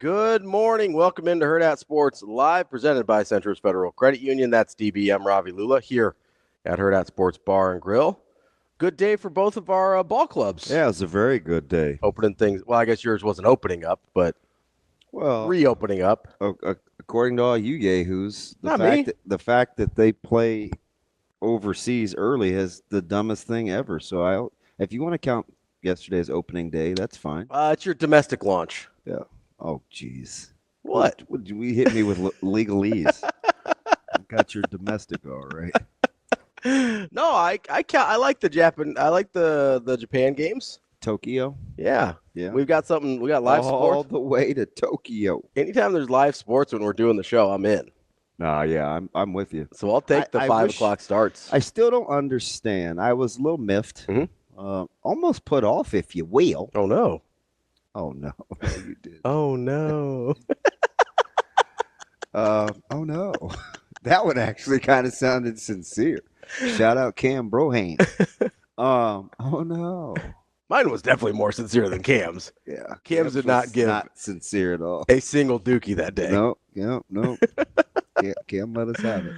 Good morning. Welcome into Hurrdat Sports Live, presented by Centris Federal Credit Union. That's DBM Ravi Lulla here at Hurrdat Sports Bar and Grill. Good day for both of our ball clubs. Yeah, it was a very good day. Opening things. Well, I guess yours wasn't opening up, but reopening up. According to all you yahoos, Not me. The fact that they play overseas early is the dumbest thing ever. So if you want to count yesterday's opening day, that's fine. It's your domestic launch. Yeah. Oh, jeez. What? We hit me with legalese. Got your domestic all right. No, I like the Japan games. Tokyo. Yeah. Yeah. We've got something. We got live sports all the way to Tokyo. Anytime there's live sports when we're doing the show, I'm in. Yeah, I'm with you. So I'll take the 5 o'clock starts. I still don't understand. I was a little miffed. Mm-hmm. Almost put off, if you will. Oh, no. Oh, no. You did. Oh, no. Oh, no. That one actually kind of sounded sincere. Shout out Cam Brohane. Oh, no. Mine was definitely more sincere than Cam's. Yeah. Cam's did not give not sincere at all. A single dookie that day. No. Cam let us have it.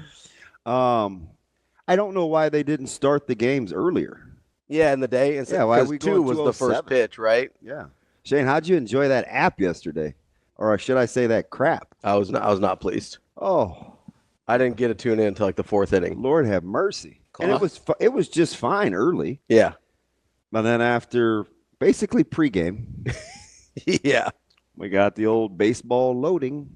I don't know why they didn't start the games earlier. Yeah, in the day. Yeah, why we 2 was the first pitch, right? Yeah. Shane, how'd you enjoy that app yesterday? Or should I say that crap? I was not pleased. Oh. I didn't get a tune in until like the 4th inning. Lord have mercy. And it was just fine early. Yeah. But then after basically pregame, yeah, we got the old baseball loading.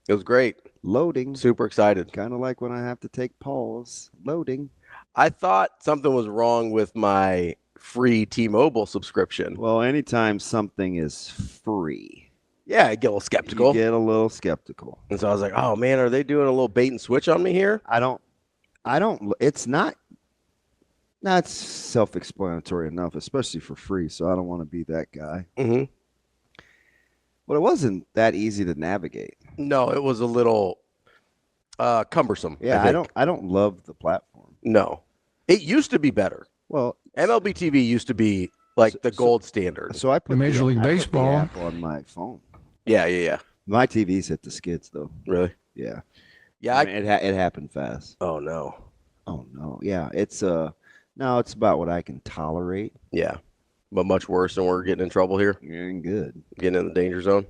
It was great. Loading. Super excited. Kind of like when I have to take pause. Loading. I thought something was wrong with my free T-Mobile subscription. Well, anytime something is free. Yeah, I get a little skeptical. You get a little skeptical. And so I was like, oh, man, are they doing a little bait and switch on me here? I don't, it's not. That's self-explanatory enough, especially for free, so I don't want to be that guy. Mm-hmm. But it wasn't that easy to navigate. No, it was a little cumbersome. Yeah, I don't love the platform. No. It used to be better. Well, MLB TV used to be like the gold standard. So I put Major League Baseball app on my phone. Yeah. My TV's hit the skids, though. Really? Yeah. Yeah. I mean, it happened fast. Oh, no. Oh, no. Yeah, it's now it's about what I can tolerate. Yeah. But much worse than we're getting in trouble here. You're in good. Getting in the danger zone.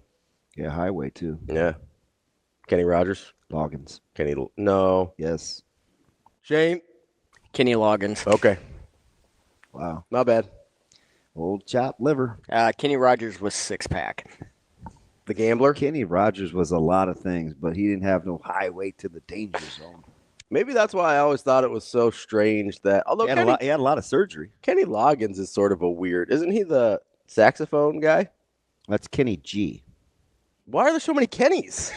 Yeah, highway, too. Yeah. Kenny Rogers. Loggins. No. Yes. Shane. Kenny Loggins. Okay. Wow. Not bad. Old chopped liver. Kenny Rogers was 6-pack. The gambler. Kenny Rogers was a lot of things, but he didn't have no highway to the danger zone. Maybe that's why I always thought it was so strange that, although he had a lot of surgery. Kenny Loggins is sort of a weird, isn't he the saxophone guy? That's Kenny G. Why are there so many Kennys?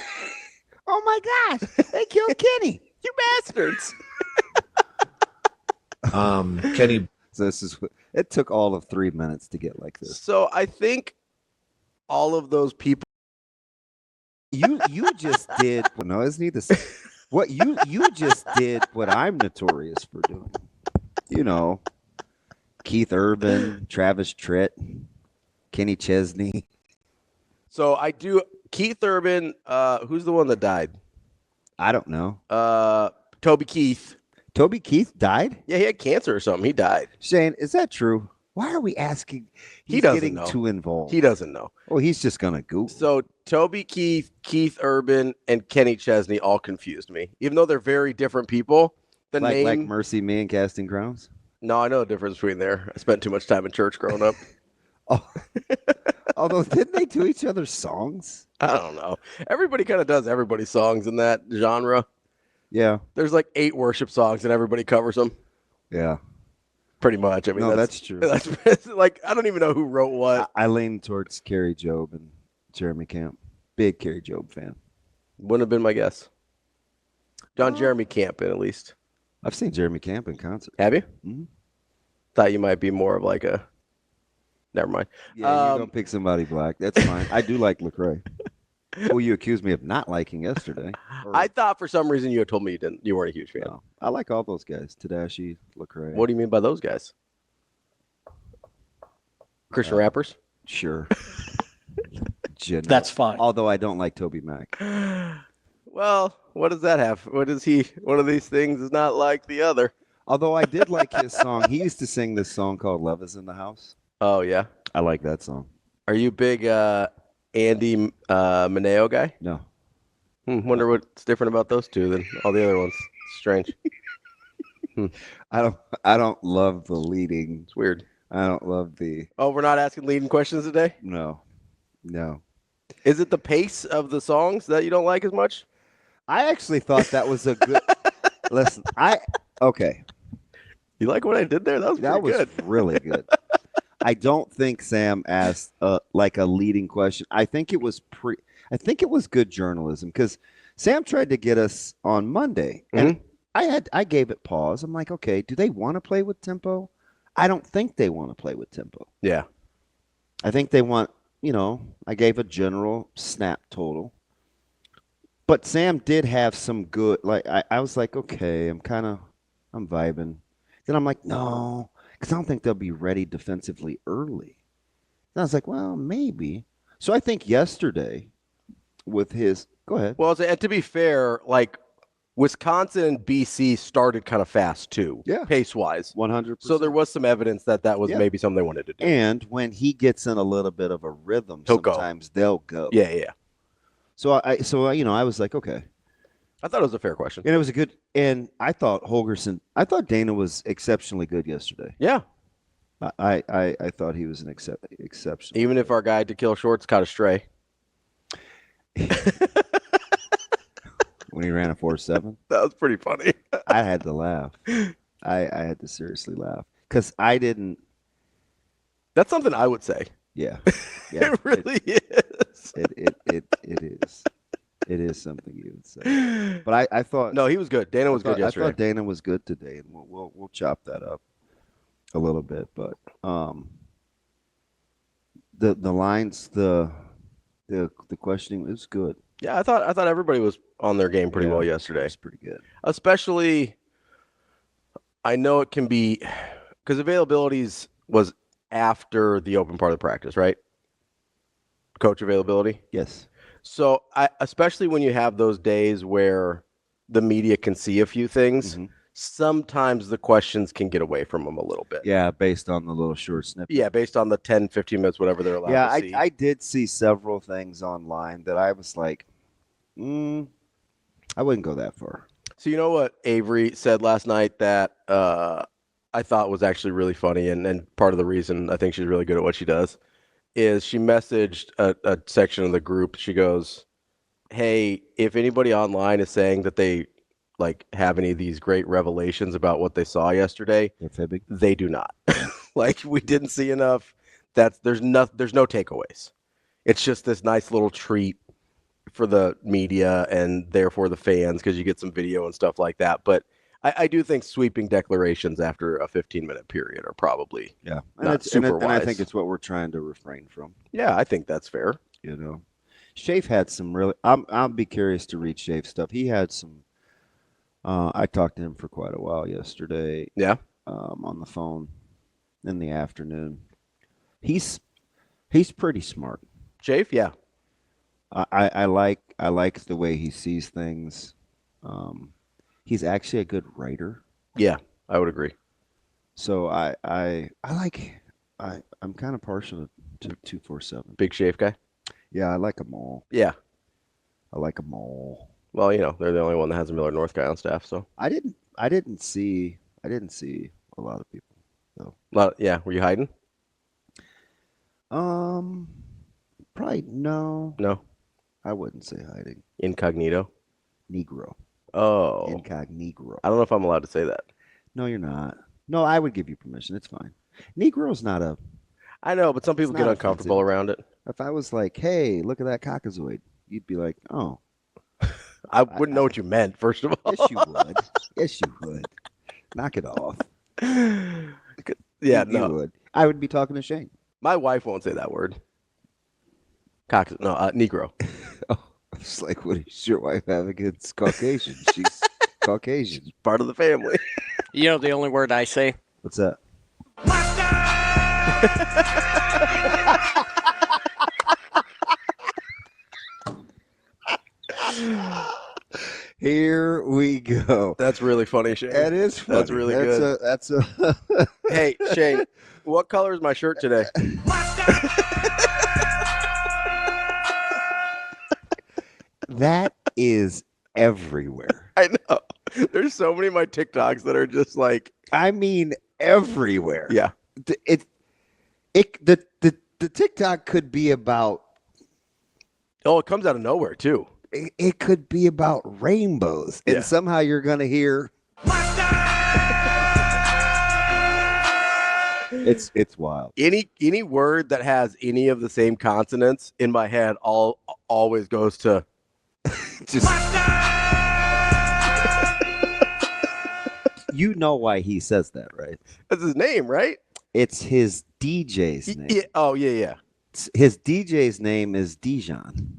Oh my gosh, they killed Kenny. You bastards. Kenny. So it took all of 3 minutes to get like this. So I think all of those people. You just did. No, isn't he the? What you just did what I'm notorious for doing. You know, Keith Urban, Travis Tritt, Kenny Chesney. So I do Keith Urban. Who's the one that died? I don't know. Toby Keith. Toby Keith died? Yeah, he had cancer or something. He died. Shane, is that true? Why are we asking? He doesn't getting know. Too involved. He doesn't know. Oh, he's just gonna Google. So Toby Keith, Keith Urban, and Kenny Chesney all confused me, even though they're very different people. The name, like Mercy Me and Casting Crowns. No, I know the difference between there. I spent too much time in church growing up. Oh, although didn't they do each other's songs? I don't know. Everybody kind of does everybody's songs in that genre. Yeah, there's like 8 worship songs and everybody covers them. Yeah. Pretty much. I mean, that's true. That's like, I don't even know who wrote what. I lean towards Carrie Job and Jeremy Camp. Big Carrie Job fan. Wouldn't have been my guess. Jeremy Camp, at least. I've seen Jeremy Camp in concert. Have you? Mm-hmm. Thought you might be more of like a. Never mind. Yeah, you're gonna pick somebody black. That's fine. I do like Lecrae. Who you accused me of not liking yesterday. I thought for some reason you had told me you weren't a huge fan. No, I like all those guys. Tadashi, Lecrae. What do you mean by those guys? Christian rappers? Sure. General. That's fine. Although I don't like Toby Mac. Well, what does that have? What is he? One of these things is not like the other. Although I did like his song. He used to sing this song called Love Is in the House. Oh, yeah. I like that song. Are you a big Andy Mineo guy? No. Wonder what's different about those two than all the other ones. Strange. I don't love the leading. It's weird. I don't love the Oh, we're not asking leading questions today? no. Is it the pace of the songs that you don't like as much? I actually thought that was a good listen. Okay. You like what I did there? That was pretty good. Really good. I don't think Sam asked like a leading question. I think it was good journalism because Sam tried to get us on Monday, and I gave it pause. I'm like, okay, do they want to play with tempo? I don't think they want to play with tempo. Yeah. I think they want, I gave a general snap total. But Sam did have some good, like, I was like, okay, I'm vibing. Then I'm like, no, because I don't think they'll be ready defensively early. Then I was like, well, maybe. So I think yesterday with his, go ahead. Well, and to be fair, like, Wisconsin and BC started kind of fast, too. Yeah. Pace-wise. 100%. So there was some evidence that was maybe something they wanted to do. And when he gets in a little bit of a rhythm, sometimes they'll go. Yeah. So I was like, okay. I thought it was a fair question. And it was and I thought Dana was exceptionally good yesterday. Yeah. I thought he was an exceptional. Even if our guy to kill shorts caught a stray. When he ran a 4.7. That was pretty funny. I had to laugh. I had to seriously laugh because I didn't. That's something I would say. Yeah. It really is. It is. It is something you would say. But I thought. No, he was good. Dana was good yesterday. I thought Dana was good today, and we'll chop that up a little bit. But the lines, the questioning was good. Yeah, I thought everybody was on their game pretty well yesterday. It's pretty good. Especially, I know it can be because availabilities was after the open part of the practice, right? Coach availability. Yes. So especially when you have those days where the media can see a few things, sometimes the questions can get away from them a little bit. Yeah, based on the little short snippet. Yeah, based on the 10, 15 minutes, whatever they're allowed to see. I did see several things online that I was like, I wouldn't go that far. So you know what Avery said last night that I thought was actually really funny, and part of the reason I think she's really good at what she does is she messaged a section of the group. She goes, hey, if anybody online is saying that they have any of these great revelations about what they saw yesterday, they do not. Like, we didn't see enough. There's no takeaways. It's just this nice little treat for the media and therefore the fans because you get some video and stuff like that. But I do think sweeping declarations after a 15-minute period are probably not super wise. And I think it's what we're trying to refrain from. Yeah, I think that's fair. Shafe had some really. I'll be curious to read Shafe's stuff. He had some. I talked to him for quite a while yesterday. Yeah. On the phone in the afternoon. He's pretty smart. Shafe, yeah. I like the way he sees things. He's actually a good writer. Yeah, I would agree. So I'm kind of partial to 247. Big Shafe guy. Yeah, I like them all. Yeah, I like them all. Well, they're the only one that has a Miller North guy on staff. So I didn't see a lot of people though. Yeah, were you hiding? Probably no. No, I wouldn't say hiding. Incognito. Negro. Oh, incognito. I don't know if I'm allowed to say that. No, you're not. No, I would give you permission. It's fine. Negro's not a. I know, but some people get uncomfortable around it. If I was like, "Hey, look at that cockazoid," you'd be like, "Oh." I wouldn't know what you meant. First of all, yes, you would. Yes, you would. Knock it off. Yeah, you would. I would be talking to Shane. My wife won't say that word. Negro. Oh, it's like, what does your wife have against Caucasian? She's Caucasian. She's part of the family. You know the only word I say? What's that? Here we go. That's really funny, Shane. That is funny. That's really good. That's a. Hey, Shane, what color is my shirt today? That is everywhere. I know. There's so many of my TikToks that are just like, I mean, everywhere. yeah. The TikTok could be about. Oh, it comes out of nowhere too. It could be about rainbows, and Yeah. somehow you're gonna hear. It's wild. Any word that has any of the same consonants in my head always goes to Just you know why he says that, right? that's his name, right? It's his DJ's name. Yeah. Oh, yeah. His DJ's name is Dijon.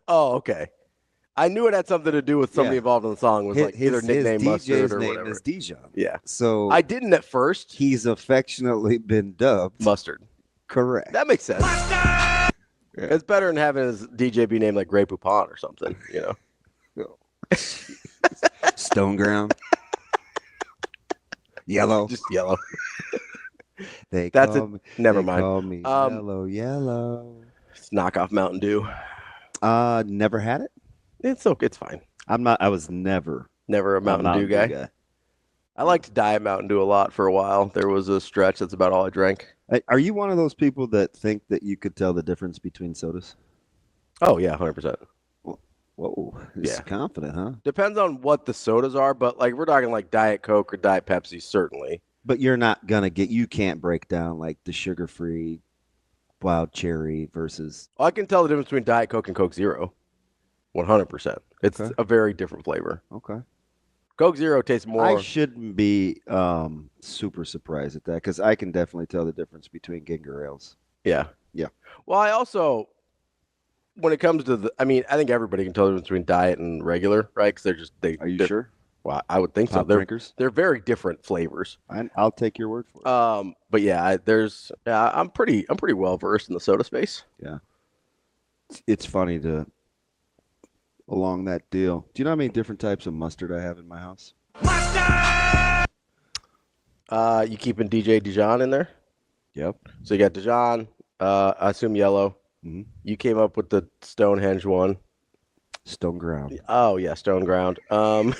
Oh, okay. I knew it had something to do with somebody Yeah. involved in the song. It was like either nickname Mustard DJ's or name whatever. is Dijon. Yeah. So I didn't at first. he's affectionately been dubbed Mustard. correct. That makes sense. It's better than having his DJ be named like Grey Poupon or something, you know. Stone ground. Yellow. Just yellow. They That's call it. me, Never they mind. Call me yellow. It's knockoff Mountain Dew. Never had it. It's okay. It's fine. I was never Never a Mountain Dew guy. I liked Diet Mountain Dew a lot for a while. There was a stretch that's about all I drank. Are you one of those people that think that you could tell the difference between sodas? Oh yeah, 100%. Whoa, he's Yeah. confident, huh? Depends on what the sodas are, but like we're talking like Diet Coke or Diet Pepsi, certainly. But you're not gonna you can't break down like the sugar-free wild cherry versus. I can tell the difference between Diet Coke and Coke Zero. 100%. It's Okay. a very different flavor. Okay. Coke Zero tastes more. I shouldn't be super surprised at that because I can definitely tell the difference between ginger ales. Yeah. Yeah. Well, I also, when it comes to I think everybody can tell the difference between diet and regular, right? Because Are you they're- sure? Well, I would think so. Pop drinkers? They're very different flavors. I'll take your word for it. But yeah, I'm pretty well versed in the soda space. It's funny along that deal. Do you know how many different types of mustard I have in my house? You keeping DJ Dijon in there? Yep. So you got Dijon, I assume yellow. Mhm. You came up with the Stonehenge one. Stone ground. Oh yeah, Stone Ground. Is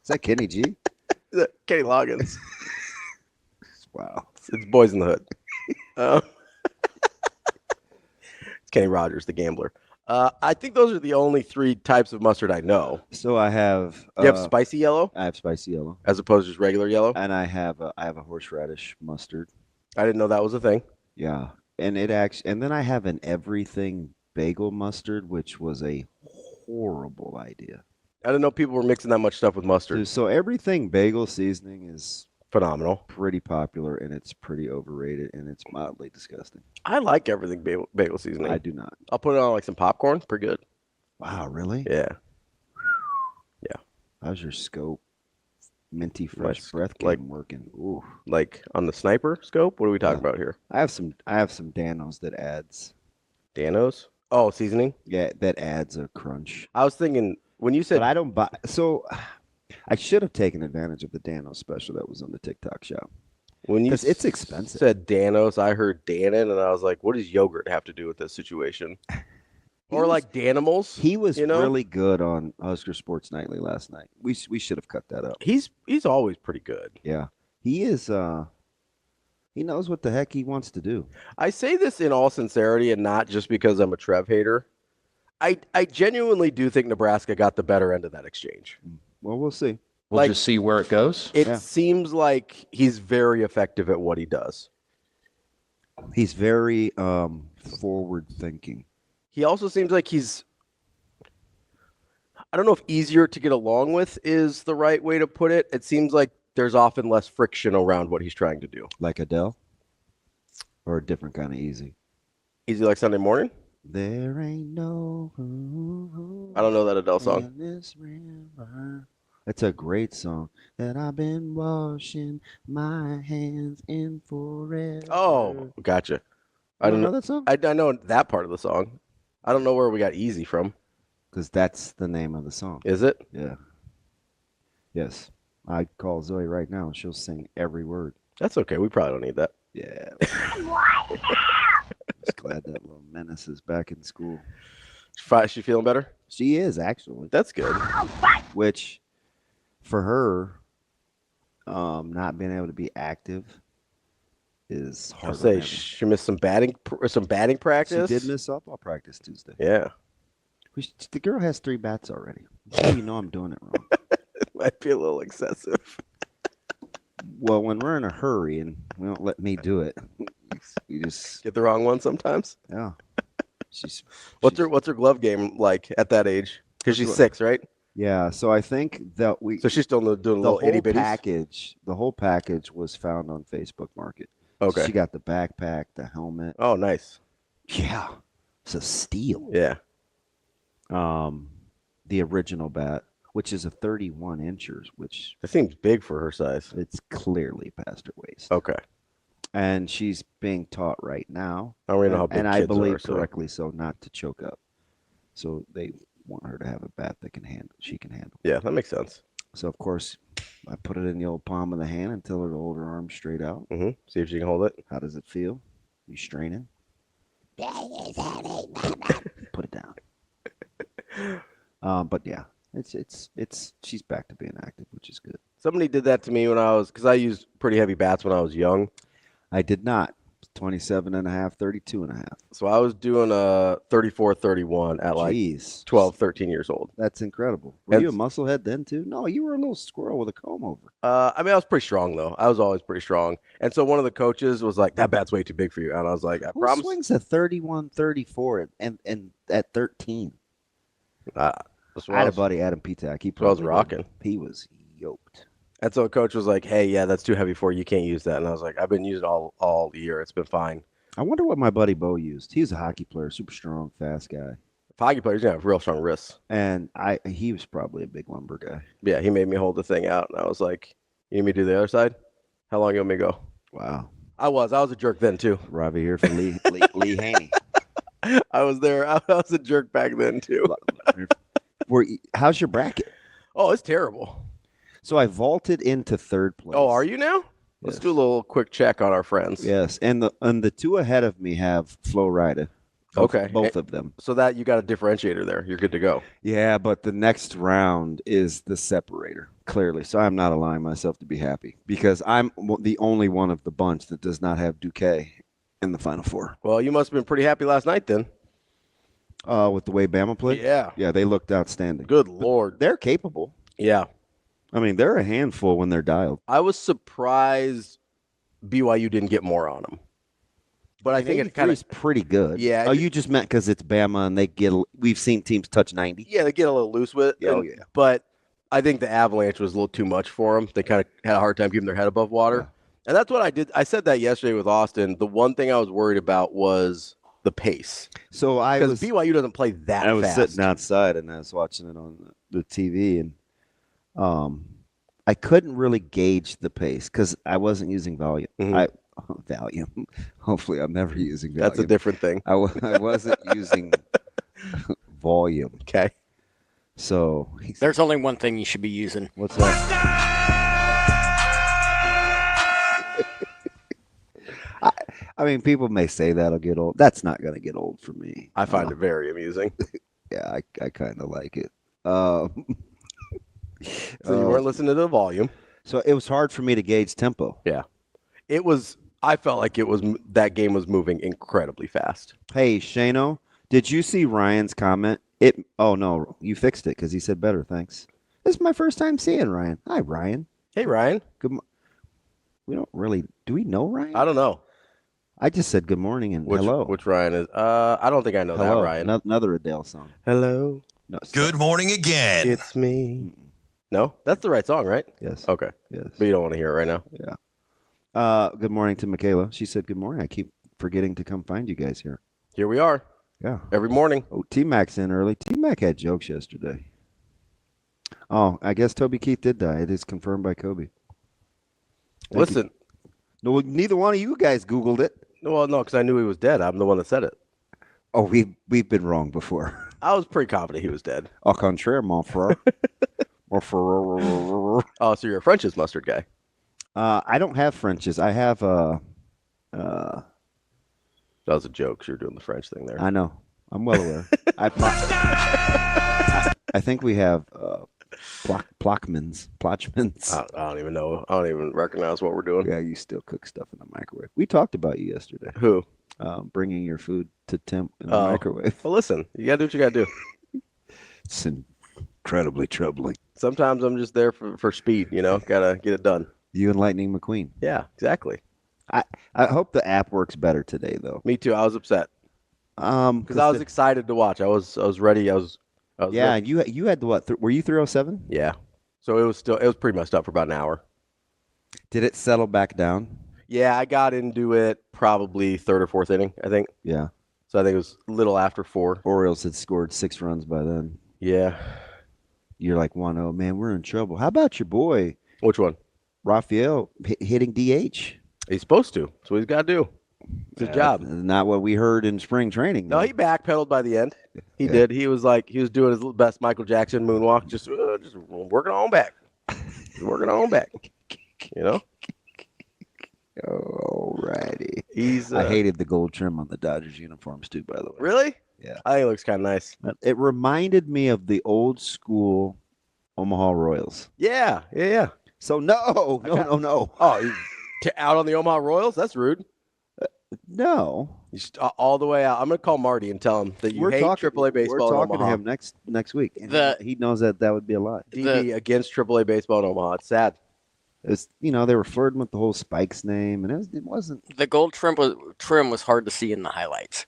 that Kenny G? Kenny Loggins. Wow. It's Boys in the Hood. It's Kenny Rogers, the gambler. I think those are the only 3 types of mustard I know. So I have. You have spicy yellow I have spicy yellow, as opposed to just regular yellow. and I have a horseradish mustard. I didn't know that was a thing. Yeah, and then I have an everything bagel mustard, which was a horrible idea. I didn't know people were mixing that much stuff with mustard. So everything bagel seasoning is Phenomenal. pretty popular, and it's pretty overrated, and it's mildly disgusting. I like everything bagel seasoning. I do not. I'll put it on like some popcorn. Pretty good. Wow, really? Yeah. How's your scope? Minty fresh breath like- game working. Ooh. Like on the sniper scope. What are we talking about here? I have some Danos that adds. Danos? Oh, seasoning. Yeah, that adds a crunch. I was thinking when you But said I don't buy. So I should have taken advantage of the Dano special that was on the TikTok shop. when you 'Cause it's expensive. said Danos, I heard Dannon, and I was like, what does yogurt have to do with this situation? Or like Danimals? He was you know? really good on Husker Sports Nightly last night. We should have cut that up. He's always pretty good. Yeah, he is. He knows what the heck he wants to do. I say this in all sincerity and not just because I'm a Trev hater. I genuinely do think Nebraska got the better end of that exchange. Well, we'll see. We'll Like- just see where it goes. It Yeah. seems like he's very effective at what he does. He's very forward thinking. He also seems like he's, I don't know if easier to get along with is the right way to put it. It seems like there's often less friction around what he's trying to do. Like Adele? Or a different kind of easy? Easy like Sunday morning? There ain't no. I don't know that Adele song. in this river. It's a great song that I've been washing my hands in forever. Oh, gotcha. I You don't know know. that song? I know that part of the song. I don't know where we got easy from. because that's the name of the song. Is it? Yeah. Yes. I call Zoe right now, and she'll sing every word. That's okay. We probably don't need that. Yeah. Just glad that little menace is back in school. She feeling better? She is, actually. That's good. Which, for her, not being able to be active is I'll hard. say she missed some batting practice. She did miss softball practice Tuesday. Yeah. The girl has 3 bats already. How do you know I'm doing it wrong? It might be a little excessive. Well, when we're in a hurry and we don't let me do it, we just Get the wrong one sometimes. yeah. What's her glove game like at that age? Because she's 6, right? Yeah. So I think that So she's still doing little itty bitties. the whole package was found on Facebook Market. Okay. She got the backpack, the helmet. Oh, nice. Yeah. It's a steal. Yeah. The original bat, which is a 31 inches, which It seems big for her size. it's clearly past her waist. Okay. And she's being taught right now, I don't even know how big and kids I believe are, so. correctly so, not to choke up. So they want her to have a bat that she can handle. Yeah, that makes sense. So of course, I put it in the old palm of the hand and tell her to hold her arm straight out. Mm-hmm. See if she can hold it. How does it feel? You straining? Put it down. But yeah, it's she's back to being active, which is good. Somebody did that to me because I used pretty heavy bats when I was young. I did not. 27 and a half, 32 and a half. So I was doing a 34-31 at like Jeez. 12, 13 years old. That's incredible. Were you a musclehead then too? No, you were a little squirrel with a comb over. I mean, I was pretty strong though. I was always pretty strong. And so one of the coaches was like, "That bat's way too big for you." And I was like, "I Who promise." swings a 31, 34 and at 13? I I had a buddy, Adam Petak. I was rocking. He was yoked. And so the coach was like, "Hey, yeah, that's too heavy for you. You can't use that." And I was like, "I've been using it all year. It's been fine." I wonder what my buddy Bo used. He was a hockey player, super strong, fast guy. Hockey players have real strong wrists. And he was probably a big lumber guy. Yeah, he made me hold the thing out, and I was like, "You need me to do the other side? How long you want me to go?" Wow. I was a jerk then too. Ravi here for Lee Haney. I was there. I was a jerk back then too. How's your bracket? Oh, it's terrible. So I vaulted into third place. Oh, are you now? Let's do a little quick check on our friends. Yes, and the 2 ahead of me have Flo Rida. Both of them. So that you got a differentiator there. You're good to go. Yeah, but the next round is the separator, clearly. So I'm not allowing myself to be happy because I'm the only one of the bunch that does not have Duque in the Final Four. Well, you must have been pretty happy last night then. With the way Bama played? Yeah. Yeah, they looked outstanding. Good Lord. They're capable. Yeah. I mean, they're a handful when they're dialed. I was surprised BYU didn't get more on them. But I think it kind of pretty good. Yeah. Oh, you just meant because it's Bama and we've seen teams touch 90. Yeah, they get a little loose with it. Oh, yeah. But I think the Avalanche was a little too much for them. They kind of had a hard time keeping their head above water. Yeah. And that's what I did. I said that yesterday with Austin. The one thing I was worried about was the pace. So because BYU doesn't play that fast. I was sitting outside and I was watching it on the TV, and I couldn't really gauge the pace because I wasn't using volume. Mm-hmm. Volume. Hopefully, I'm never using volume. That's a different thing. I wasn't using volume. Okay. So there's only one thing you should be using. What's that? I mean, people may say that'll get old. That's not going to get old for me. I find it very amusing. Yeah, I kind of like it. So you weren't listening to the volume. So it was hard for me to gauge tempo. Yeah. It was. I felt like that game was moving incredibly fast. Hey, Shano, did you see Ryan's comment? Oh, no, you fixed it because he said better, thanks. This is my first time seeing Ryan. Hi, Ryan. Hey, Ryan. We don't really, do we know Ryan? I don't know. I just said good morning and hello. Which Ryan is? I don't think I know that Ryan. Another Adele song. Hello. No, good morning again. It's me. No, that's the right song, right? Yes. Okay. Yes. But you don't want to hear it right now. Yeah. Good morning to Michaela. She said good morning. I keep forgetting to come find you guys here. Here we are. Yeah. Every morning. Oh, T-Mac's in early. T-Mac had jokes yesterday. Oh, I guess Toby Keith did die. It is confirmed by Kobe. Listen. No, neither one of you guys Googled it. Well, no, because I knew he was dead. I'm the one that said it. Oh, we've been wrong before. I was pretty confident he was dead. Au contraire, mon frère. Oh, so you're a French's mustard guy. I don't have French's. I have That was a joke. You're doing the French thing there. I know. I'm well aware. I think we have Plochmans. I don't even know. I don't even recognize what we're doing. Yeah, you still cook stuff in the microwave. We talked about you yesterday. Who? Bringing your food to temp in the microwave. Well, listen, you gotta do what you gotta do. It's incredibly troubling. Sometimes I'm just there for speed. Gotta get it done. You and Lightning McQueen. Yeah, exactly. I hope the app works better today, though. Me too. I was upset because I was excited to watch. I was ready. I was yeah. ready. You had the what? Were you 307? Yeah. So it was pretty messed up for about an hour. Did it settle back down? Yeah, I got into it probably third or fourth inning, I think. Yeah. So I think it was a little after 4. Orioles had scored 6 runs by then. Yeah. You're like 1-0. Man, we're in trouble. How about your boy, Which one? Raphael, hitting DH? He's supposed to. That's what he's got to do. It's his job. Not what we heard in spring training. No, he backpedaled by the end. He did. He was doing his best Michael Jackson moonwalk, just working on back. Working on back. Alrighty. I I hated the gold trim on the Dodgers uniforms too, by the way. Really? Yeah. I think it looks kind of nice. It reminded me of the old school Omaha Royals. Yeah. So no. Oh, out on the Omaha Royals? That's rude. No. All the way out. I'm going to call Marty and tell him that you hate AAA baseball We're in talking Omaha. to him next week. And he knows that would be a lie. DB against AAA baseball in Omaha. It's sad. It's, they were flirting with the whole Spikes name, and it wasn't. The gold trim was hard to see in the highlights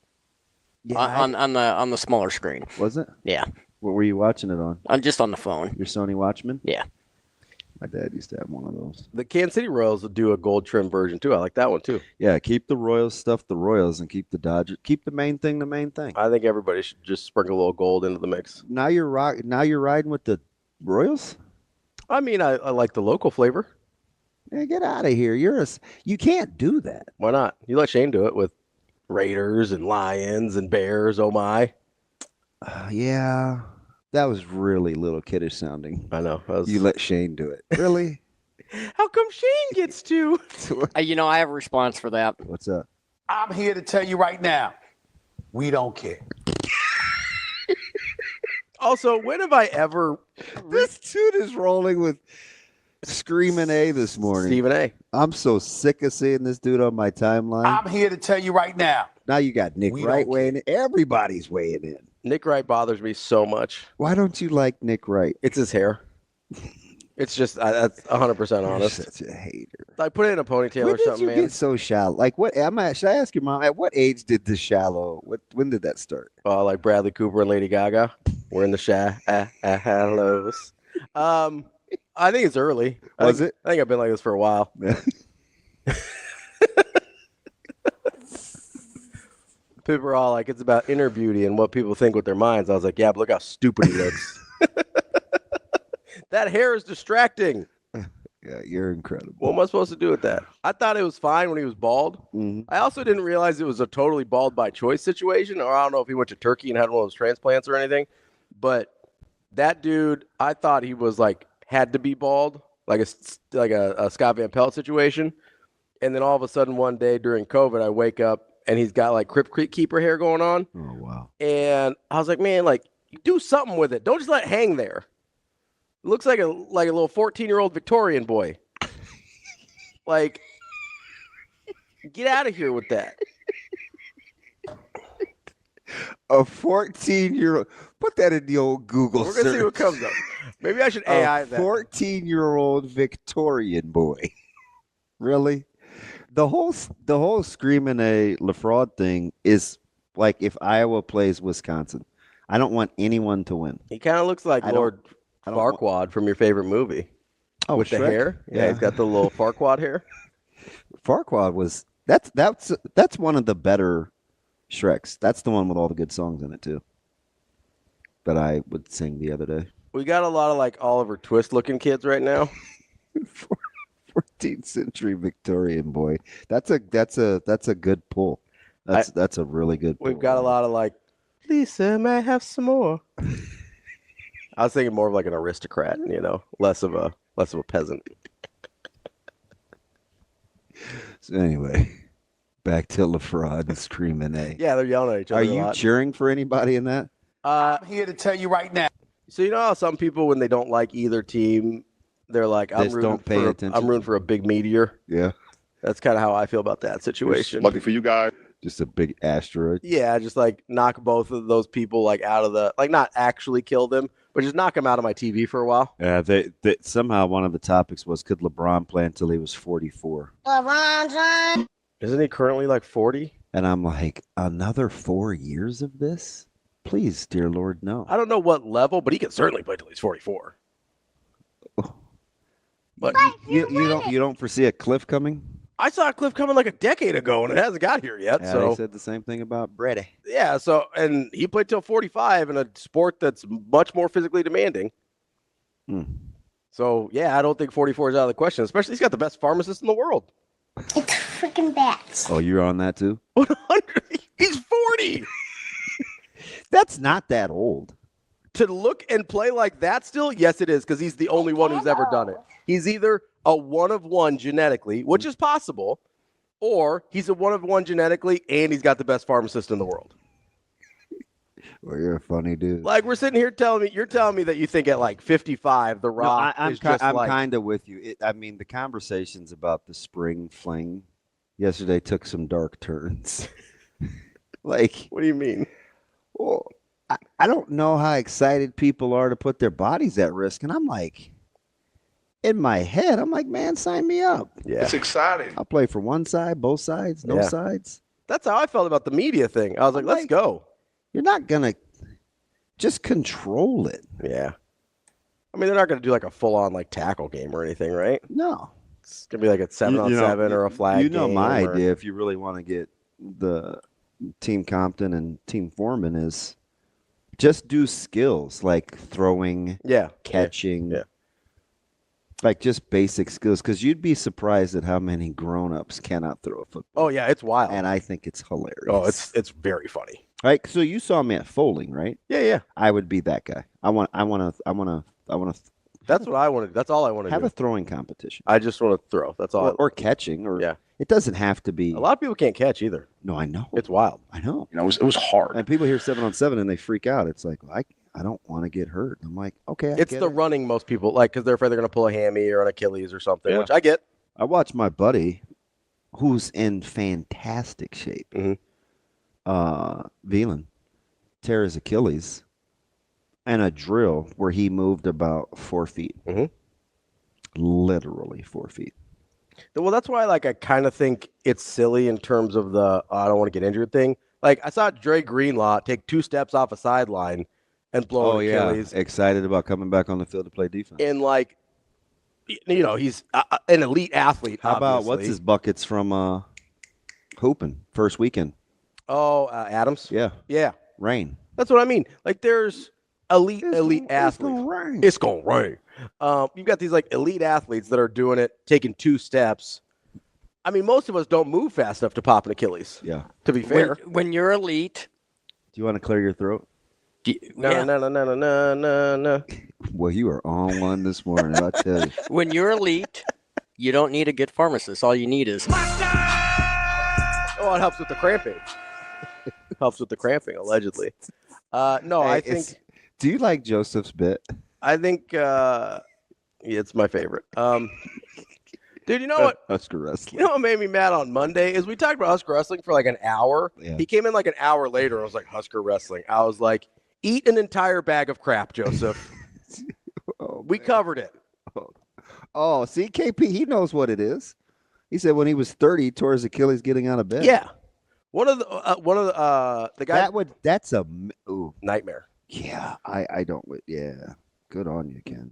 on the smaller screen. Was it? Yeah. What were you watching it on? I'm just on the phone. Your Sony Watchman? Yeah. My dad used to have one of those. The Kansas City Royals will do a gold trim version too. I like that one too. Yeah, keep the Royals stuff the Royals and keep the Dodgers. Keep the main thing the main thing. I think everybody should just sprinkle a little gold into the mix. Now you're riding with the Royals? I mean, I like the local flavor. Hey, get out of here. You can't do that. Why not? You let Shane do it with Raiders and Lions and Bears. Oh my. Yeah. That was really little kiddish sounding. I know. You let Shane do it. Really? How come Shane gets to? I have a response for that. What's up? I'm here to tell you right now, we don't care. Also, when have I ever? This dude is rolling with Screaming A this morning. Stephen A. I'm so sick of seeing this dude on my timeline. I'm here to tell you right now. Now you got Nick We Wright don't weighing in. Everybody's weighing in. Nick Wright bothers me so much. Why don't you like Nick Wright? It's his hair. It's just that's 100% You're honest. such a hater. I put it in a ponytail When or did something, you man. get so shallow? Like what? Should I ask your mom? At what age did the shallow? When did that start? Like Bradley Cooper and Lady Gaga. We're in the shallows. I think it's early. I think I've been like this for a while. People are all like, it's about inner beauty and what people think with their minds. I was like, yeah, but look how stupid he looks. That hair is distracting. Yeah, you're incredible. What am I supposed to do with that? I thought it was fine when he was bald. Mhm. I also didn't realize it was a totally bald by choice situation, or I don't know if he went to Turkey and had one of those transplants or anything. But that dude, I thought he was had to be bald, like a Scott Van Pelt situation. And then all of a sudden one day during COVID, I wake up and he's got Crypt Keeper hair going on. Oh wow. And I was like, man, you do something with it. Don't just let it hang there. It looks like a little 14-year-old Victorian boy. Get out of here with that. A 14-year-old. Put that in the old Google We're gonna see what comes up. Maybe I should AI that. 14-year-old Victorian boy. Really? The whole Screaming A LaFraud thing is like if Iowa plays Wisconsin. I don't want anyone to win. He kind of looks like Lord Farquaad from your favorite movie. Oh, with Shrek? the hair. Yeah, he's got the little Farquaad hair. Farquaad was that's one of the better Shreks. That's the one with all the good songs in it too. That I would sing the other day. We got a lot of Oliver Twist looking kids right now. 14th century Victorian boy. That's a good pull. That's a really good pull. We've got a lot of Lisa, may I have some more? I was thinking more of like an aristocrat, less of a peasant. So anyway, back to LaFraud and Screaming A. Yeah, they're yelling at each other. Are you cheering for anybody in that? I'm here to tell you right now. So you know how some people, when they don't like either team, they're like, I'm rooting for a big meteor. Yeah. That's kind of how I feel about that situation. Lucky for you guys. Just a big asteroid. Yeah, just like knock both of those people like out of the, like not actually kill them, but just knock them out of my TV for a while. Yeah, they somehow one of the topics was, could LeBron play until he was 44? Isn't he currently like 40? And I'm like, another 4 years of this? Please, dear Lord, no. I don't know what level, but he can certainly play till he's 44. But you don't foresee a cliff coming? I saw a cliff coming like a decade ago, and it hasn't got here yet. Yeah, so they said the same thing about Brady. Yeah, and he played till 45 in a sport that's much more physically demanding. So, yeah, I don't think 44 is out of the question, especially he's got the best pharmacist in the world. It's freaking bats. Oh, you're on that too? 100. He's 40. That's not that old. To look and play like that still? Yes, it is, because he's the only one who's ever done it. He's either a one of one genetically, which is possible, or he's a one of one genetically and he's got the best pharmacist in the world. Well, you're a funny dude. Like, we're sitting here you're telling me that you think at like 55, The Rock I'm is just I'm like... kind of with you. The conversations about the spring fling yesterday took some dark turns. Like, what do you mean? Well, I don't know how excited people are to put their bodies at risk. And I'm like, in my head, I'm like, man, sign me up. Yeah. It's exciting. I'll play for one side, both sides, no sides. That's how I felt about the media thing. I was like, let's go. You're not going to just control it. Yeah. I mean, they're not going to do like a full-on like tackle game or anything, right? No. It's going to be like a 7-on-7 or a flag game. You know my idea, if you really want to get the Team Compton and Team Foreman, is just do skills like throwing, catching, like just basic skills, because you'd be surprised at how many grown-ups cannot throw a football. Oh yeah, it's wild, and I think it's hilarious. Oh, it's very funny. Right, so you saw me at Folding, right? Yeah. I would be that guy. I want to. That's what I wanted. That's all I want to do. Have a throwing competition. I just want to throw. That's all. Or catching. Or it doesn't have to be. A lot of people can't catch either. No, I know. It's wild. I know. It was hard. And people hear 7-on-7 and they freak out. It's like, well, I don't want to get hurt. I'm like, okay. It's the running most people like, because they're afraid they're going to pull a hammy or an Achilles or something, which I get. I watched my buddy, who's in fantastic shape, Velan, tear his Achilles and a drill where he moved about 4 feet. Literally 4 feet. Well, that's why, like, I kind of think it's silly in terms of the I don't want to get injured thing. Like, I saw Dre Greenlaw take 2 steps off a sideline and blow an Achilles. Excited about coming back on the field to play defense. And, like, he's an elite athlete. How about what's his buckets from hooping first weekend? Oh, Adams? Yeah. Rain. That's what I mean. Like, there's elite athletes. It's going to rain. You've got these, like, elite athletes that are doing it, taking 2 steps. I mean, most of us don't move fast enough to pop an Achilles. Yeah. To be fair. When you're elite. Do you want to clear your throat? No. Well, you are on one this morning, I tell you. When you're elite, you don't need a good pharmacist. All you need is... Oh, it helps with the cramping. Helps with the cramping, allegedly. No, I think... Do you like Joseph's bit? I think it's my favorite. Dude, you know what? Husker Wrestling. You know what made me mad on Monday is we talked about Husker Wrestling for like an hour. Yeah. He came in like an hour later. I was like, Husker Wrestling. I was like, eat an entire bag of crap, Joseph. We covered it. Oh, see, KP, he knows what it is. He said when he was 30, he tore his Achilles getting out of bed. Yeah. One of the guys. That's a nightmare. Yeah, I don't. Yeah, good on you, Ken.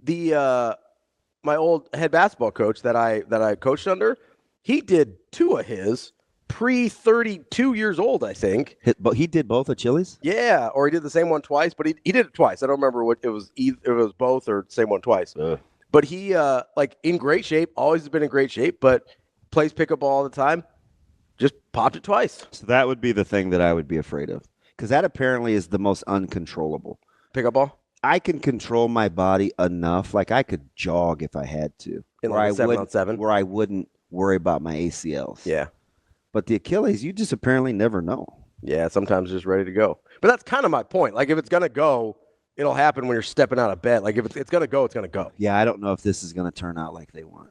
My old head basketball coach that I coached under, he did 2 of his pre-32 years old, I think. But he did both Achilles? Yeah, or he did the same one twice, but he did it twice. I don't remember what it was. It was both or same one twice. But he like in great shape, always has been in great shape, but plays pickup ball all the time. Just popped it twice. So that would be the thing that I would be afraid of. because that apparently is the most uncontrollable. Pickup ball? I can control my body enough. Like I could jog if I had to. In where like a 7-on-7? Where I wouldn't worry about my ACLs. Yeah. But the Achilles, you just apparently never know. Yeah, sometimes just ready to go. But that's kind of my point. Like if it's going to go, it'll happen when you're stepping out of bed. Like if it's going to go, it's going to go. Yeah, I don't know if this is going to turn out like they want.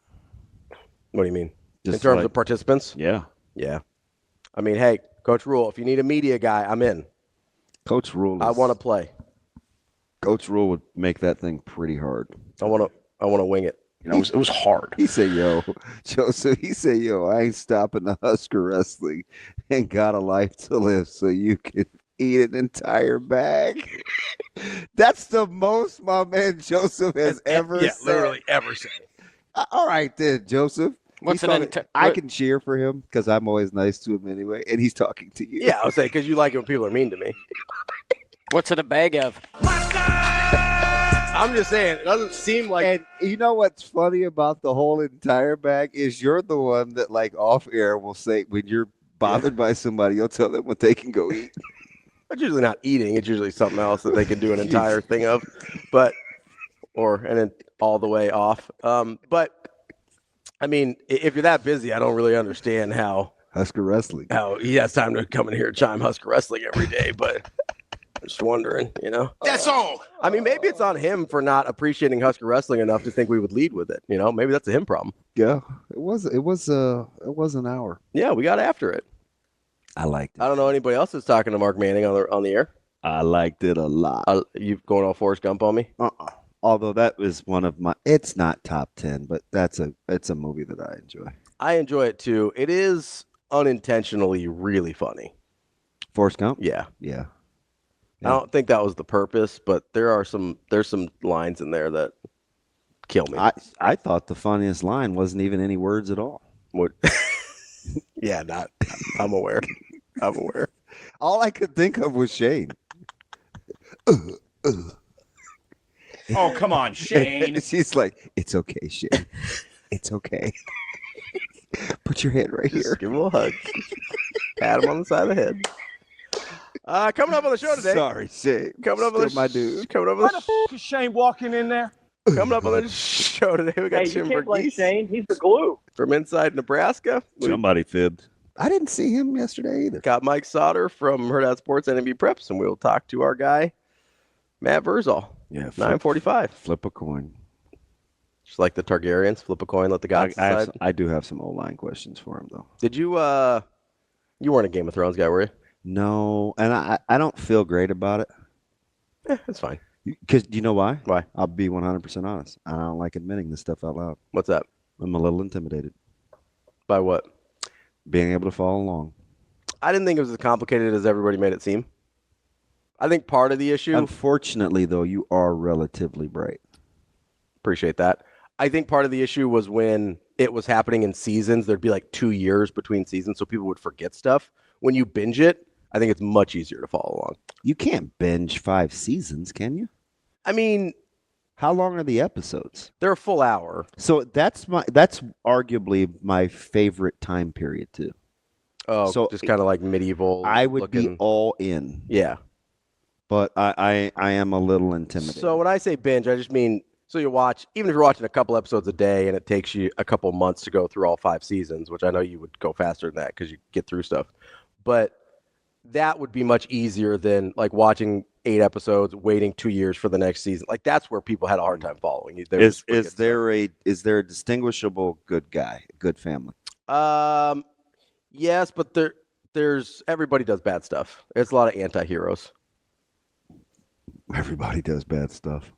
What do you mean? Just in terms like- of participants? Yeah. Yeah. I mean, hey, Coach Rule, if you need a media guy, I'm in. Coach Rule. I want to play. Coach Rule would make that thing pretty hard. I want to wing it. You know, it was hard. He said, yo, Joseph, I ain't stopping the Husker wrestling and got a life to live so you can eat an entire bag. That's the most my man Joseph has ever said. Literally ever said. All right then, Joseph. What's He's an talking- I can cheer for him because I'm always nice to him anyway, and he's talking to you. Yeah, I was saying because you like it when people are mean to me. What's in a bag of? I'm just saying, it doesn't seem like. And you know what's funny about the whole entire bag is you're the one that like off air will say when you're bothered by somebody, you'll tell them what they can go eat. It's usually not eating. It's usually something else that they can do an entire thing of, and then all the way off. But I mean, if you're that busy, I don't really understand how Husker wrestling. he has time to come in here and chime Husker wrestling every day. But I'm just wondering, That's all. I mean, maybe it's on him for not appreciating Husker wrestling enough to think we would lead with it. Maybe that's a him problem. Yeah, it was an hour. Yeah, we got after it. I liked it. I don't know anybody else that's talking to Mark Manning on the air. I liked it a lot. You going all Forrest Gump on me? Although that was one of my, it's not top 10, but it's a movie that I enjoy. I enjoy it too. It is unintentionally really funny. Forrest Gump? Yeah. Yeah. I don't think that was the purpose, but there's some lines in there that kill me. I thought the funniest line wasn't even any words at all. What? Yeah, I'm aware. I'm aware. All I could think of was Shane. Oh, come on, Shane. She's like, it's okay, Shane. It's okay. Put your head right Just here. give him a hug. Pat him on the side of the head. Coming up on the show today. Sorry, Shane. Coming up on Still my dude. Coming up on Why the f is Shane walking in there? coming up on the show today. We got Hey, Jim you can't blame Verghese Shane. He's the glue. from Inside Nebraska. We Somebody fibbed. I didn't see him yesterday either. got Mike Sauter from Hurrdat Sports NMB Preps, and we'll talk to our guy Matt Vrzal. Yeah, 9:45. Flip a coin. Just like the Targaryens, flip a coin, let the gods decide. I do have some O-line questions for him, though. Did you? You weren't a Game of Thrones guy, were you? No, and I don't feel great about it. That's fine. Because you know why? Why? I'll be 100% honest. I don't like admitting this stuff out loud. What's that? I'm a little intimidated. By what? Being able to follow along. I didn't think it was as complicated as everybody made it seem. I think part of the issue. Unfortunately, though, you are relatively bright. Appreciate that. I think part of the issue was when it was happening in seasons. There'd be like 2 years between seasons, so people would forget stuff. When you binge it, I think it's much easier to follow along. You can't binge 5 seasons, can you? I mean, How long are the episodes? they're a full hour. So that's arguably my favorite time period too. Oh, So just kind of like medieval. I would looking. be all in, Yeah. but I am a little intimidated. So when I say binge, I just mean so you watch, even if you're watching a couple episodes a day and it takes you a couple months to go through all 5 seasons, which I know you would go faster than that because you get through stuff. But that would be much easier than like watching 8 episodes, waiting 2 years for the next season. Like that's where people had a hard time following. They would just forget is there a distinguishable good guy, good family? stuff. Yes, but there's everybody does bad stuff. It's a lot of anti-heroes. Everybody does bad stuff.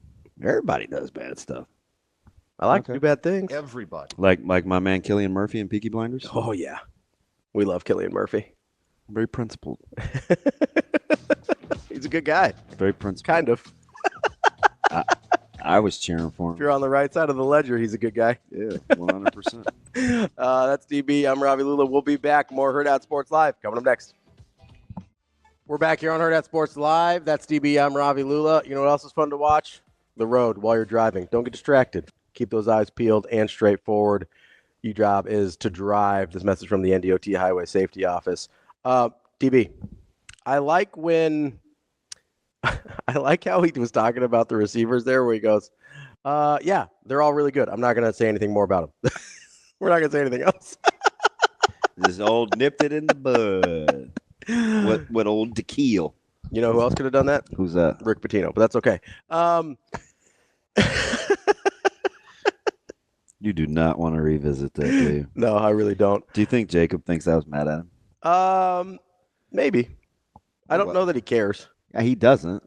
Everybody does bad stuff. I like to do bad things. Everybody. Like my man Killian Murphy in Peaky Blinders. Oh yeah, we love Killian Murphy. Very principled. He's a good guy, Very principled. kind of. I was cheering for If him. you're on the right side of the ledger, he's a good guy. Yeah, 100%. That's DB. I'm Ravi Lulla. We'll be back. More Hurrdat Sports Live coming up next. We're back here on Hurrdat Sports Live. That's DB. I'm Ravi Lulla. You know what else is fun to watch? The road while you're driving. Don't get distracted. Keep those eyes peeled and straight forward. Your job is to drive. This message from the NDOT Highway Safety Office. DB, I like when I like how he was talking about the receivers there, where he goes, "Yeah, they're all really good. I'm not gonna say anything more about them. We're not gonna say anything else." This old nipped it in the bud. What old Tequil? You know who else could have done that? Who's that? Rick Pitino, but that's okay. You do not want to revisit that, do you? No, I really don't. Do you think Jacob thinks I was mad at him? Maybe. I don't know that he cares. Yeah, he doesn't.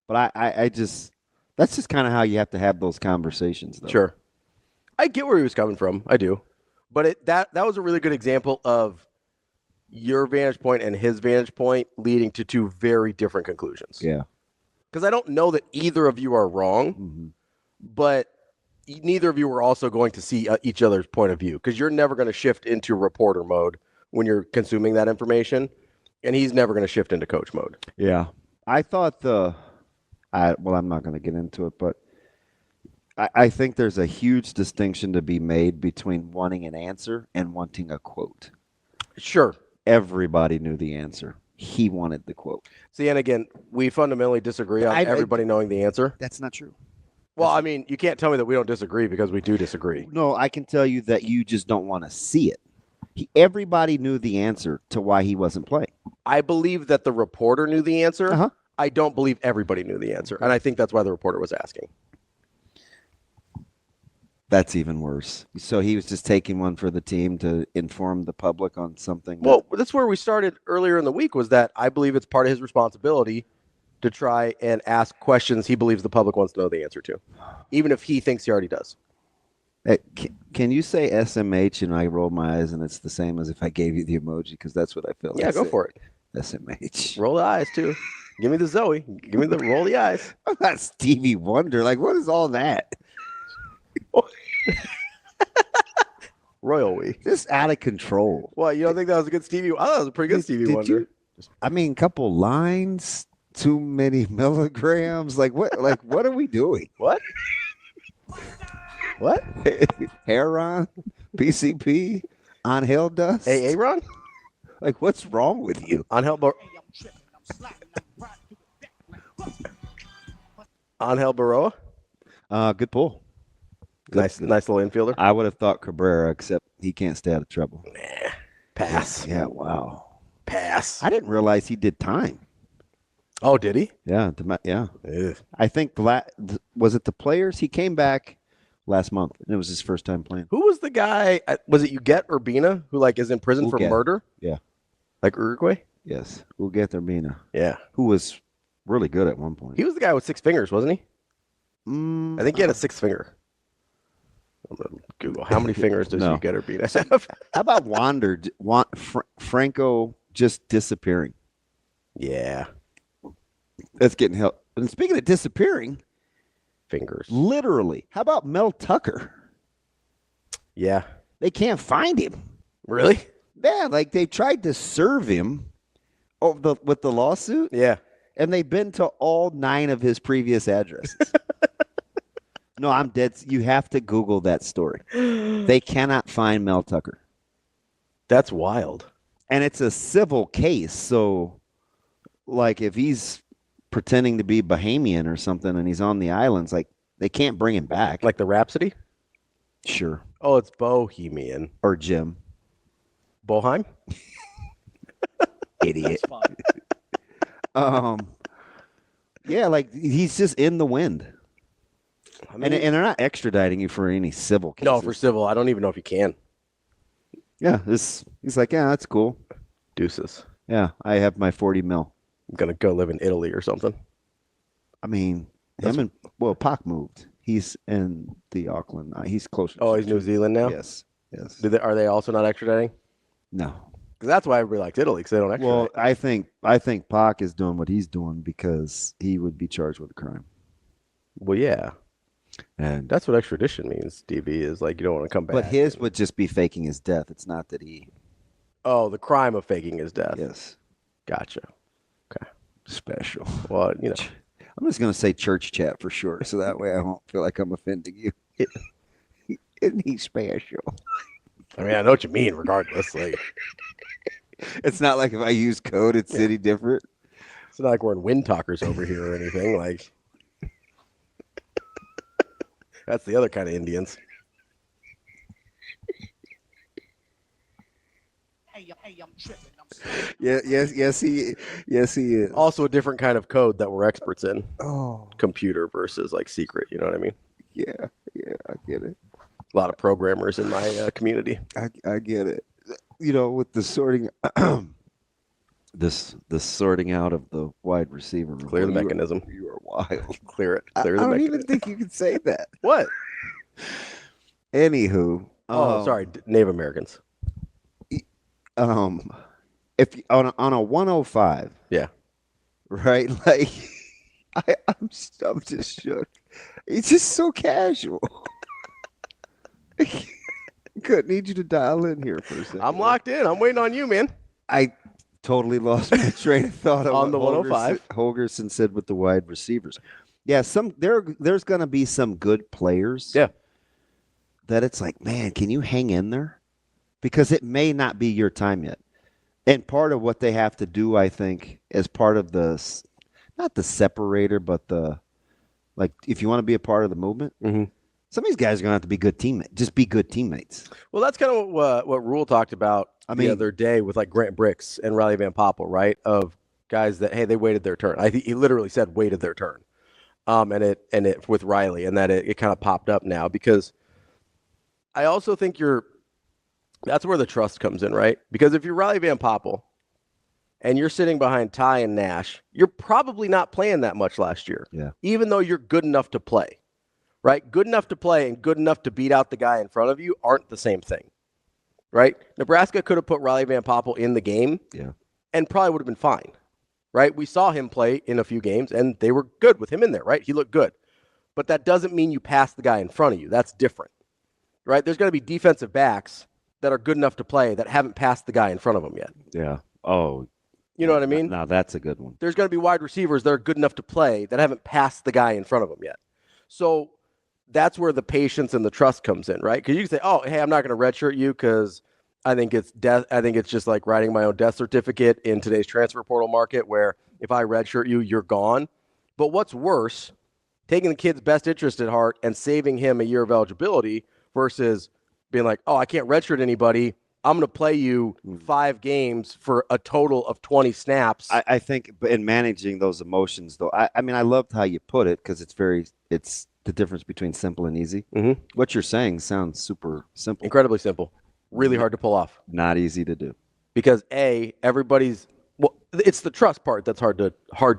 But I just that's just kind of how you have to have those conversations, though. Sure. I get where he was coming from. I do. But that was a really good example of your vantage point and his vantage point leading to two very different conclusions. Yeah. Because I don't know that either of you are wrong, but neither of you are also going to see each other's point of view, because you're never going to shift into reporter mode when you're consuming that information, and he's never going to shift into coach mode. Yeah. I thought well, I'm not going to get into it, but I think there's a huge distinction to be made between wanting an answer and wanting a quote. Sure. Everybody knew the answer. He wanted the quote. See, and again, we fundamentally disagree on everybody knowing the answer. That's not true. Well, I mean, you can't tell me that we don't disagree, because we do disagree. No, I can tell you that you just don't want to see it. Everybody knew the answer to why he wasn't playing. I believe that the reporter knew the answer. Uh-huh. I don't believe everybody knew the answer, and I think that's why the reporter was asking. That's even worse. So he was just taking one for the team to inform the public on something. Well, that's where we started earlier in the week, was that I believe it's part of his responsibility to try and ask questions he believes the public wants to know the answer to, even if he thinks he already does. Hey, can you say SMH and I roll my eyes and it's the same as if I gave you the emoji? Because that's what I feel like. Yeah, go for it. SMH. Roll the eyes, too. Give me the Zoe. Give me the roll the eyes. I'm not Stevie Wonder. Like, what is all that? Royal we. Just out of control. What, you don't think that was a good Stevie? I thought it was a pretty good Stevie Wonder. I mean, couple lines, too many milligrams. Like what are we doing? What? What? Heron, PCP, on hell dust. Hey, Aaron? Like, what's wrong with you? Angel Baroa? Good pull. Nice little infielder. I would have thought Cabrera, except he can't stay out of trouble. Nah. Pass. Yeah, wow. Pass. I didn't realize he did time. Oh, did he? Yeah, yeah. Ugh. I think was it the players? He came back last month, and it was his first time playing. Who was the guy? Was it Uget Urbina, who is in prison for murder? Yeah. Like Uruguay? Yes. Uget Urbina. Yeah. Who was really good at one point. He was the guy with 6 fingers, wasn't he? I think he had a 6th finger. I'm going to Google. How many fingers does Uget Urbina have? How about Franco just disappearing? Yeah. That's getting help. And speaking of disappearing, fingers. Literally. How about Mel Tucker? Yeah. They can't find him. Really? Yeah, like they tried to serve him with the lawsuit. Yeah. And they've been to all 9 of his previous addresses. No, I'm dead. You have to Google that story. They cannot find Mel Tucker. That's wild. And it's a civil case. So, like, if he's pretending to be Bahamian or something and he's on the islands, like, they can't bring him back. Like the Rhapsody? Sure. Oh, it's Bohemian. Or Jim. Boheim? Idiot. Yeah, like, he's just in the wind. I mean, and they're not extraditing you for any civil cases. No, for civil. I don't even know if you can. Yeah, he's like, yeah, that's cool. Deuces. Yeah, I have my 40 mil. I'm going to go live in Italy or something. I mean, Pac moved. He's in the Auckland. He's closer. Oh, he's New Zealand now? Yes. Are they also not extraditing? No. Because that's why everybody likes Italy, because they don't extradite. Well, I think Pac is doing what he's doing because he would be charged with a crime. Well, yeah. And that's what extradition means, DB, is like you don't want to come back. But his would just be faking his death. It's not that he... Oh, the crime of faking his death. Yes. Gotcha. Okay. Special. Well, I'm just going to say church chat for short, so that way I won't feel like I'm offending you. Isn't he special? I mean, I know what you mean, regardless. Like, it's not like if I use code, it's any different. It's not like we're in wind talkers over here or anything. Like, that's the other kind of Indians. Yes, he is. Also a different kind of code that we're experts in. Oh, Computer versus like secret. You know what I mean? yeah, I get it. A lot of programmers in my community. I get it. With the sorting, the sorting out of the wide receiver room. Clear the mechanism. You are wild. Clear it. I Clear the don't mechanism. even think you can say that. What? Anywho. Sorry, Native Americans. If on a 105, Yeah. right? Like, I'm just shook. It's just so casual. Good. Need you to dial in here for a second. I'm locked in. I'm waiting on you, man. I totally lost my train of thought On the what 105. Holgerson said with the wide receivers. Yeah, there's going to be some good players. Yeah. That it's like, man, can you hang in there? Because it may not be your time yet. And part of what they have to do, I think, as part of not the separator, but if you want to be a part of the movement, some of these guys are going to have to be good teammates. Just be good teammates. Well, that's kind of what Rule talked about the other day with like Grant Bricks and Riley Van Poppel, right? Of guys that, hey, they waited their turn. I think he literally said waited their turn. And it with Riley, and that it kind of popped up now because I also think that's where the trust comes in, right? Because if you're Riley Van Poppel and you're sitting behind Ty and Nash, you're probably not playing that much last year. Yeah. Even though you're good enough to play, right? Good enough to play and good enough to beat out the guy in front of you aren't the same thing, right? Nebraska could have put Riley Van Poppel in the game and probably would have been fine, right? We saw him play in a few games, and they were good with him in there, right? He looked good. But that doesn't mean you pass the guy in front of you. That's different, right? There's going to be defensive backs that are good enough to play that haven't passed the guy in front of them yet. Yeah. Oh. You know what I mean? Now that's a good one. There's going to be wide receivers that are good enough to play that haven't passed the guy in front of them yet. So that's where the patience and the trust comes in, right? Because you can say, oh, hey, I'm not going to redshirt you because I think it's just like writing my own death certificate in today's transfer portal market where if I redshirt you, you're gone. But what's worse, taking the kid's best interest at heart and saving him a year of eligibility versus being like, oh, I can't redshirt anybody. I'm going to play you 5 games for a total of 20 snaps. I think in managing those emotions, though, I mean, I loved how you put it because it's the difference between simple and easy. Mm-hmm. What you're saying sounds super simple. Incredibly simple. Really hard to pull off. Not easy to do. Because it's the trust part that's hard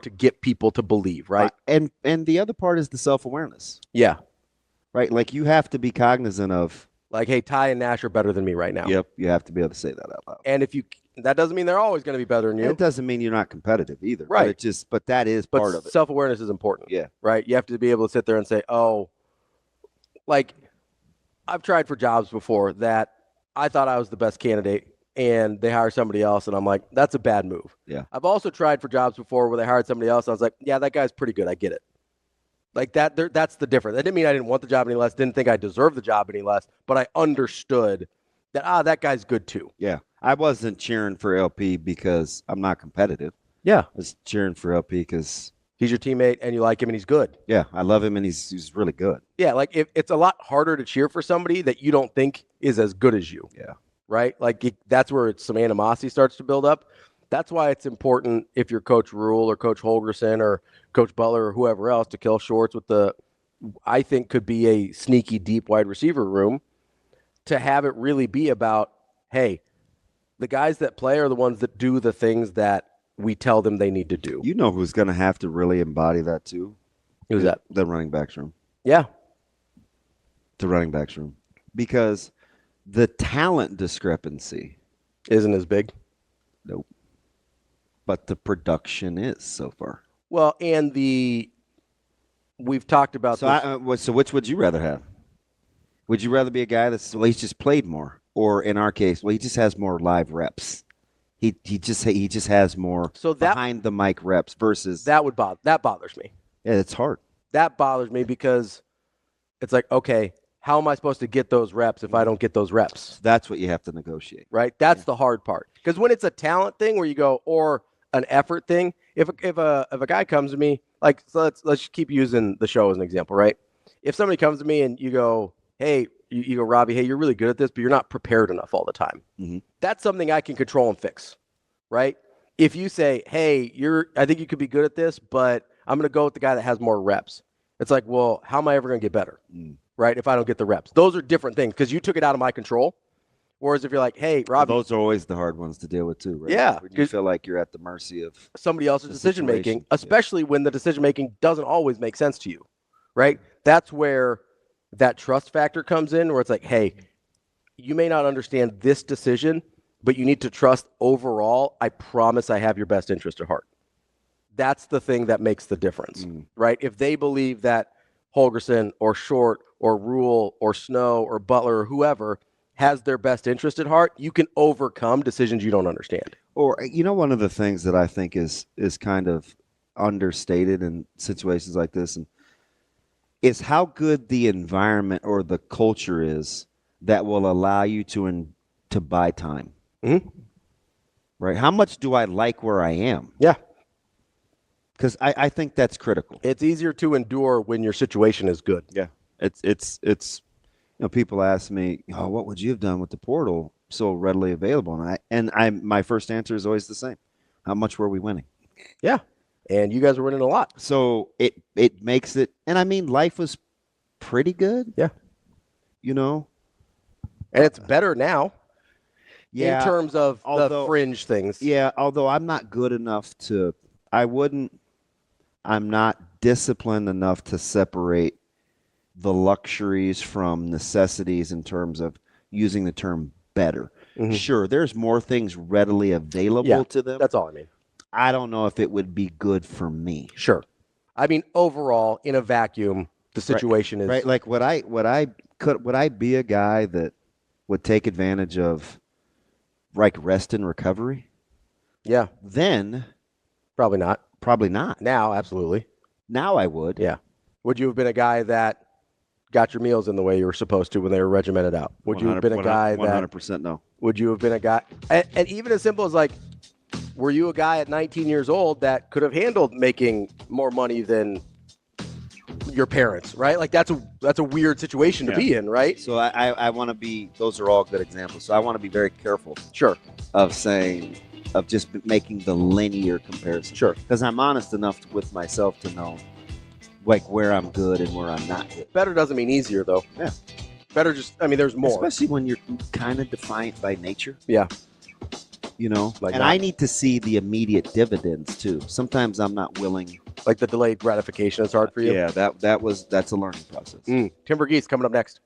to get people to believe, right? And the other part is the self-awareness. Yeah. Right? Like you have to be cognizant of. Like, hey, Ty and Nash are better than me right now. Yep. You have to be able to say that out loud. And that doesn't mean they're always going to be better than you. It doesn't mean you're not competitive either. Right. But that is part of it. Self-awareness is important. Yeah. Right? You have to be able to sit there and say, oh, like I've tried for jobs before that I thought I was the best candidate and they hire somebody else. And I'm like, that's a bad move. Yeah. I've also tried for jobs before where they hired somebody else. And I was like, yeah, that guy's pretty good. I get it. Like that's the difference. That didn't mean I didn't want the job any less, didn't think I deserved the job any less, but I understood that, that guy's good too. Yeah. I wasn't cheering for LP because I'm not competitive. Yeah. I was cheering for LP because he's your teammate and you like him and he's good. Yeah. I love him and he's really good. Yeah. Like it's a lot harder to cheer for somebody that you don't think is as good as you. Yeah. Right. Like that's where some animosity starts to build up. That's why it's important if you're Coach Rule or Coach Holgerson or Coach Butler or whoever else to kill shorts with I think could be a sneaky deep wide receiver room to have it really be about, hey, the guys that play are the ones that do the things that we tell them they need to do. You know who's going to have to really embody that too? Who's that? The running backs room. Yeah. The running backs room. Because the talent discrepancy isn't as big. Nope. But the production is so far. Well, and we've talked about this. So which would you rather have? Would you rather be a guy he's just played more, or in our case, he just has more live reps? He just has more behind the mic reps versus that bothers me. Yeah, it's hard. That bothers me because it's like, okay, how am I supposed to get those reps if I don't get those reps? That's what you have to negotiate. Right? That's the hard part. Because when it's a talent thing where you go, or an effort thing. If a guy comes to me, like, so let's keep using the show as an example, right? If somebody comes to me and you go, hey, you go, Ravi, hey, you're really good at this, but you're not prepared enough all the time. Mm-hmm. That's something I can control and fix, right? If you say, hey, I think you could be good at this, but I'm going to go with the guy that has more reps. It's like, well, how am I ever going to get better, right, if I don't get the reps? Those are different things because you took it out of my control. Whereas if you're like, hey, Robbie. Well, those are always the hard ones to deal with too, right? Yeah. When you feel like you're at the mercy of somebody else's decision-making, especially when the decision-making doesn't always make sense to you, right? That's where that trust factor comes in, where it's like, hey, you may not understand this decision, but you need to trust overall. I promise I have your best interest at heart. That's the thing that makes the difference, right? If they believe that Holgerson or Short or Rule or Snow or Butler or whoever has their best interest at heart, you can overcome decisions you don't understand. Or, one of the things that I think is kind of understated in situations like this is how good the environment or the culture is that will allow you to buy time. Mm-hmm. Right? How much do I like where I am? Yeah. Because I think that's critical. It's easier to endure when your situation is good. Yeah. It's people ask me, oh, what would you have done with the portal so readily available? And my first answer is always the same. How much were we winning? Yeah. And you guys were winning a lot. So it makes it, and I mean, life was pretty good. Yeah. And it's better now. Yeah. In terms of the fringe things. Yeah. Although I'm not good enough I'm not disciplined enough to separate the luxuries from necessities in terms of using the term better. Mm-hmm. Sure, there's more things readily available to them. That's all I mean. I don't know if it would be good for me. Sure. I mean, overall, in a vacuum, the situation is right. Like, would I be a guy that would take advantage of like rest and recovery? Yeah. Then probably not. Probably not. Now, absolutely. Now I would. Yeah. Would you have been a guy that got your meals in the way you were supposed to when they were regimented out? Would you have been a guy 100% no. Would you have been a guy, and even as simple as like, were you a guy at 19 years old that could have handled making more money than your parents, right? Like that's a weird situation to be in, right? So I want to be, those are all good examples. So I want to be very careful. Sure. Of just making the linear comparison. Sure. Because I'm honest enough with myself to know like where I'm good and where I'm not good. Better doesn't mean easier though. Yeah. Better there's more. Especially when you're kind of defiant by nature. Yeah. Like I need to see the immediate dividends too. Sometimes I'm not willing. Like the delayed gratification is hard for you? Yeah, that's a learning process. Tim Verghese coming up next.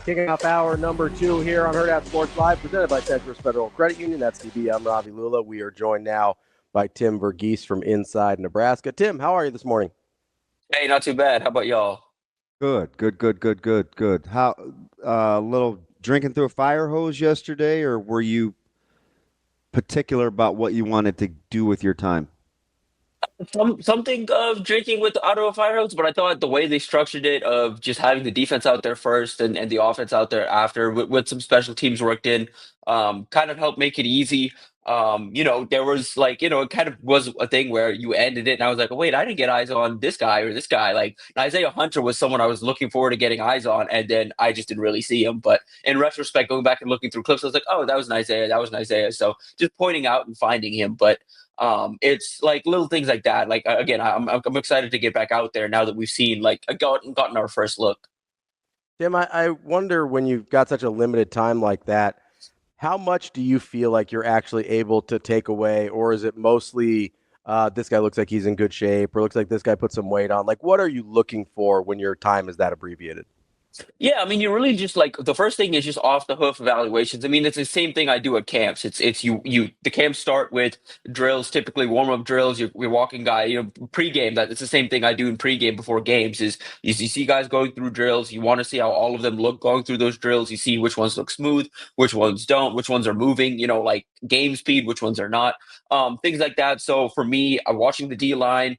Kicking off hour number 2 here on Hurrdat Sports Live, presented by Centris Federal Credit Union. That's DB. I'm Ravi Lulla. We are joined now by Tim Verghese from Inside Nebraska. Tim, how are you this morning? Hey, not too bad. How about y'all? Good. How a little drinking through a fire hose yesterday, or were you particular about what you wanted to do with your time? Something of drinking with out of a fire hose, but I thought the way they structured it of just having the defense out there first and the offense out there after with some special teams worked in kind of helped make it easy. There was it kind of was a thing where you ended it and I was like, oh, wait, I didn't get eyes on this guy or this guy. Like Isaiah Hunter was someone I was looking forward to getting eyes on, and then I just didn't really see him. But in retrospect, going back and looking through clips, I was like, oh, that was an Isaiah. So just pointing out and finding him. But it's like little things like that. Like again, I'm excited to get back out there now that we've seen gotten our first look. Tim, I wonder, when you've got such a limited time like that, how much do you feel like you're actually able to take away, or is it mostly this guy looks like he's in good shape, or looks like this guy put some weight on? Like, what are you looking for when your time is that abbreviated? Yeah, I mean, you're really just like the first thing is just off the hoof evaluations. I mean, it's the same thing I do at camps. It's the camps start with drills, typically warm up drills. You're walking guy, pregame. It's the same thing I do in pregame before games. Is you see guys going through drills. You want to see how all of them look going through those drills. You see which ones look smooth, which ones don't, which ones are moving. Like game speed, which ones are not. Things like that. So for me, watching the D line,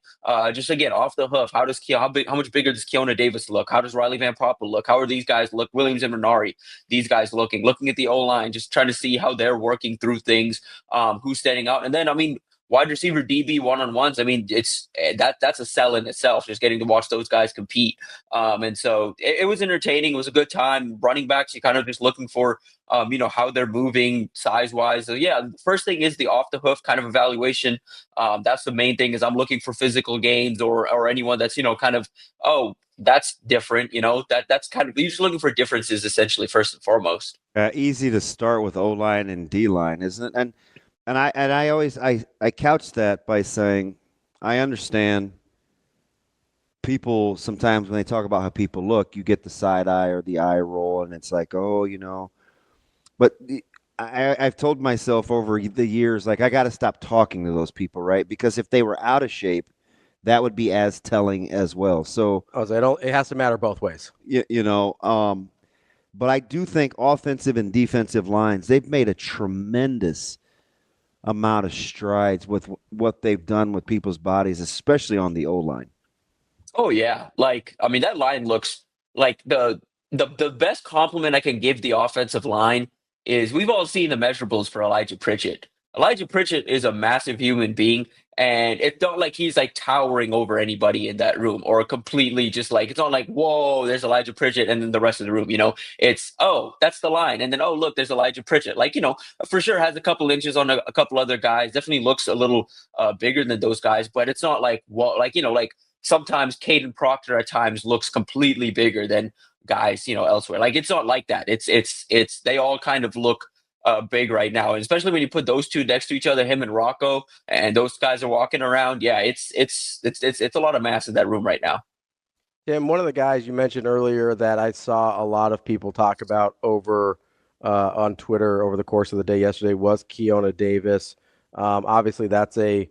just again off the hoof. How much bigger does Keona Davis look? How does Riley Van Poppel look? look? How are these guys look? Williams and Minari, these guys looking at the O-line, just trying to see how they're working through things, who's standing out. And then, I mean, wide receiver DB one-on-ones, I mean, that's a sell in itself, just getting to watch those guys compete. And so it was entertaining. It was a good time. Running backs, you're kind of just looking for, how they're moving size-wise. So, yeah, the first thing is the off-the-hoof kind of evaluation. That's the main thing is I'm looking for physical gains or anyone that's, kind of, oh, that's different. That's kind of, you're just looking for differences essentially first and foremost. Easy to start with O-line and D-line, isn't it? And I always couch that by saying I understand people sometimes when they talk about how people look, you get the side eye or the eye roll, and it's like, oh, But I've told myself over the years, like, I got to stop talking to those people, right? Because if they were out of shape, that would be as telling as well. So it has to matter both ways. But I do think offensive and defensive lines, they've made a tremendous amount of strides with what they've done with people's bodies, especially on the O-line. Oh yeah, that line looks like the best compliment I can give the offensive line is we've all seen the measurables for Elijah Pritchett. Elijah Pritchett is a massive human being, and it's not like he's like towering over anybody in that room or completely just like it's not like whoa, there's Elijah Pritchett and then the rest of the room. It's that's the line, and then oh look, there's Elijah Pritchett. For sure has a couple inches on a couple other guys. Definitely looks a little bigger than those guys, but it's not like sometimes Caden Proctor at times looks completely bigger than guys, elsewhere. It's not like that. It's they all kind of look big right now, and especially when you put those two next to each other, him and Rocco, and those guys are walking around. Yeah, it's a lot of mass in that room right now. Tim, one of the guys you mentioned earlier that I saw a lot of people talk about over on Twitter over the course of the day yesterday was Keona Davis. Obviously, that's a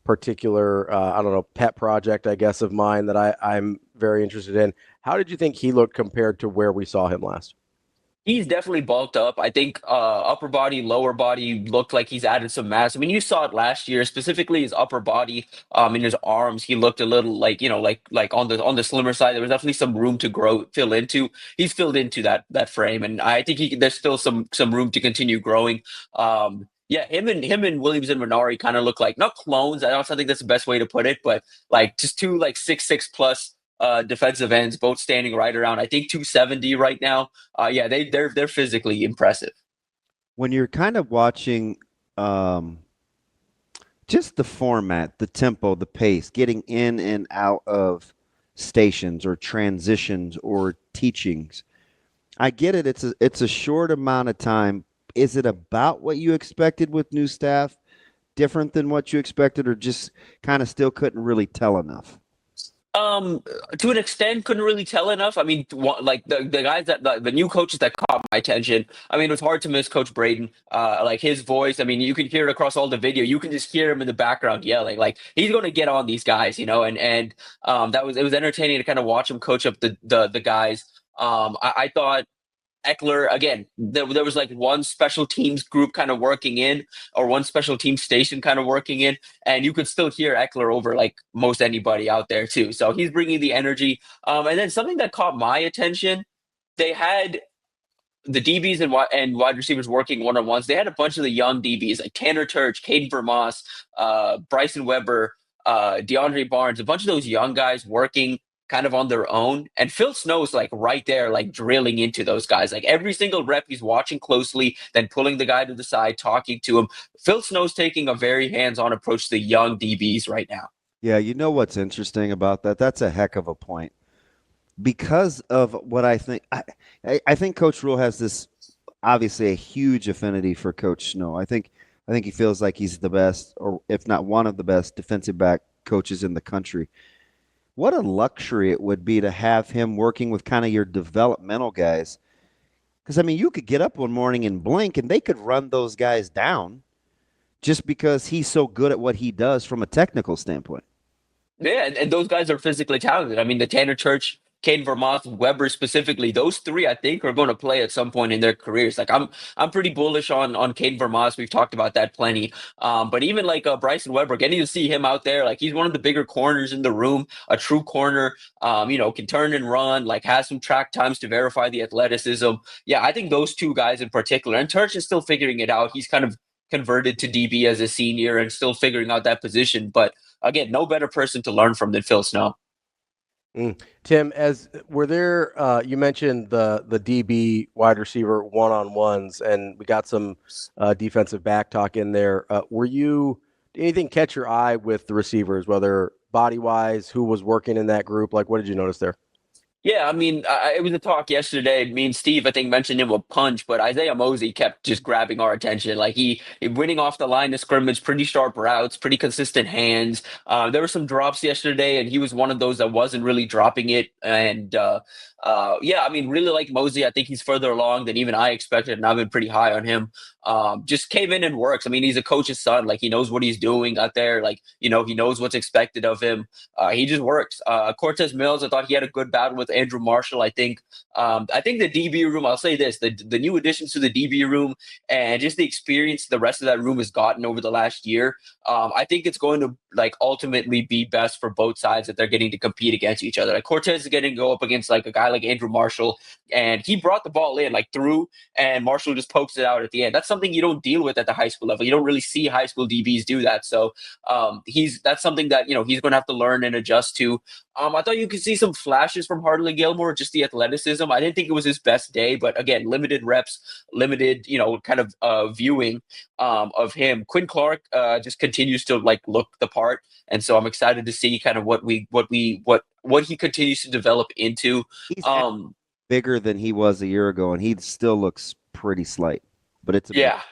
particular, pet project, I guess, of mine that I'm very interested in. How did you think he looked compared to where we saw him last? He's definitely bulked up. I think upper body, lower body looked like he's added some mass. I mean, you saw it last year, specifically his upper body, in his arms. He looked a little like on the slimmer side. There was definitely some room to fill into. He's filled into that frame, and I think there's still some room to continue growing. Yeah, him and Williams and Minari kind of look like not clones. I don't think that's the best way to put it, but like just two 6'6" plus defensive ends, both standing right around I think 270 right now. Yeah, they're physically impressive. When you're kind of watching just the format, the tempo, the pace, getting in and out of stations or transitions or teachings, I get it. It's a short amount of time. Is it about what you expected with new staff, different than what you expected, or just kind of still couldn't really tell enough? To an extent, couldn't really tell enough. I mean, the guys the new coaches that caught my attention. I mean, it was hard to miss Coach Braden. His voice. I mean, you can hear it across all the video. You can just hear him in the background yelling. Like he's going to get on these guys, and it was entertaining to kind of watch him coach up the guys. I thought Eckler, again, there was like one special teams group kind of working in, or one special team station kind of working in, and you could still hear Eckler over like most anybody out there too. So he's bringing the energy. And then something that caught my attention, they had the DBs and wide receivers working one-on-ones. They had a bunch of the young DBs like Tanner Turch, Caden Vermoss, Bryson Weber, DeAndre Barnes, a bunch of those young guys working kind of on their own. And Phil Snow's like right there, like drilling into those guys. Like every single rep, he's watching closely, then pulling the guy to the side, talking to him. Phil Snow's taking a very hands-on approach to the young DBs right now. Yeah, you know what's interesting about that? That's a heck of a point. Because of what I think, I think Coach Rule has this obviously a huge affinity for Coach Snow. I think he feels like he's the best, or if not one of the best defensive back coaches in the country. What a luxury it would be to have him working with kind of your developmental guys. Because, I mean, you could get up one morning and blink, and they could run those guys down just because he's so good at what he does from a technical standpoint. Yeah, and those guys are physically talented. I mean, the Tanner Church Caden Vermont, Weber specifically, those three I think are going to play at some point in their careers. Like I'm pretty bullish on Caden Vermont. We've talked about that plenty. But even like Bryson Weber, getting to see him out there, like he's one of the bigger corners in the room, a true corner. Can turn and run, like has some track times to verify the athleticism. Yeah, I think those two guys in particular. And Turch is still figuring it out. He's kind of converted to DB as a senior and still figuring out that position. But again, no better person to learn from than Phil Snow. Tim, you mentioned the DB wide receiver one-on-ones, and we got some defensive back talk in there. Did anything catch your eye with the receivers, whether body-wise, who was working in that group? Like, what did you notice there? Yeah, I mean, it was a talk yesterday. Me and Steve, I think, mentioned him a punch, but Isaiah Mosey kept just grabbing our attention. Like he winning off the line of scrimmage, pretty sharp routes, pretty consistent hands. There were some drops yesterday, and he was one of those that wasn't really dropping it. And yeah, I mean, really like Mosey. I think he's further along than even I expected, and I've been pretty high on him. Just came in and works. I mean, he's a coach's son. Like he knows what he's doing out there. Like he knows what's expected of him. He just works. Cortez Mills, I thought he had a good battle with Andrew Marshall. I think the DB room, I'll say this, the new additions to the DB room and just the experience the rest of that room has gotten over the last year, I think it's going to like ultimately be best for both sides that they're getting to compete against each other. Like Cortez is getting to go up against like a guy like Andrew Marshall, and he brought the ball in like through, and Marshall just pokes it out at the end. That's something you don't deal with at the high school level. You don't really see high school DBs do that. So that's something that he's going to have to learn and adjust to. I thought you could see some flashes from Harlan Gilmore, just the athleticism. I didn't think it was his best day, but again, limited reps, limited, kind of viewing of him. Quinn Clark just continues to like look the part, and so I'm excited to see kind of what he continues to develop into. He's bigger than he was a year ago, and he still looks pretty slight, but it's yeah.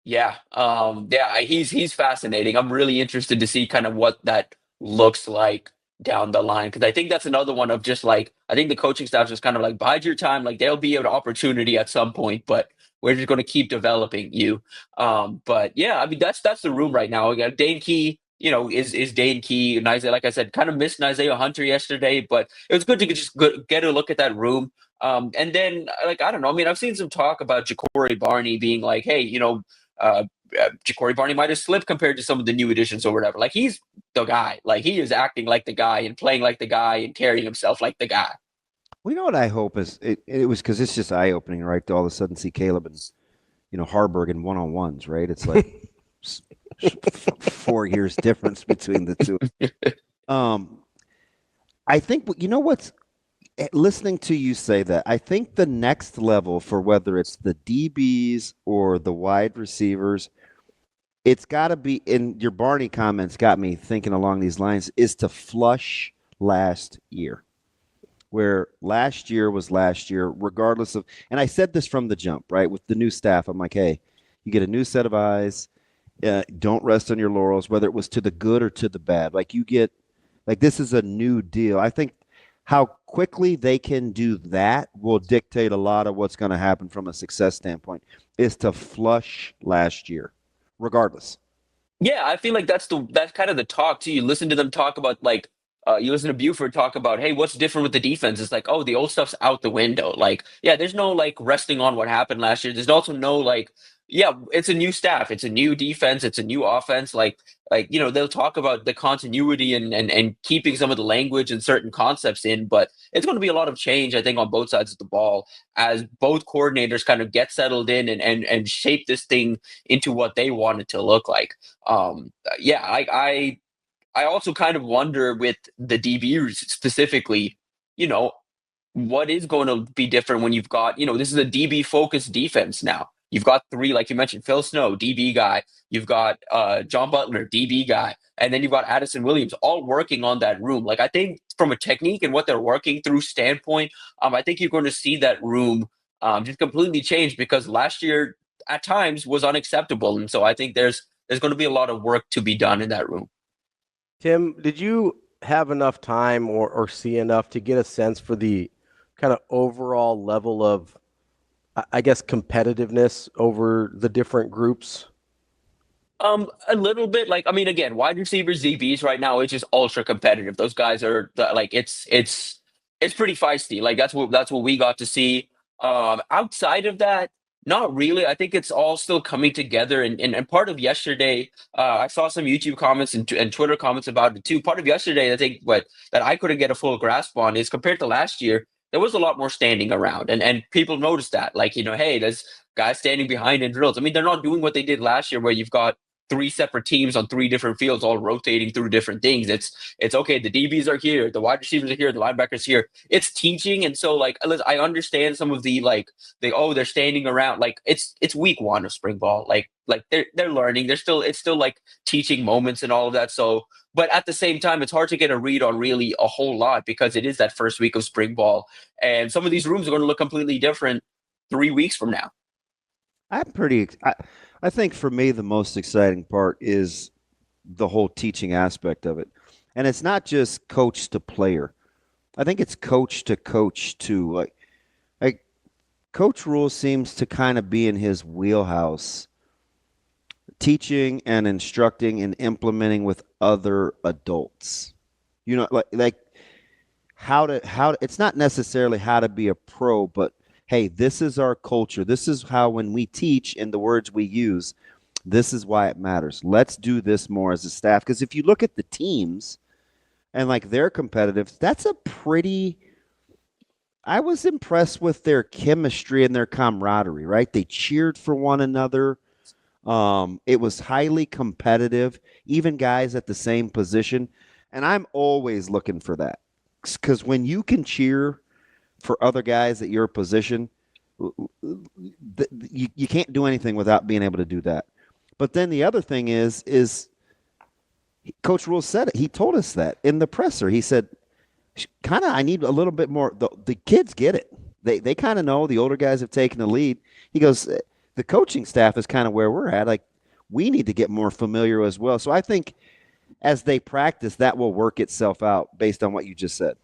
He's fascinating. I'm really interested to see kind of what that looks like down the line, because I think that's another one of just like, I think the coaching staff just kind of like bide your time. Like there'll be an opportunity at some point, but we're just going to keep developing you. But yeah, I mean that's the room right now. Again, Dane Key, is Dane Key and Isaiah. Like I said, kind of missed Isaiah Hunter yesterday, but it was good to just get a look at that room. And then like I don't know. I mean, I've seen some talk about Ja'Cory Barney being like, hey, Ja'Cory Barney might have slipped compared to some of the new additions or whatever. Like he's the guy. Like he is acting like the guy and playing like the guy and carrying himself like the guy. Well, you know what I hope is it was because it's just eye opening, right? To all of a sudden see Caleb and Harburg in one-on-ones, right? It's like 4 years difference between the two. I think what's listening to you say that, I think the next level for whether it's the DBs or the wide receivers, it's got to be, in your Barney comments got me thinking along these lines, is to flush last year. Where last year was last year, regardless of, and I said this from the jump, right? With the new staff, I'm like, hey, you get a new set of eyes. Don't rest on your laurels, whether it was to the good or to the bad. Like this is a new deal. I think how quickly they can do that will dictate a lot of what's going to happen from a success standpoint, is to flush last year, regardless. Yeah, I feel like that's kind of the talk too. You listen to them talk about like, you listen to Buford talk about, hey, what's different with the defense? It's like, oh, the old stuff's out the window. Like, yeah, there's no like resting on what happened last year. There's also no like, yeah, it's a new staff, it's a new defense, it's a new offense. Like they'll talk about the continuity and keeping some of the language and certain concepts in, but it's going to be a lot of change, I think, on both sides of the ball as both coordinators kind of get settled in and shape this thing into what they want it to look like. I also kind of wonder with the DB specifically, what is going to be different when you've got, this is a DB focused defense now. You've got three, like you mentioned, Phil Snow, DB guy. You've got John Butler, DB guy. And then you've got Addison Williams all working on that room. Like I think from a technique and what they're working through standpoint, I think you're going to see that room just completely change, because last year at times was unacceptable. And so I think there's going to be a lot of work to be done in that room. Tim, did you have enough time or see enough to get a sense for the kind of overall level of, I guess, competitiveness over the different groups? A little bit. Like, I mean, again, wide receivers, DBs right now, it's just ultra competitive. Those guys are like, it's It's pretty feisty. Like that's what we got to see. Outside of that, not really. I think it's all still coming together. And part of yesterday, I saw some YouTube comments and Twitter comments about it too. Part of yesterday, I think what that I couldn't get a full grasp on is compared to last year, there was a lot more standing around, and people noticed that. Like, hey, there's guys standing behind in drills. I mean, they're not doing what they did last year, where you've got three separate teams on three different fields, all rotating through different things. It's okay. The DBs are here, the wide receivers are here, the linebackers here. It's teaching, and so like I understand some of the they're standing around. Like it's week one of spring ball. Like they're learning. It's still like teaching moments and all of that. So, but at the same time, it's hard to get a read on really a whole lot because it is that first week of spring ball, and some of these rooms are going to look completely different 3 weeks from now. I think for me, the most exciting part is the whole teaching aspect of it. And it's not just coach to player. I think it's coach to coach too. Like Coach Rule seems to kind of be in his wheelhouse, teaching and instructing and implementing with other adults. Like how to it's not necessarily how to be a pro, but hey, this is our culture. This is how, when we teach in the words we use, this is why it matters. Let's do this more as a staff. Because if you look at the teams and like they're competitive, that's a pretty, I was impressed with their chemistry and their camaraderie, right? They cheered for one another. It was highly competitive, even guys at the same position. And I'm always looking for that. Because when you can cheer for other guys at your position, you can't do anything without being able to do that. But then the other thing is Coach Rule said it. He told us that in the presser. He said, I need a little bit more. The kids get it. They kind of know. The older guys have taken the lead. He goes, the coaching staff is kind of where we're at. Like, we need to get more familiar as well. So I think as they practice, that will work itself out based on what you just said.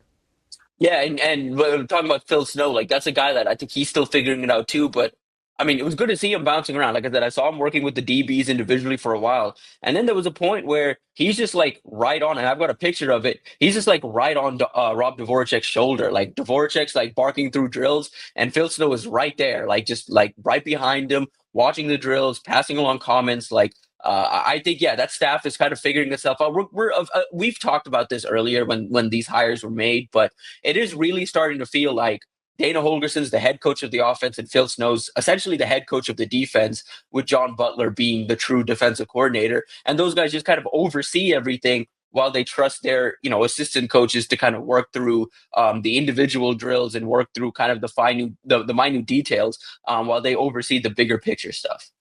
Yeah, and we're talking about Phil Snow, like that's a guy that I think he's still figuring it out too. But I mean, it was good to see him bouncing around. Like I said, I saw him working with the DBs individually for a while, and then there was a point where he's just like right on, and I've got a picture of it. He's just like right on Rob Dvorak's shoulder, like Dvorak's like barking through drills, and Phil Snow is right there, like just like right behind him, watching the drills, passing along comments, like. I think, yeah, that staff is kind of figuring itself out. We've talked about this earlier when these hires were made, but it is really starting to feel like Dana Holgerson's the head coach of the offense and Phil Snow's essentially the head coach of the defense, with John Butler being the true defensive coordinator. And those guys just kind of oversee everything while they trust their, assistant coaches to kind of work through the individual drills and work through kind of the minute details while they oversee the bigger picture stuff.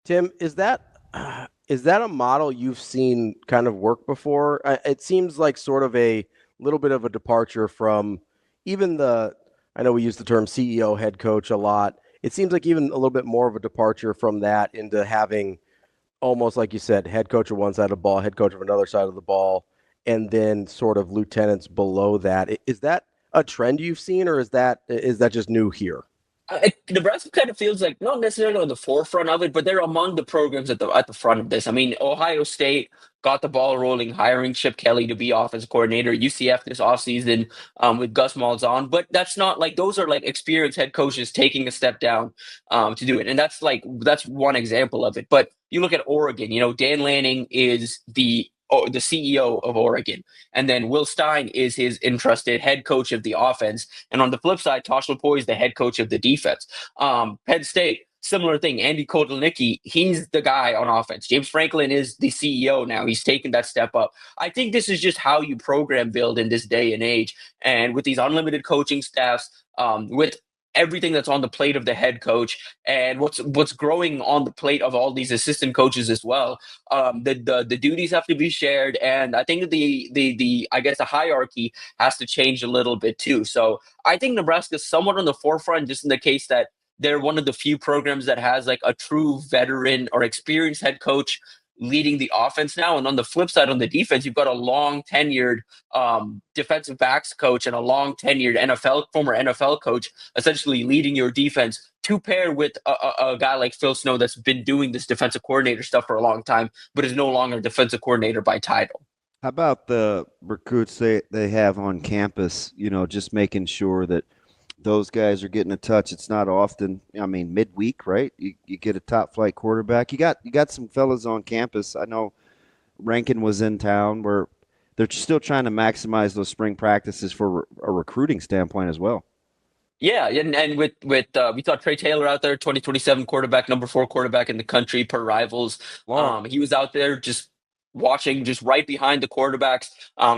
Tim, is that a model you've seen kind of work before? It seems like sort of a little bit of a departure from even I know we use the term CEO head coach a lot. It seems like even a little bit more of a departure from that into having almost, like you said, head coach of one side of the ball, head coach of another side of the ball, and then sort of lieutenants below that. Is that a trend you've seen, or is that just new here? Nebraska kind of feels like not necessarily on the forefront of it, but they're among the programs at the front of this. I mean, Ohio State got the ball rolling, hiring Chip Kelly to be offensive coordinator. UCF this offseason with Gus Malzahn, but that's not like those are like experienced head coaches taking a step down to do it, and that's one example of it. But you look at Oregon. Dan Lanning is the CEO of Oregon. And then Will Stein is his entrusted head coach of the offense. And on the flip side, Tosh Lupoi is the head coach of the defense. Penn State, similar thing. Andy Kotelnicki, he's the guy on offense. James Franklin is the CEO now. He's taken that step up. I think this is just how you program build in this day and age. And with these unlimited coaching staffs, with everything that's on the plate of the head coach and what's growing on the plate of all these assistant coaches as well. The duties have to be shared, and I think the I guess the hierarchy has to change a little bit too. So I think Nebraska's somewhat on the forefront, just in the case that they're one of the few programs that has like a true veteran or experienced head coach leading the offense now. And on the flip side, on the defense, you've got a long tenured defensive backs coach and a long tenured former NFL coach essentially leading your defense, to pair with a guy like Phil Snow that's been doing this defensive coordinator stuff for a long time, but is no longer defensive coordinator by title. How about the recruits they have on campus? Just making sure that those guys are getting a touch. It's not often. I mean, midweek, right? You get a top flight quarterback. You got some fellas on campus. I know Rankin was in town where they're still trying to maximize those spring practices for a recruiting standpoint as well. Yeah, and with we thought Trey Taylor out there, 2027 quarterback, number 4 quarterback in the country per Rivals. He was out there just watching, just right behind the quarterbacks,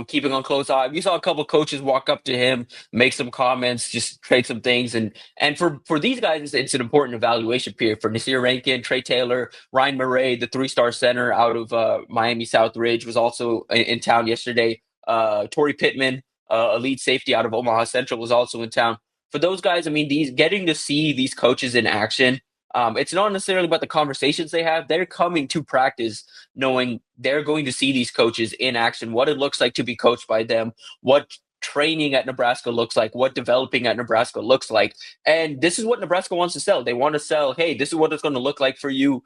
keeping on close eye. We saw a couple coaches walk up to him, make some comments, just trade some things, and for these guys, it's an important evaluation period. For Nasir Rankin, Trey Taylor, Ryan Murray, the 3-star center out of Miami Southridge, was also in town yesterday. Torrey Pittman, elite safety out of Omaha Central, was also in town. For those guys, I mean, getting to see these coaches in action, it's not necessarily about the conversations they have. They're coming to practice knowing they're going to see these coaches in action, what it looks like to be coached by them, what training at Nebraska looks like, what developing at Nebraska looks like. And this is what Nebraska wants to sell. They want to sell, hey, this is what it's going to look like for you.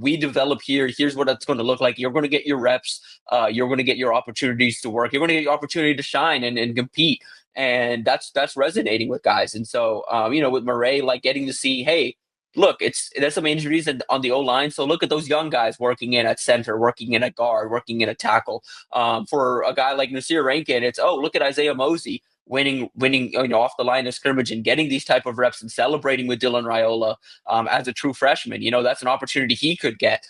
We develop here. Here's what it's going to look like. You're going to get your reps. You're going to get your opportunities to work. You're going to get your opportunity to shine and compete. And that's resonating with guys. And so, with Murray, like getting to see, hey, look, there's some injuries on the O line. So look at those young guys working in at center, working in at guard, working in a tackle. For a guy like Nasir Rankin, it's look at Isaiah Mosey winning, off the line of scrimmage and getting these type of reps and celebrating with Dylan Raiola as a true freshman. That's an opportunity he could get.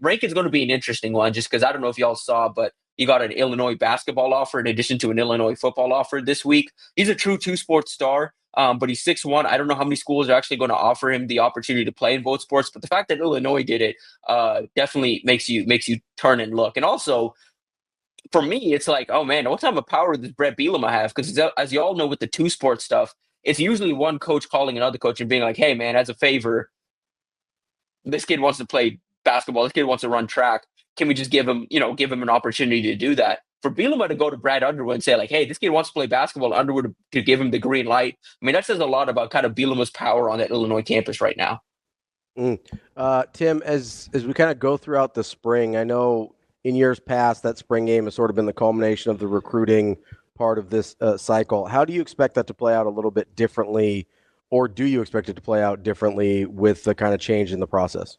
Rankin's going to be an interesting one, just because I don't know if y'all saw, but he got an Illinois basketball offer in addition to an Illinois football offer this week. He's a true two-sport star, but he's 6'1". I don't know how many schools are actually going to offer him the opportunity to play in both sports, but the fact that Illinois did it definitely makes you turn and look. And also, for me, it's like, oh man, what type of power does Brett Bielema have? Because as you all know, with the two-sport stuff, it's usually one coach calling another coach and being like, hey man, as a favor, this kid wants to play basketball. This kid wants to run track. Can we just give him an opportunity to do that? For Bielema to go to Brad Underwood and say like, hey, this kid wants to play basketball, Underwood to give him the green light. I mean, that says a lot about kind of Bielema's power on that Illinois campus right now. Tim, as we kind of go throughout the spring, I know in years past that spring game has sort of been the culmination of the recruiting part of this cycle. How do you expect that to play out a little bit differently, or do you expect it to play out differently with the kind of change in the process?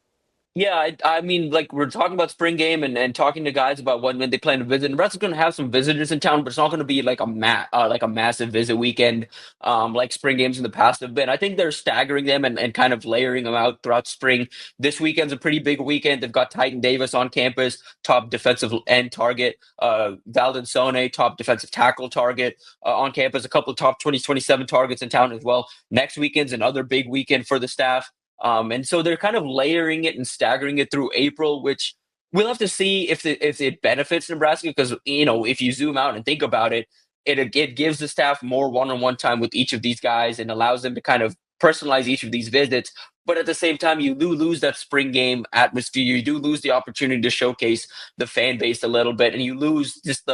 Yeah, I mean, like we're talking about spring game and talking to guys about when they plan to visit. Nebraska's going to have some visitors in town, but it's not going to be like a massive visit weekend like spring games in the past have been. I think they're staggering them and kind of layering them out throughout spring. This weekend's a pretty big weekend. They've got Titan Davis on campus, top defensive end target. Valdon Sone, top defensive tackle target on campus. A couple of top 2027 targets in town as well. Next weekend's another big weekend for the staff. And so they're kind of layering it and staggering it through April, which we'll have to see if it benefits Nebraska, because, if you zoom out and think about it, it gives the staff more one-on-one time with each of these guys and allows them to kind of personalize each of these visits. But at the same time, you do lose that spring game atmosphere. You do lose the opportunity to showcase the fan base a little bit. And you lose just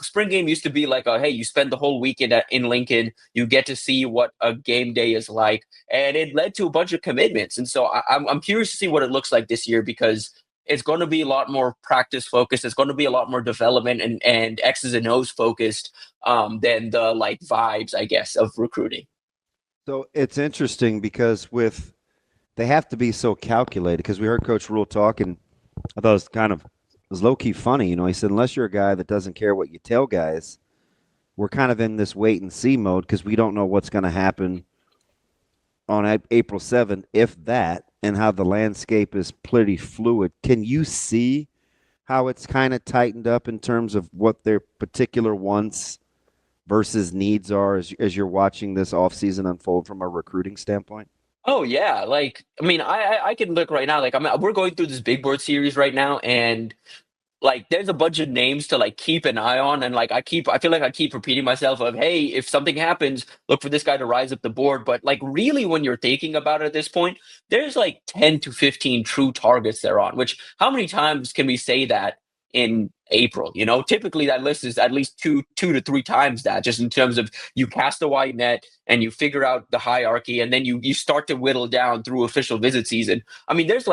spring game used to be like, hey, you spend the whole weekend in Lincoln. You get to see what a game day is like. And it led to a bunch of commitments. And so I'm curious to see what it looks like this year, because it's going to be a lot more practice focused. It's going to be a lot more development and X's and O's focused than the vibes, I guess, of recruiting. So it's interesting because they have to be so calculated, because we heard Coach Rule talk, and I thought it was low-key funny. He said, unless you're a guy that doesn't care what you tell guys, we're kind of in this wait-and-see mode because we don't know what's going to happen on April 7th, if that, and how the landscape is pretty fluid. Can you see how it's kind of tightened up in terms of what their particular wants versus needs are as you're watching this offseason unfold from a recruiting standpoint? Oh yeah, I can look right now. We're going through this big board series right now, and there's a bunch of names to keep an eye on, and I feel like I keep repeating myself of, hey, if something happens, look for this guy to rise up the board. But really, when you're thinking about it at this point, there's 10 to 15 true targets they're on. Which, how many times can we say that in April? Typically that list is at least two to three times that, just in terms of you cast a wide net and you figure out the hierarchy, and then you start to whittle down through official visit season. I mean, there's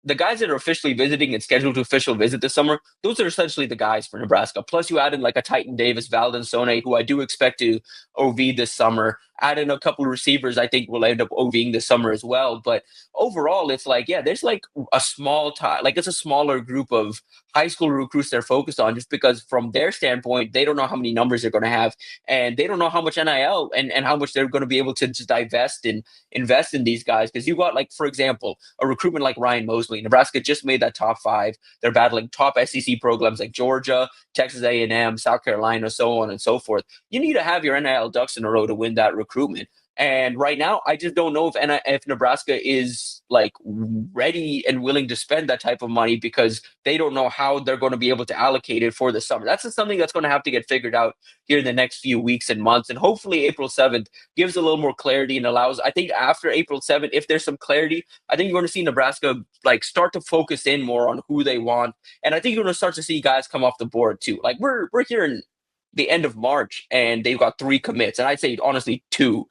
the guys that are officially visiting and scheduled to official visit this summer, those are essentially the guys for Nebraska. Plus, you add in like a Titan Davis, Valdon Sone, who I do expect to OV this summer. Add in a couple of receivers I think will end up OVing this summer as well. But overall, it's like, yeah, there's like a small time, like it's a smaller group of high school recruits they're focused on, just because from their standpoint, they don't know how many numbers they're going to have, and they don't know how much NIL and how much they're going to be able to just divest and invest in these guys. Because you got, like, for example, a recruitment like Ryan Mosley. Nebraska just made that top 5. They're battling top SEC programs like Georgia, Texas A&M, South Carolina, so on and so forth. You need to have your NIL ducks in a row to win that recruitment. And right now, I just don't know if Nebraska is like ready and willing to spend that type of money, because they don't know how they're going to be able to allocate it for the summer. That's just something that's going to have to get figured out here in the next few weeks and months. And hopefully April 7th gives a little more clarity and allows, I think after April 7th, if there's some clarity, I think you're going to see Nebraska like start to focus in more on who they want. And I think you're going to start to see guys come off the board too. Like we're here in the end of March, and they've got 3 commits, and I'd say honestly 2,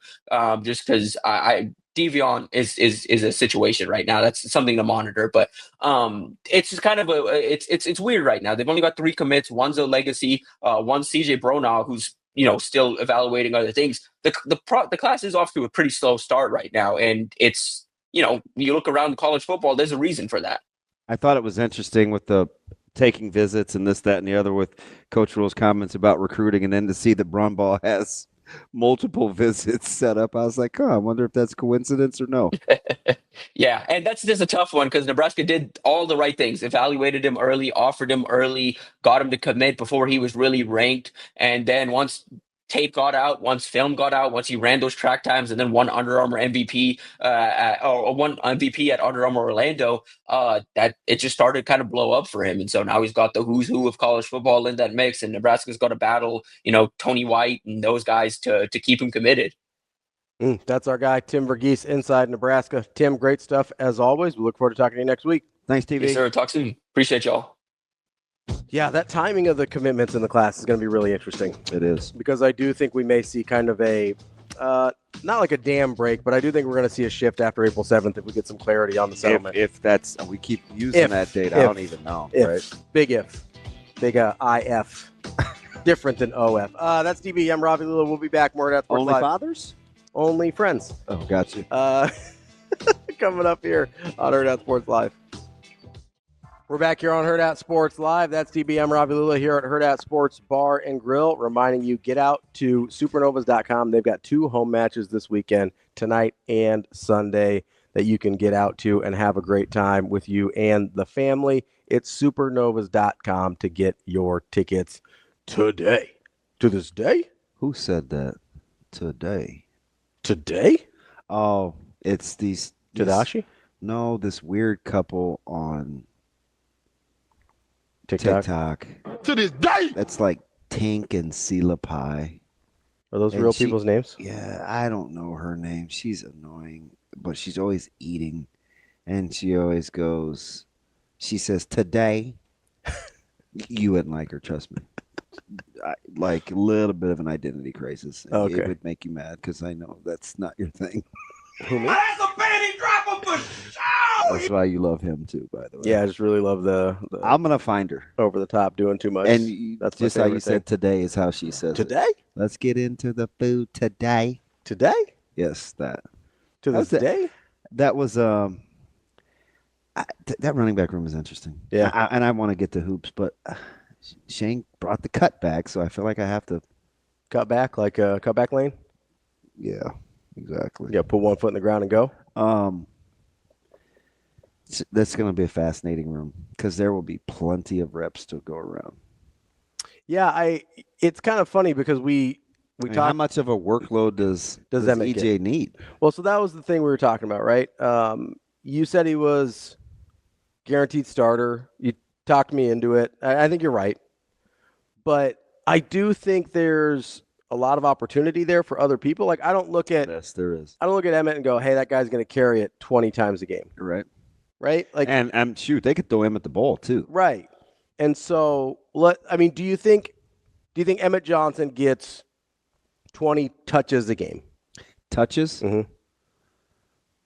just because I Devion is a situation right now that's something to monitor. But it's just kind of it's weird right now. They've only got 3 commits. One's a legacy. One's CJ Bronaugh, who's still evaluating other things. The class is off to a pretty slow start right now, and it's you look around college football, there's a reason for that. I thought it was interesting with the taking visits and this, that, and the other with Coach Rule's comments about recruiting, and then to see that Brumbaugh has multiple visits set up. I was like, I wonder if that's coincidence or no. Yeah, and that's just a tough one because Nebraska did all the right things, evaluated him early, offered him early, got him to commit before he was really ranked. And then once tape got out, once film got out, once he ran those track times and then won Under Armour MVP or won MVP at Under Armour Orlando, that it just started kind of blow up for him. And so now he's got the who's who of college football in that mix, and Nebraska's got to battle, Tony White and those guys to keep him committed. That's our guy, Tim Verghese, Inside Nebraska. Tim, great stuff as always. We look forward to talking to you next week. Thanks, TV. Yes, sir. Talk soon. Appreciate y'all. Yeah, that timing of the commitments in the class is going to be really interesting. It is. Because I do think we may see kind of a, not like a dam break, but I do think we're going to see a shift after April 7th if we get some clarity on the settlement. If that's, we keep using that date, I don't even know. Right? Big if. Big IF. Different than OF. That's DB. I'm Ravi Lulla. We'll be back. More at Sports Only Live. fathers? Only friends. Oh, gotcha. Coming up here on Hurrdat Sports Live. We're back here on Hurrdat Sports Live. That's DB. I'm Ravi Lulla here at Hurrdat Sports Bar and Grill, reminding you, get out to supernovas.com. They've got 2 home matches this weekend, tonight and Sunday, that you can get out to and have a great time with you and the family. It's supernovas.com to get your tickets today. To this day? Who said that? Today. Today? Oh, it's these Tadashi? No, this weird couple on TikTok. To this day. That's like Tink and Sela Pie. Are those real people's names? Yeah, I don't know her name. She's annoying, but she's always eating. And she always goes, she says, today. You wouldn't like her, trust me. Like a little bit of an identity crisis. Okay. It would make you mad because I know that's not your thing. Who, me? That's a panty dropper for sure. That's why you love him too, by the way. Yeah, I just really love the I'm going to find her. over the top doing too much. And that's just how you said today is how she says today? it. Let's get into the food today. Today? Yes, that. To this day? That was that running back room is interesting. Yeah. And I want to get to hoops, but Shane brought the cut back, so I feel like I have to Cut back, like a cutback lane? Yeah, exactly. Yeah, put one foot in the ground and go. That's going to be a fascinating room because there will be plenty of reps to go around. Yeah, it's kind of funny because we talked. talked. How much of a workload does Emmett EJ need? Well, so that was the thing we were talking about, right? You said he was guaranteed starter. You talked me into it. I think you're right. But I do think there's a lot of opportunity there for other people. Like, I don't look at Yes, there is. I don't look at Emmett and go, hey, that guy's going to carry it 20 times a game. You're right. Right? Like, And shoot, they could throw him at the ball too. right. And so, do you think Emmett Johnson gets 20 touches a game? Touches? Mm-hmm.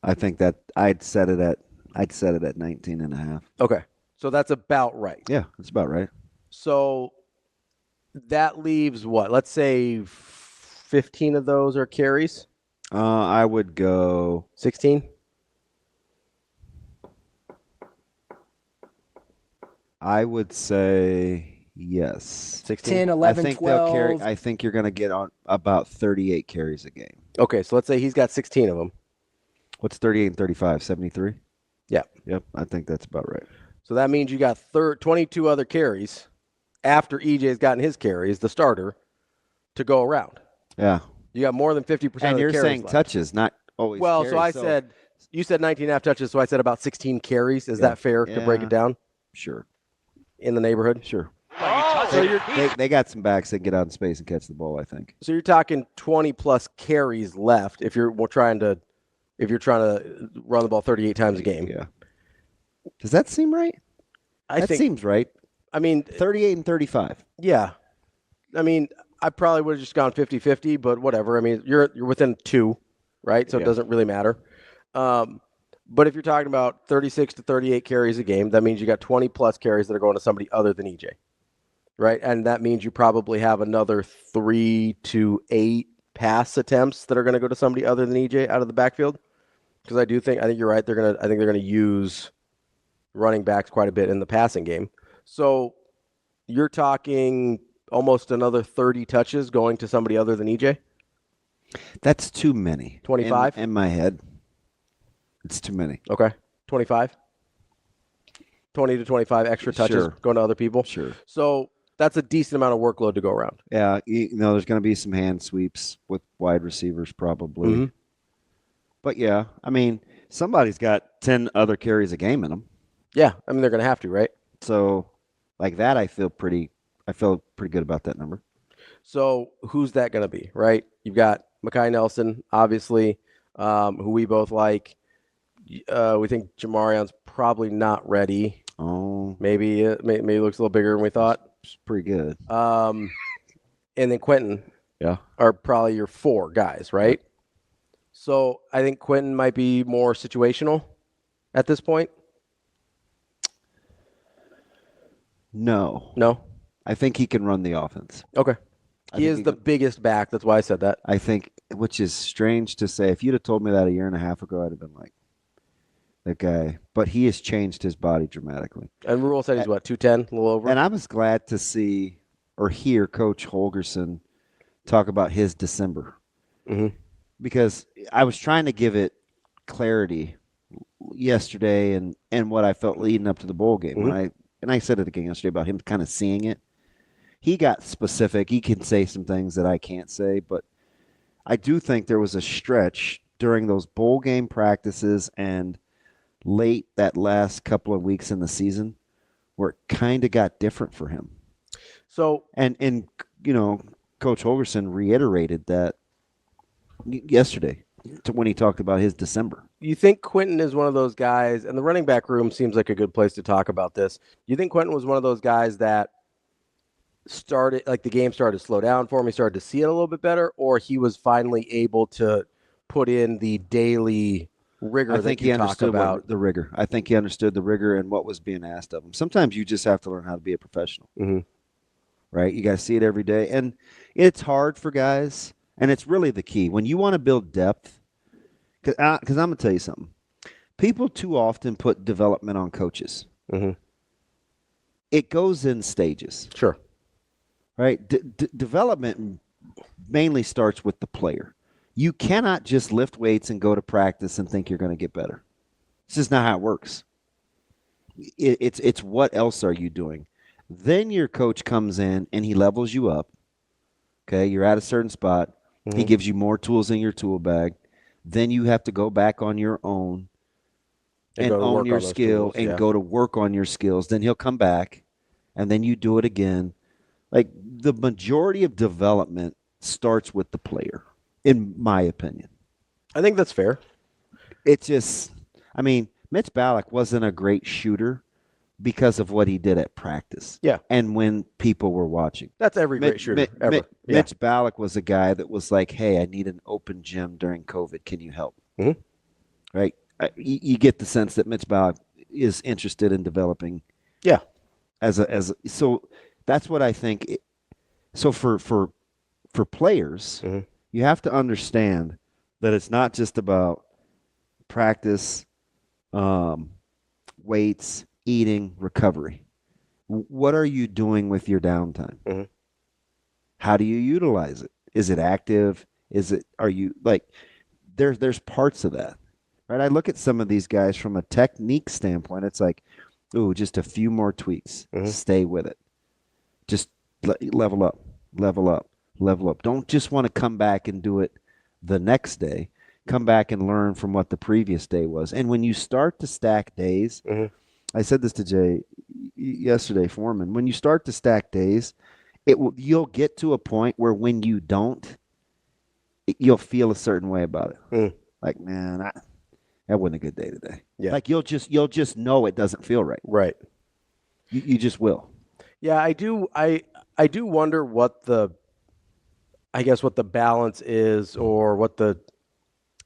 I think that I'd set it at I'd set it at 19.5. Okay. So that's about right. Yeah, that's about right. So that leaves what? Let's say 15 of those are carries. I would go 16. I would say yes. 16. 10, 11, I think they'll 12. carry. I think you're going to get on about 38 carries a game. Okay, so let's say he's got 16 of them. What's 38 and 35? 73? Yeah. Yep, I think that's about right. So that means you got 22 other carries after EJ's gotten his carries, the starter, to go around. Yeah. You got more than 50% of the carries. And you're saying left. touches, not always Well, carries, so you said 19.5 touches, so I said about 16 carries. Is that fair to break it down? Sure. In the neighborhood? Sure. So They got some backs that get out in space and catch the ball, I think. So you're talking 20 plus carries left if you're trying to run the ball 38 times a game. Yeah. Does that seem right? That seems right. I mean, 38 and 35. yeah. I mean, I probably would have just gone 50-50, but whatever. I mean, you're within 2, right? So it doesn't really matter. But if you're talking about 36 to 38 carries a game, that means you got 20 plus carries that are going to somebody other than EJ, right? And that means you probably have another 3 to 8 pass attempts that are going to go to somebody other than EJ out of the backfield. Because I think you're right. I think they're going to use running backs quite a bit in the passing game. So you're talking almost another 30 touches going to somebody other than EJ? That's too many. 25? In my head. It's too many. Okay. 25? 20 to 25 extra touches Sure. going to other people? Sure. So that's a decent amount of workload to go around. Yeah, there's going to be some hand sweeps with wide receivers probably. Mm-hmm. But yeah, I mean, somebody's got 10 other carries a game in them. Yeah, I mean they're going to have to, right? So, like that, I feel pretty good about that number. So who's that going to be, right? You've got Mekhi Nelson, obviously, who we both like. We think Jamarion's probably not ready. Oh, Maybe maybe looks a little bigger than we thought. it's pretty good. And then Quentin, Yeah, are probably your 4 guys, right? So I think Quentin might be more situational at this point. No, No? I think he can run the offense. Okay. I He think is he the can- biggest back. That's why I said that. I think, which is strange to say. If you'd have told me that a year and a half ago, I'd have been like, that guy. But he has changed his body dramatically. And Rule said he's what, 210, a little over? And I was glad to see or hear Coach Holgerson talk about his December. Mhm. Because I was trying to give it clarity yesterday and what I felt leading up to the bowl game. And I said it again yesterday about him kind of seeing it. He got specific. He can say some things that I can't say, but I do think there was a stretch during those bowl game practices and late that last couple of weeks in the season where it kind of got different for him. So And Coach Holgerson reiterated that yesterday when he talked about his December. you think Quentin is one of those guys, and the running back room seems like a good place to talk about this. You think Quentin was one of those guys that started, like the game started to slow down for him, he started to see it a little bit better, or he was finally able to put in the daily rigor I think that he you talk understood about? the rigor. I think he understood the rigor and what was being asked of him. Sometimes you just have to learn how to be a professional, right? You got to see it every day. And it's hard for guys, and it's really the key. When you want to build depth, because I'm going to tell you something. People too often put development on coaches. It goes in stages. Sure. Right? Development mainly starts with the player. You cannot just lift weights and go to practice and think you're going to get better. This is not how it works. It's what else are you doing? Then your coach comes in and he levels you up. Okay, you're at a certain spot. He gives you more tools in your tool bag. Then you have to go back on your own and go to work own your on those skill tools, and go to work on your skills. Then he'll come back and then you do it again. Like the majority of development starts with the player, in my opinion. I think that's fair. It's just, I mean, Mitch Ballack wasn't a great shooter because of what he did at practice. Yeah. And when people were watching. That's every great shooter ever. Yeah. Mitch Ballack was a guy that was like, hey, I need an open gym during COVID. Can you help? Right? you get the sense that Mitch Bauer is interested in developing. Yeah. So that's what I think. So for players, you have to understand that it's not just about practice, weights, eating, recovery. What are you doing with your downtime? How do you utilize it? Is it active? Are you like, there's parts of that, right? I look at some of these guys from a technique standpoint. It's like, ooh, just a few more tweaks. Stay with it. Just level up. Don't just want to come back and do it the next day. Come back and learn from what the previous day was. And when you start to stack days, I said this to Jay yesterday, Foreman, when you start to stack days, you'll get to a point where when you don't, you'll feel a certain way about it. Like, man, that wasn't a good day today. Yeah. Like you'll just know it doesn't feel right. Right. You just will. Yeah, I do wonder what the balance is, or what the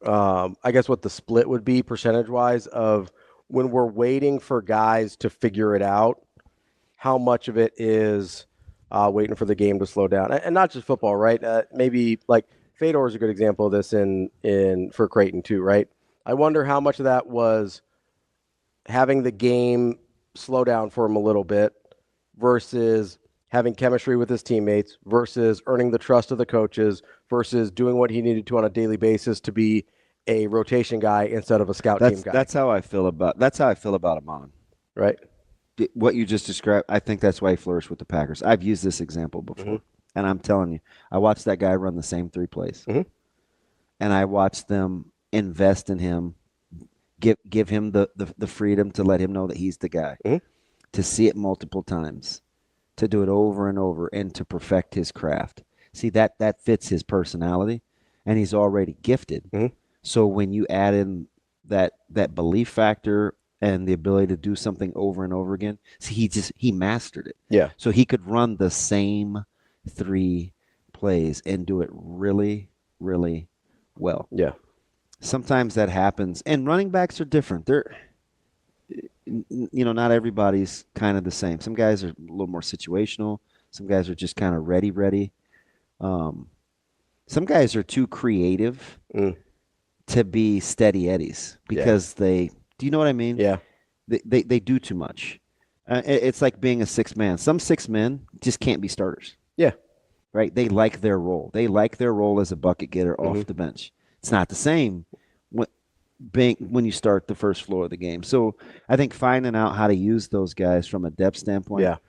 what the split would be percentage-wise of when we're waiting for guys to figure it out, how much of it is waiting for the game to slow down. And not just football, right? Maybe like Fedor is a good example of this in for Creighton too, right? I wonder how much of that was having the game slow down for him a little bit versus having chemistry with his teammates versus earning the trust of the coaches versus doing what he needed to on a daily basis to be a rotation guy instead of a scout team guy. That's how I feel about Amon. Right. What you just described, I think that's why he flourished with the Packers. I've used this example before, and I'm telling you, I watched that guy run the same 3 plays, and I watched them invest in him, give him the freedom to let him know that he's the guy, to see it multiple times, to do it over and over, and to perfect his craft. See, that fits his personality, and he's already gifted. So when you add in that belief factor and the ability to do something over and over again, see, he mastered it. Yeah. So he could run the same 3 plays and do it really, really well. Yeah. Sometimes that happens, and running backs are different. They're, not everybody's kind of the same. Some guys are a little more situational. Some guys are just kind of ready. Some guys are too creative to be steady eddies because do you know what I mean? Yeah. They do too much. It's like being a 6-man. Some 6 men just can't be starters. Yeah. Right? They like their role. They like their role as a bucket getter off the bench. It's not the same when you start the first floor of the game. So I think finding out how to use those guys from a depth standpoint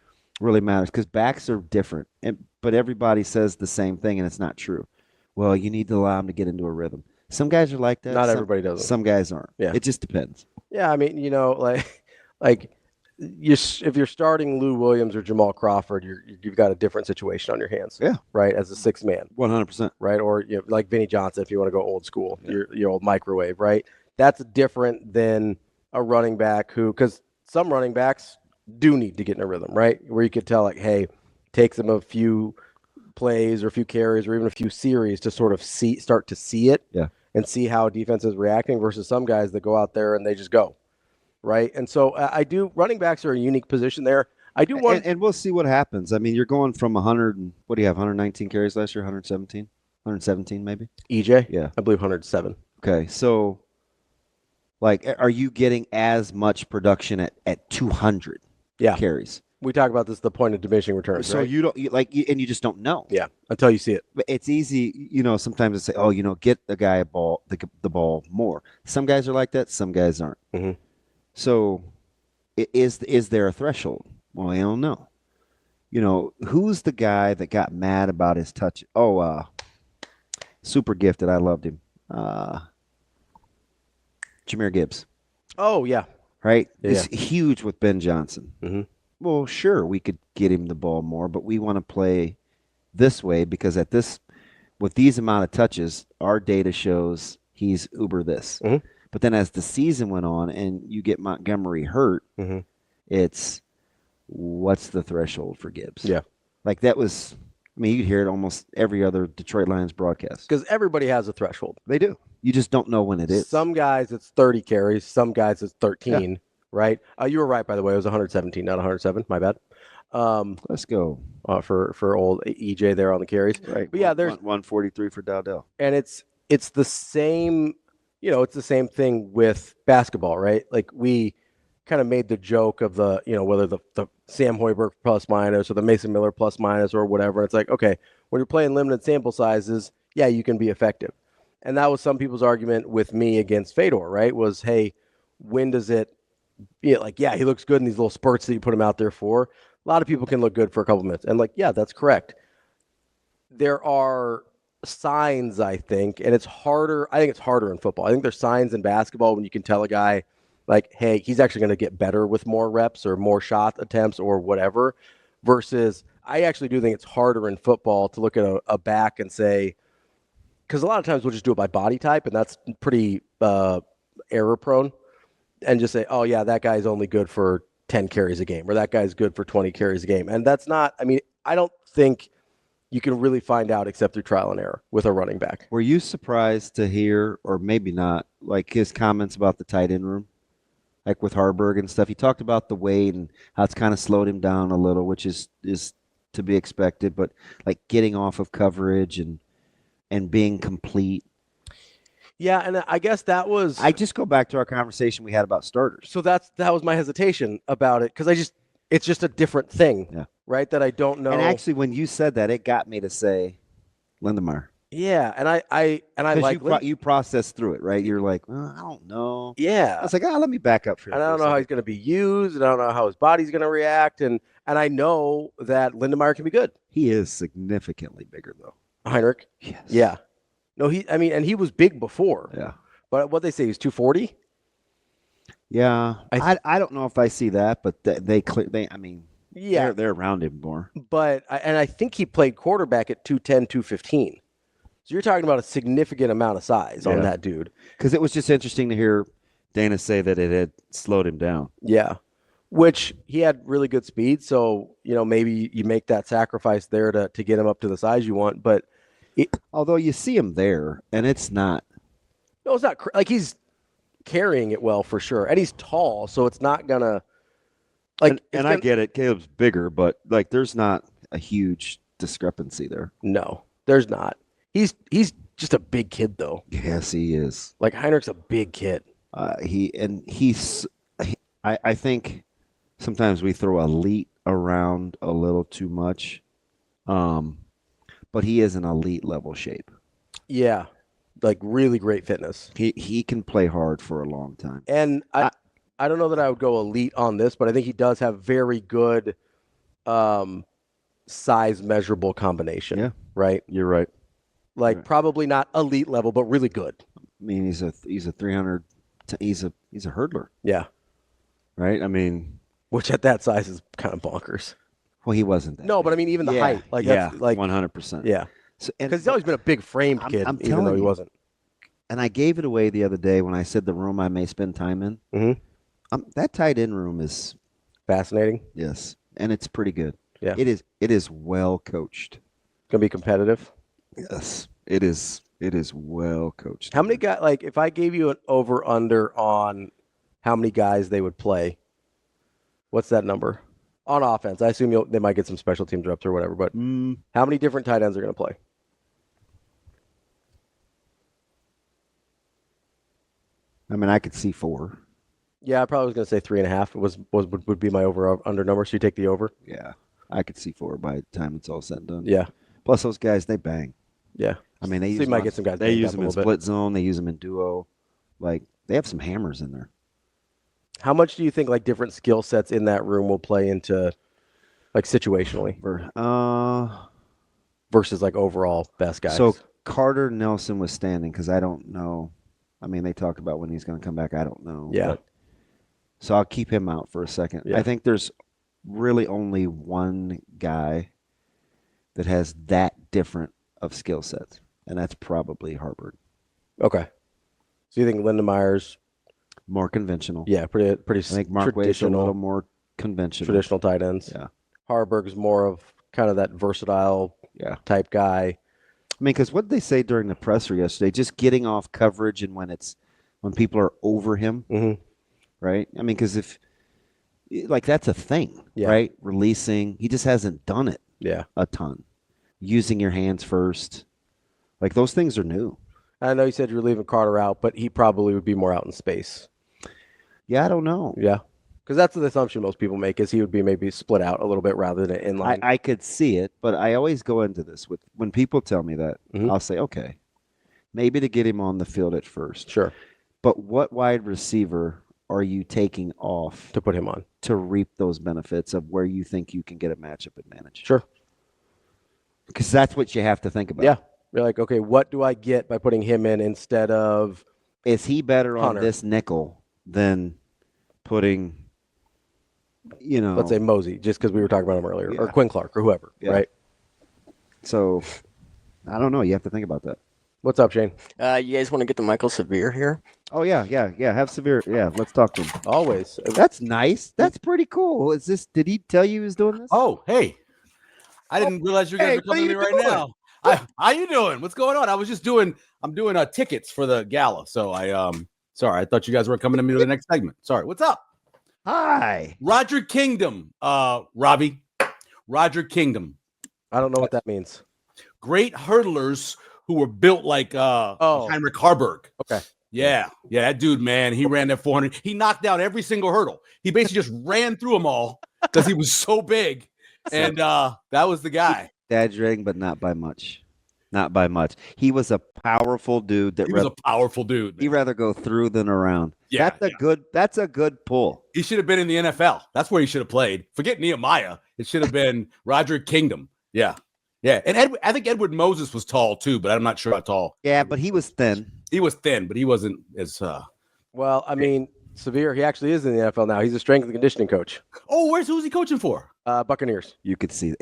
really matters, because backs are different. But everybody says the same thing, and it's not true. Well, you need to allow them to get into a rhythm. Some guys are like that. Not everybody does. Some guys aren't. Yeah. It just depends. Yeah, I mean, if you're starting Lou Williams or Jamal Crawford, you've got a different situation on your hands. Yeah. Right, as a 6 man. 100%. Right, or like Vinny Johnson, if you want to go old school, your old microwave. Right, that's different than a running back because some running backs do need to get in a rhythm. Right, where you could tell like, hey, takes them a few plays or a few carries or even a few series to sort of start to see it. Yeah. And see how defense is reacting versus some guys that go out there and they just go, right? And so running backs are a unique position there. I do want, and we'll see what happens. I mean, you're going from 119 carries last year, 117 maybe? EJ? Yeah. I believe 107. Okay, so like, are you getting as much production at 200 carries? We talk about this, the point of diminishing returns. So right? And you just don't know. Yeah, until you see it. But it's easy, sometimes to say, get the guy the ball more. Some guys are like that. Some guys aren't. So is there a threshold? Well, I don't know. Who's the guy that got mad about his touch? Super gifted. I loved him. Jahmyr Gibbs. Oh, yeah. Right? Yeah. He's huge with Ben Johnson. Well, sure, we could get him the ball more, but we want to play this way because with these amount of touches, our data shows he's uber this. But then as the season went on and you get Montgomery hurt, it's what's the threshold for Gibbs? Yeah. Like that was I mean, you hear it almost every other Detroit Lions broadcast. Because everybody has a threshold. They do. You just don't know when it is. Some guys it's 30 carries, some guys it's 13, right? You were right, by the way. It was 117, not 107. My bad. Let's go. For old EJ there on the carries. Right. But yeah, there's 143 for Dowdell. And it's the same, it's the same thing with basketball, right? Like we kind of made the joke of the, whether the Sam Hoiberg plus minus or the Mason Miller plus minus or whatever. It's like, okay, when you're playing limited sample sizes, yeah, you can be effective. And that was some people's argument with me against Fedor, right? Was, hey, when does it, like, yeah, he looks good in these little spurts that you put him out there for. A lot of people can look good for a couple minutes. And like, yeah, that's correct. There are signs, I think, and it's harder. I think it's harder in football. I think there's signs in basketball when you can tell a guy, like, hey, he's actually going to get better with more reps or more shot attempts or whatever, versus I actually do think it's harder in football to look at a back and say, because a lot of times we'll just do it by body type, and that's pretty error prone, and just say, oh, yeah, that guy's only good for 10 carries a game, or that guy's good for 20 carries a game. And that's not, I mean, I don't think you can really find out except through trial and error with a running back. Were you surprised to hear, or maybe not, like his comments about the tight end room? Like with Harburg and stuff. He talked about the weight and how it's kind of slowed him down a little, which is to be expected, but like getting off of coverage and being complete. Yeah, and I guess that was... I just go back to our conversation we had about starters. So that was my hesitation about it, because it's just a different thing, right, that I don't know. And actually, when you said that, it got me to say Lindemeyer. Yeah, and I like... you processed through it, right? You're like, I don't know. Yeah. I was like, let me back up for you. And I don't know how he's going to be used, and I don't know how his body's going to react, and I know that Lindemeyer can be good. He is significantly bigger, though. Heinrich? Yes. Yeah. No, and he was big before. Yeah. But what they say, he's 240? Yeah. I don't know if I see that, but yeah, they're around him more. But I think he played quarterback at 210, 215. So you're talking about a significant amount of size on that dude. Because it was just interesting to hear Dana say that it had slowed him down. Yeah. Which he had really good speed. So, maybe you make that sacrifice there to get him up to the size you want. But although you see him there, and it's not. No, it's not. Like, he's carrying it well for sure. And he's tall, so it's not going to. Like, I get it. Caleb's bigger, but like there's not a huge discrepancy there. No, there's not. He's just a big kid, though. Yes, he is. Like, Heinrich's a big kid. I think sometimes we throw elite around a little too much, but he is an elite level shape. Yeah, like really great fitness. He can play hard for a long time. And I don't know that I would go elite on this, but I think he does have very good size measurable combination. Yeah, right. You're right. Like, probably not elite level, but really good. I mean, he's a 300. He's a hurdler. Yeah. Right. I mean, which at that size is kind of bonkers. Well, he wasn't that. No, but I mean, even the height, like that's like 100%. Yeah. Because he's always been a big framed kid, even though he wasn't. And I gave it away the other day when I said the room I may spend time in. Mm-hmm. That tight end room is fascinating. Yes, and it's pretty good. Yeah, it is. It is well coached. Gonna be competitive. Yes, it is. It is well coached. How many guys? Like, if I gave you an over under on how many guys they would play, what's that number on offense? I assume they might get some special teams reps or whatever. But how many different tight ends are going to play? I mean, I could see 4. Yeah, I probably was going to say 3.5. Would be my over under number. So you take the over. Yeah, I could see 4 by the time it's all said and done. Yeah. Plus, those guys, they bang. Yeah. I mean, so you might get some guys. They use them in split zone. They use them in duo. Like, they have some hammers in there. How much do you think like different skill sets in that room will play into like situationally versus like overall best guys? So Carter Nelson was standing because I don't know. I mean, they talked about when he's going to come back. I don't know. Yeah. So I'll keep him out for a second. Yeah. I think there's really only one guy that has that different of skill sets, and that's probably Harburg. Okay. So you think Lindemeyer's more conventional? Yeah, pretty I think Mark Wade's a little more conventional. Traditional tight ends. Yeah. Harburg's more of kind of that versatile type guy. I mean, because what did they say during the presser yesterday? Just getting off coverage and when people are over him, right? I mean, because if that's a thing, right? Releasing, he just hasn't done it, a ton. Using your hands first, like those things are new. I know you said you're leaving Carter out, but he probably would be more out in space. Yeah, I don't know. Yeah. Because that's the assumption most people make is he would be maybe split out a little bit rather than inline. I could see it, but I always go into this with when people tell me that, I'll say, okay, maybe to get him on the field at first. Sure. But what wide receiver are you taking off to put him on to reap those benefits of where you think you can get a matchup advantage? Sure. Because that's what you have to think about. Yeah. You're like, okay, what do I get by putting him in instead of is he better Hunter on this nickel than putting, let's say Mosey, just because we were talking about him earlier, or Quinn Clark or whoever, right? So I don't know. You have to think about that. What's up, Shane? You guys want to get to Michael Severe here? Oh, yeah. Have Severe. Yeah, let's talk to him. Always. That's nice. That's pretty cool. Did he tell you he was doing this? Oh, hey. I didn't realize you guys were coming to me right now. How you doing? What's going on? I'm doing tickets for the gala. So sorry, I thought you guys were coming to me to the next segment. Sorry. What's up? Hi. Roger Kingdom, Ravi. Roger Kingdom. I don't know what that means. Great hurdlers who were built like Heinrich Harburg. Okay. Yeah, that dude, man, he ran that 400. He knocked down every single hurdle. He basically just ran through them all because he was so big. And that was the guy. Exaggerating, but not by much. Not by much. He was a powerful dude. He was a powerful dude. He'd rather go through than around. Yeah, that's a good pull. He should have been in the NFL. That's where he should have played. Forget Nehemiah. It should have been Roger Kingdom. Yeah. And I think Edward Moses was tall too, but I'm not sure how tall. Yeah, but he was thin. He was thin, but he wasn't as. Well, I mean, Severe. He actually is in the NFL now. He's a strength and conditioning coach. Oh, who's he coaching for? Buccaneers. You could see.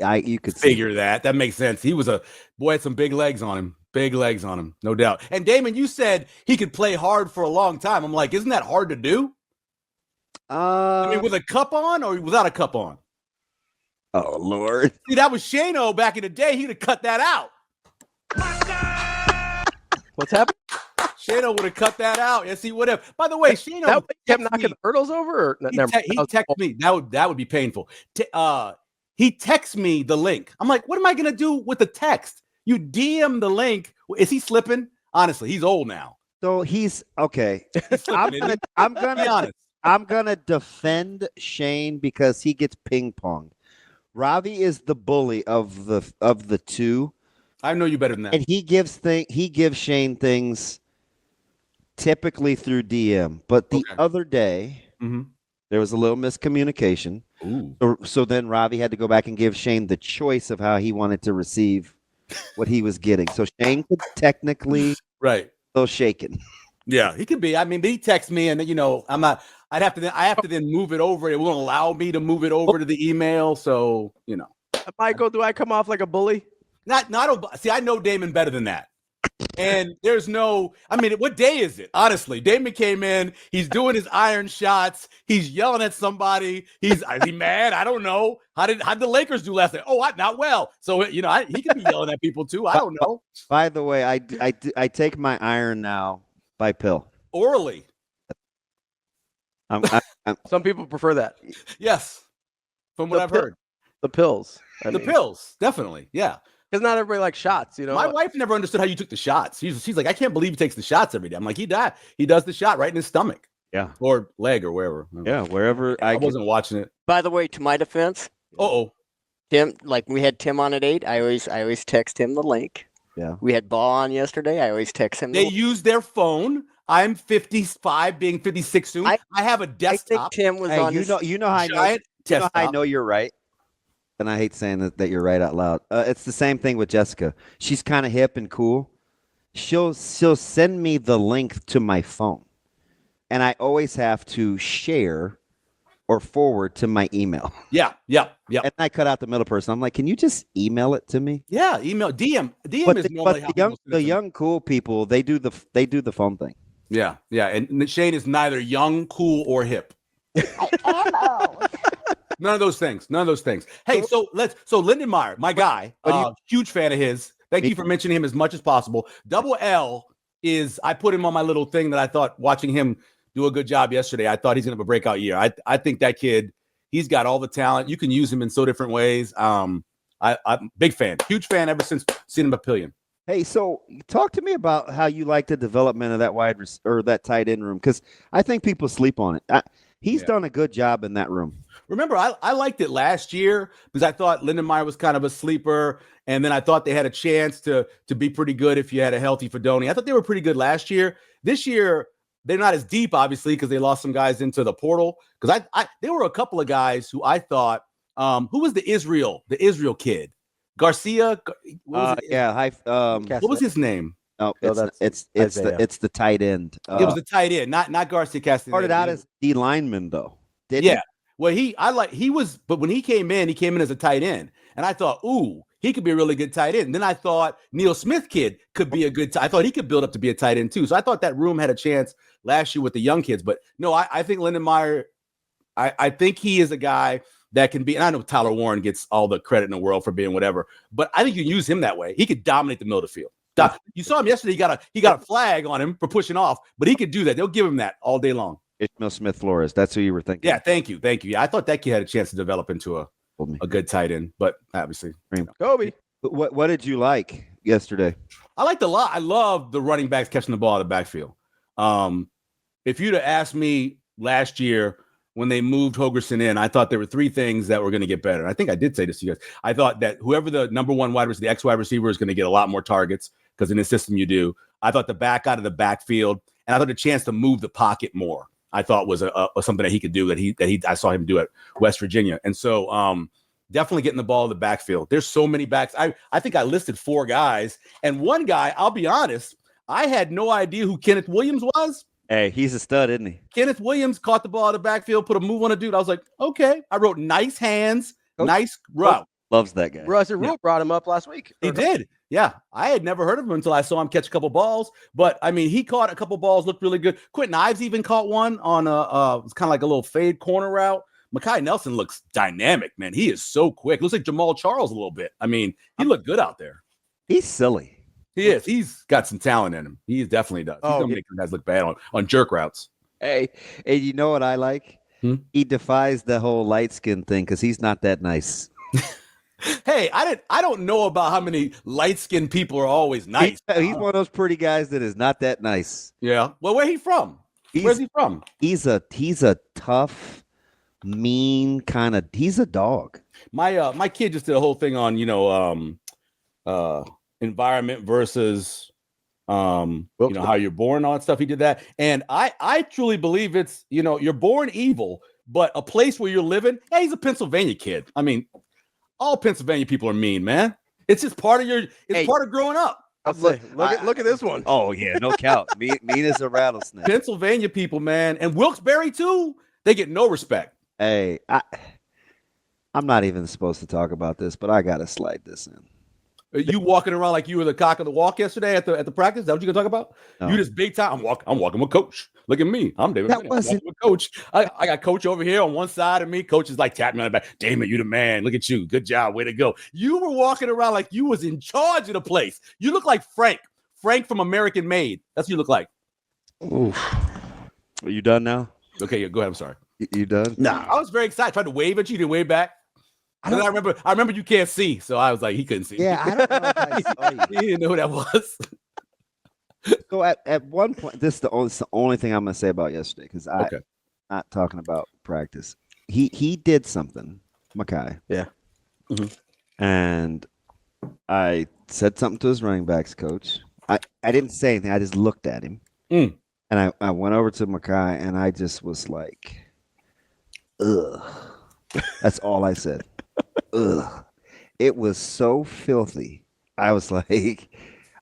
Figure that. That makes sense. He was had some big legs on him. Big legs on him, no doubt. And Damon, you said he could play hard for a long time. I'm like, isn't that hard to do? I mean, with a cup on or without a cup on? Oh, Lord. See, that was Shano back in the day. He'd have cut that out. What's happening? Shano would have cut that out. Yes, he would have. By the way, Shano kept knocking the hurdles over. Or he texted me. That would be painful. He texts me the link. I'm like, what am I gonna do with the text? You DM the link. Is he slipping? Honestly, he's old now. So he's okay. I'm gonna defend Shane because he gets ping ponged. Ravi is the bully of the two. I know you better than that. And he gives Shane things typically through DM. But the other day, there was a little miscommunication. So then Ravi had to go back and give Shane the choice of how he wanted to receive what he was getting. So Shane could technically still shaken. Yeah, he could be. I mean, he texts me, and I'm not. I have to then move it over. It won't allow me to move it over to the email. So Michael, do I come off like a bully? Not. See, I know Damon better than that. And there's no. I mean, what day is it? Honestly, Damon came in. He's doing his iron shots. He's yelling at somebody. Is he mad? I don't know. How did the Lakers do last night? Oh, not well. So he could be yelling at people too. I don't know. By the way, I take my iron now by pill orally. Some people prefer that. Yes, from what I've heard. The pills. The pills, definitely. Yeah. Because not everybody likes shots, My wife never understood how you took the shots. She's like, I can't believe he takes the shots every day. I'm like, he does the shot right in his stomach. Yeah. Or leg or wherever. Yeah, wherever. I wasn't watching it. By the way, to my defense. Tim, like we had Tim on at 8. I always text him the link. Yeah. We had Ball on yesterday. I always text him. They use their phone. I'm 55, being 56 soon. I have a desktop. I think Tim was on. You know how I know you're right. And I hate saying that you're right out loud. It's the same thing with Jessica. She's kind of hip and cool. She'll send me the link to my phone, and I always have to share or forward to my email. Yeah. And I cut out the middle person. I'm like, can you just email it to me? Yeah, email DM. But is normally the young cool people. They do the phone thing. Yeah. And Shane is neither young, cool, or hip. I am old. None of those things. Hey, so Lindenmeyer, my guy, huge fan of his. Thank you for mentioning him as much as possible. Double L is, I put him on my little thing that I thought, watching him do a good job yesterday, I thought he's going to have a breakout year. I think that kid, he's got all the talent. You can use him in so different ways. I'm big fan, huge fan ever since seen him a pillion. Hey, so talk to me about how you like the development of that that tight end room, because I think people sleep on it. He's done a good job in that room. Remember, I liked it last year because I thought Lindenmeyer was kind of a sleeper, and then I thought they had a chance to be pretty good if you had a healthy Fedoni. I thought they were pretty good last year. This year, they're not as deep, obviously, because they lost some guys into the portal. Because there were a couple of guys who I thought, who was the Israel kid? Garcia? What was his name? No, it's the tight end. It was the tight end, not Garcia Castaneda. Started out as D lineman though. Well, but when he came in as a tight end, and I thought, ooh, he could be a really good tight end. And then I thought Neil Smith kid could be a good. I thought he could build up to be a tight end too. So I thought that room had a chance last year with the young kids. But no, I think Lindenmeyer. I think he is a guy that can be, and I know Tyler Warren gets all the credit in the world for being whatever, but I think you can use him that way. He could dominate the middle of the field. You saw him yesterday. He got a flag on him for pushing off, but he could do that. They'll give him that all day long. Ishmael Smith Flores. That's who you were thinking. Yeah, thank you. Yeah, I thought that kid had a chance to develop into a good tight end, but obviously, Kobe. What did you like yesterday? I liked a lot. I love the running backs catching the ball out of the backfield. If you'd have asked me last year when they moved Hogerson in, I thought there were three things that were going to get better. I think I did say this to you guys. I thought that whoever the number one wide receiver, the X wide receiver, is going to get a lot more targets because in this system you do. I thought the back out of the backfield, and I thought the chance to move the pocket more, I thought was something that he could do that I saw him do at West Virginia. And so definitely getting the ball in the backfield. There's so many backs. I think I listed 4 guys, and one guy, I'll be honest, I had no idea who Kenneth Williams was. Hey, he's a stud, isn't he? Kenneth Williams caught the ball out of the backfield, put a move on a dude. I was like, okay. I wrote nice hands, nice route. Loves that guy. Russell Root brought him up last week. He did. Yeah. I had never heard of him until I saw him catch a couple balls. But, I mean, he caught a couple balls, looked really good. Quentin Ives even caught one on it's kind of like a little fade corner route. Mekhi Nelson looks dynamic, man. He is so quick. Looks like Jamal Charles a little bit. I mean, he looked good out there. He's silly. He is. He's got some talent in him. He definitely does. He's going to make guys look bad on jerk routes. Hey, you know what I like? He defies the whole light skin thing because he's not that nice. Hey, I don't know about how many light-skinned people are always nice. He's one of those pretty guys that is not that nice. Yeah. Well, where he from? Where's he from? He's a tough, mean kind of. He's a dog. My kid just did a whole thing on environment versus how you're born, all that stuff. He did that, and I truly believe it's you're born evil, but a place where you're living. Hey, he's a Pennsylvania kid. I mean, all Pennsylvania people are mean, man. It's just part of part of growing up. Look at this one. Oh yeah, no count. mean as a rattlesnake. Pennsylvania people, man, and Wilkes-Barre too. They get no respect. Hey, I'm not even supposed to talk about this, but I gotta slide this in. You walking around like you were the cock of the walk yesterday at the practice? Is that what you gonna talk about? No. You just big time. I'm walking with Coach. Look at me. I'm David. I'm walking with Coach. I got Coach over here on one side of me. Coach is like tapping me on the back. Damon, you the man. Look at you. Good job. Way to go. You were walking around like you was in charge of the place. You look like Frank. Frank from American Made. That's what you look like. Oof. Are you done now? Okay, go ahead. I'm sorry. You done? Nah. I was very excited. Tried to wave at you. You didn't wave back. I remember you can't see, so I was like, he couldn't see. Yeah, I don't know if I saw you. He didn't know who that was. So at one point, this is the only thing I'm going to say about yesterday because I'm not talking about practice. He did something, Mekhi. Yeah. Mm-hmm. And I said something to his running backs coach. I didn't say anything. I just looked at him. And I went over to Mekhi and I just was like, ugh. That's all I said. Ugh. It was so filthy. I was like,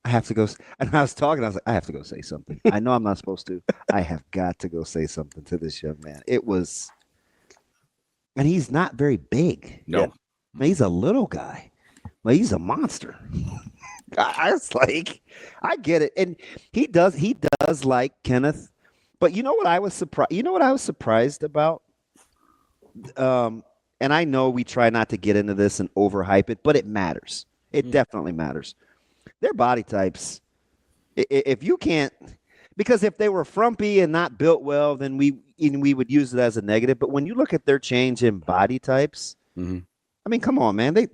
I have to go. And I was talking. I was like, I have to go say something. I know I'm not supposed to. I have got to go say something to this young man. It was, and he's not very big. No, I mean, he's a little guy, but he's a monster. I was like, I get it, and he does like Kenneth. But you know what I was surprised? You know what I was surprised about? And and I know we try not to get into this and overhype it, but it matters. It definitely matters. Their body types, if you can't, because if they were frumpy and not built well, then we would use it as a negative. But when you look at their change in body types, I mean, come on, man. They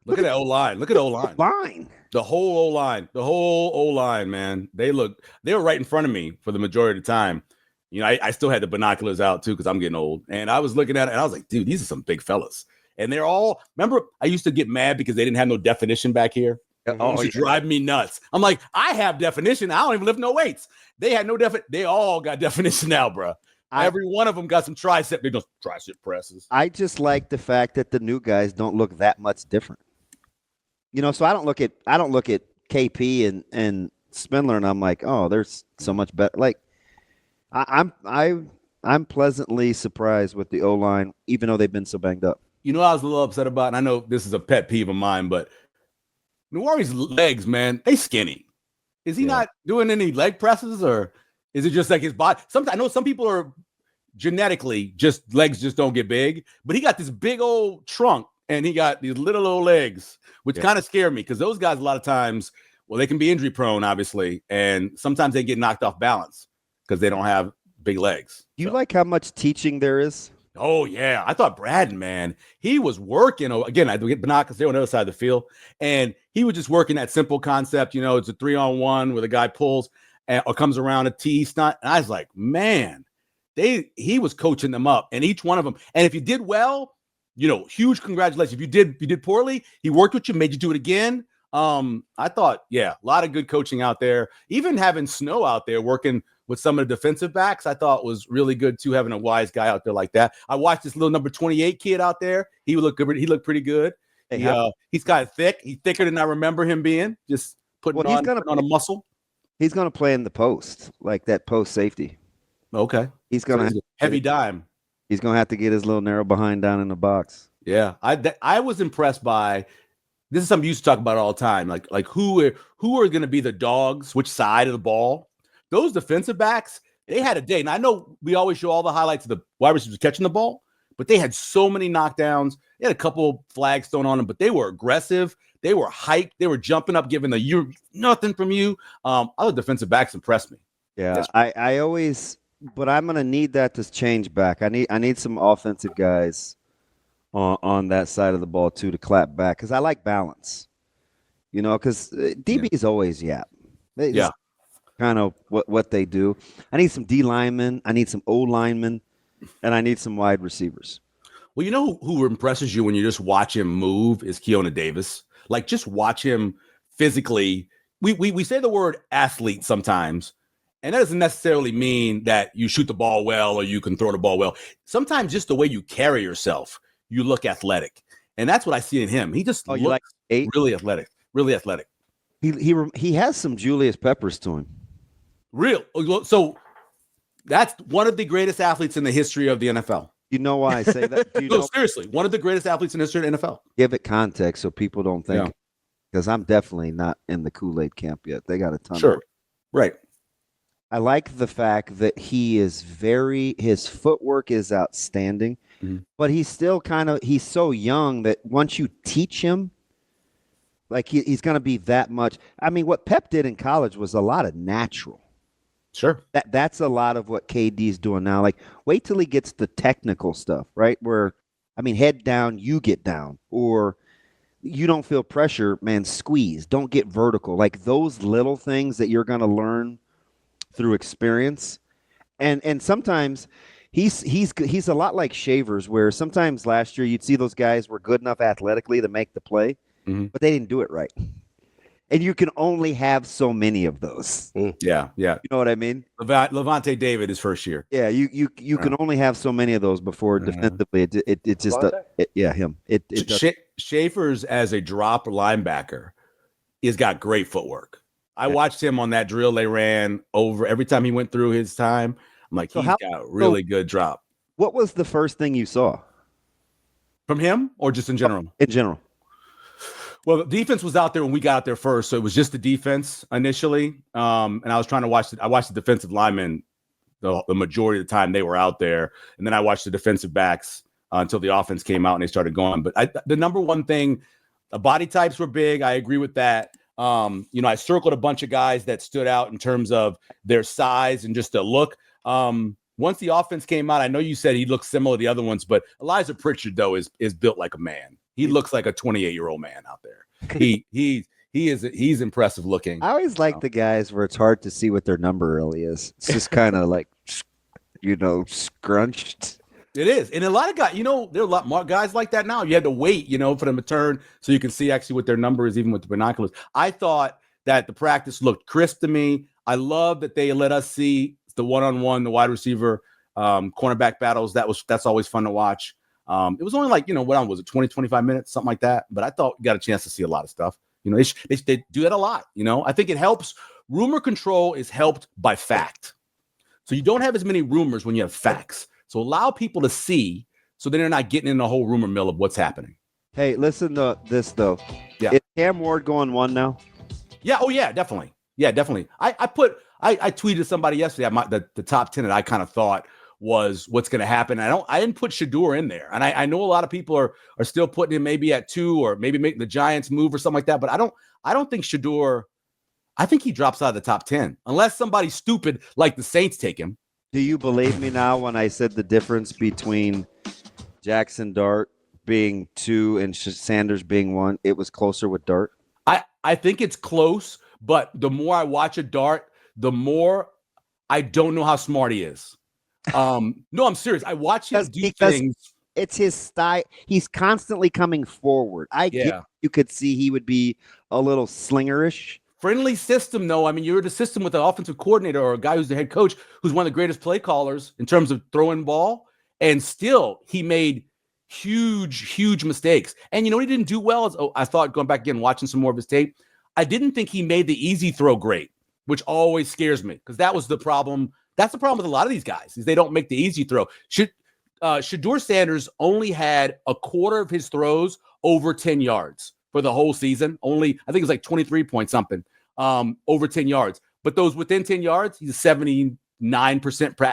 look at the O-line. Look at the O-line. The whole O-line. The whole O-line, man. They were right in front of me for the majority of the time. You know, I still had the binoculars out too because I'm getting old. And I was looking at it and I was like, dude, these are some big fellas. And they're all, remember, I used to get mad because they didn't have no definition back here. It used to drive me nuts. I'm like, I have definition. I don't even lift no weights. They had no definition. They all got definition now, bro. Every one of them got some tricep. They don't tricep presses. I just like the fact that the new guys don't look that much different. You know, so I don't look at KP and Spindler and I'm like, oh, there's so much better. Like, I'm pleasantly surprised with the O-line, even though they've been so banged up. You know, I was a little upset about, and I know this is a pet peeve of mine, but New Orleans' legs, man, they skinny. Is he not doing any leg presses, or is it just like his body? Sometimes I know some people are genetically legs just don't get big, but he got this big old trunk and he got these little old legs, which kind of scare me because those guys a lot of times, well, they can be injury prone, obviously, and sometimes they get knocked off balance because they don't have big legs. Do you like how much teaching there is? Oh, yeah. I thought Braden, man, he was working. Again, I get binoculars there on the other side of the field, and he was just working that simple concept. You know, it's a 3-on-1 where the guy pulls or comes around a T stunt. And I was like, man, he was coaching them up, and each one of them. And if you did well, you know, huge congratulations. If you did poorly, he worked with you, made you do it again. I thought, a lot of good coaching out there. Even having Snow out there working with some of the defensive backs, I thought was really good too, having a wise guy out there like that. I watched this little number 28 kid out there. He looked good. He looked pretty good. He's kind of thick. He's thicker than I remember him being. Just putting on a muscle. He's going to play in the post, like that post safety. Okay. He's going to heavy dime. He's going to have to get his little narrow behind down in the box. Yeah. I was impressed by, this is something you used to talk about all the time. Like who are going to be the dogs, which side of the ball? Those defensive backs, they had a day. And I know we always show all the highlights of the wide receivers catching the ball, but they had so many knockdowns. They had a couple flags thrown on them, but they were aggressive. They were hyped. They were jumping up, giving you nothing from you. Other defensive backs impressed me. Yeah, I always, but I'm going to need that to change back. I need some offensive guys on that side of the ball too to clap back because I like balance. You know, because DB is always kind of what they do. I need some D linemen, I need some O linemen, and I need some wide receivers. Well, you know who impresses you when you just watch him move is Keona Davis. Like, just watch him physically. We say the word athlete sometimes, and that doesn't necessarily mean that you shoot the ball well or you can throw the ball well. Sometimes just the way you carry yourself, you look athletic. And that's what I see in him. He just looks really athletic, really athletic. He has some Julius Peppers to him. Real. So that's one of the greatest athletes in the history of the NFL. You know why I say that? Seriously, one of the greatest athletes in the history of the NFL. Give it context so people don't think, because I'm definitely not in the Kool-Aid camp yet. They got a ton. Sure. Right. I like the fact that his footwork is outstanding, but he's still he's so young that once you teach him, like he's going to be that much. I mean, what Pep did in college was a lot of natural. Sure. That's a lot of what KD's doing now. Like, wait till he gets the technical stuff, right? Where, I mean, head down, you get down, or you don't feel pressure, man, squeeze. Don't get vertical. Like those little things that you're going to learn through experience. And sometimes he's a lot like Shavers, where sometimes last year you'd see those guys were good enough athletically to make the play, but they didn't do it right. And you can only have so many of those. Yeah. You know what I mean? Levante David his first year. Yeah, you can only have so many of those before defensively it just him. Schaefer's as a drop linebacker has got great footwork. I watched him on that drill they ran over every time he went through his time. I'm like, he's got really good drop. What was the first thing you saw from him, or just in general? In general. Well, the defense was out there when we got out there first, so it was just the defense initially. And I was trying to watch I watched the defensive linemen the majority of the time they were out there, and then I watched the defensive backs until the offense came out and they started going. But the number one thing, the body types were big. I agree with that. I circled a bunch of guys that stood out in terms of their size and just the look. Once the offense came out, I know you said he looked similar to the other ones, but Elijah Pritchard, though, is built like a man. He looks like a 28-year-old man out there. He's impressive looking. I always like the guys where it's hard to see what their number really is. It's just kind of like, scrunched. It is. And a lot of guys, there are a lot more guys like that now. You had to wait, for them to turn so you can see actually what their number is, even with the binoculars. I thought that the practice looked crisp to me. I love that they let us see the one-on-one, the wide receiver, cornerback battles. That's always fun to watch. It was only like, what was it, 20, 25 minutes, something like that. But I thought you got a chance to see a lot of stuff. They do that a lot. I think it helps. Rumor control is helped by fact. So you don't have as many rumors when you have facts. So allow people to see so then they're not getting in the whole rumor mill of what's happening. Hey, listen to this, though. Yeah. Is Cam Ward going one now? Yeah. Oh, yeah, definitely. Yeah, definitely. I tweeted somebody yesterday the top 10 that I kind of thought was what's going to happen. I didn't put Shador in there. And I know a lot of people are still putting him maybe at 2 or maybe making the Giants move or something like that. But I don't think Shador, I think he drops out of the top 10 unless somebody stupid like the Saints take him. Do you believe me now when I said the difference between Jackson Dart being 2 and Sanders being 1? It was closer with Dart. I think it's close, but the more I watch a Dart, the more I don't know how smart he is. No, I'm serious. I watch him do things. It's his style. He's constantly coming forward. You could see he would be a little slingerish. Friendly system, though. I mean, you're the system with an offensive coordinator or a guy who's the head coach who's one of the greatest play callers in terms of throwing ball. And still, he made huge mistakes. And he didn't do well. I thought going back again, watching some more of his tape, I didn't think he made the easy throw great, which always scares me because that was the problem. That's the problem with a lot of these guys is they don't make the easy throw. Shador Sanders only had a quarter of his throws over 10 yards for the whole season. Only, I think it was like 23 point something over 10 yards. But those within 10 yards, he's a 79%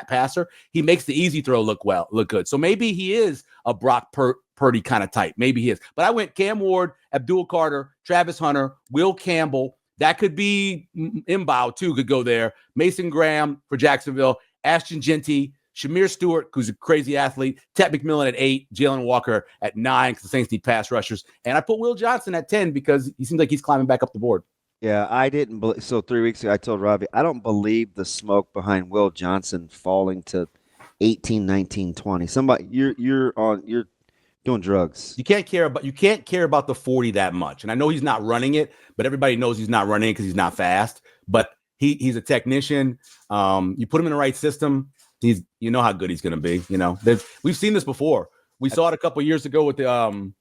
passer. He makes the easy throw look good. So maybe he is a Brock Purdy kind of type. Maybe he is. But I went Cam Ward, Abdul Carter, Travis Hunter, Will Campbell. That could be M'Bow, too, could go there. Mason Graham for Jacksonville. Ashton Genty, Shamir Stewart, who's a crazy athlete. Ted McMillan at 8. Jalen Walker at 9 because the Saints need pass rushers. And I put Will Johnson at 10 because he seems like he's climbing back up the board. Yeah, I didn't believe. So 3 weeks ago, I told Ravi, I don't believe the smoke behind Will Johnson falling to 18, 19, 20. Somebody, you're doing drugs. You can't care about the 40 that much. And I know he's not running it, but everybody knows he's not running it because he's not fast. But he's a technician. You put him in the right system, you know how good he's going to be. We've seen this before. We saw it a couple years ago with the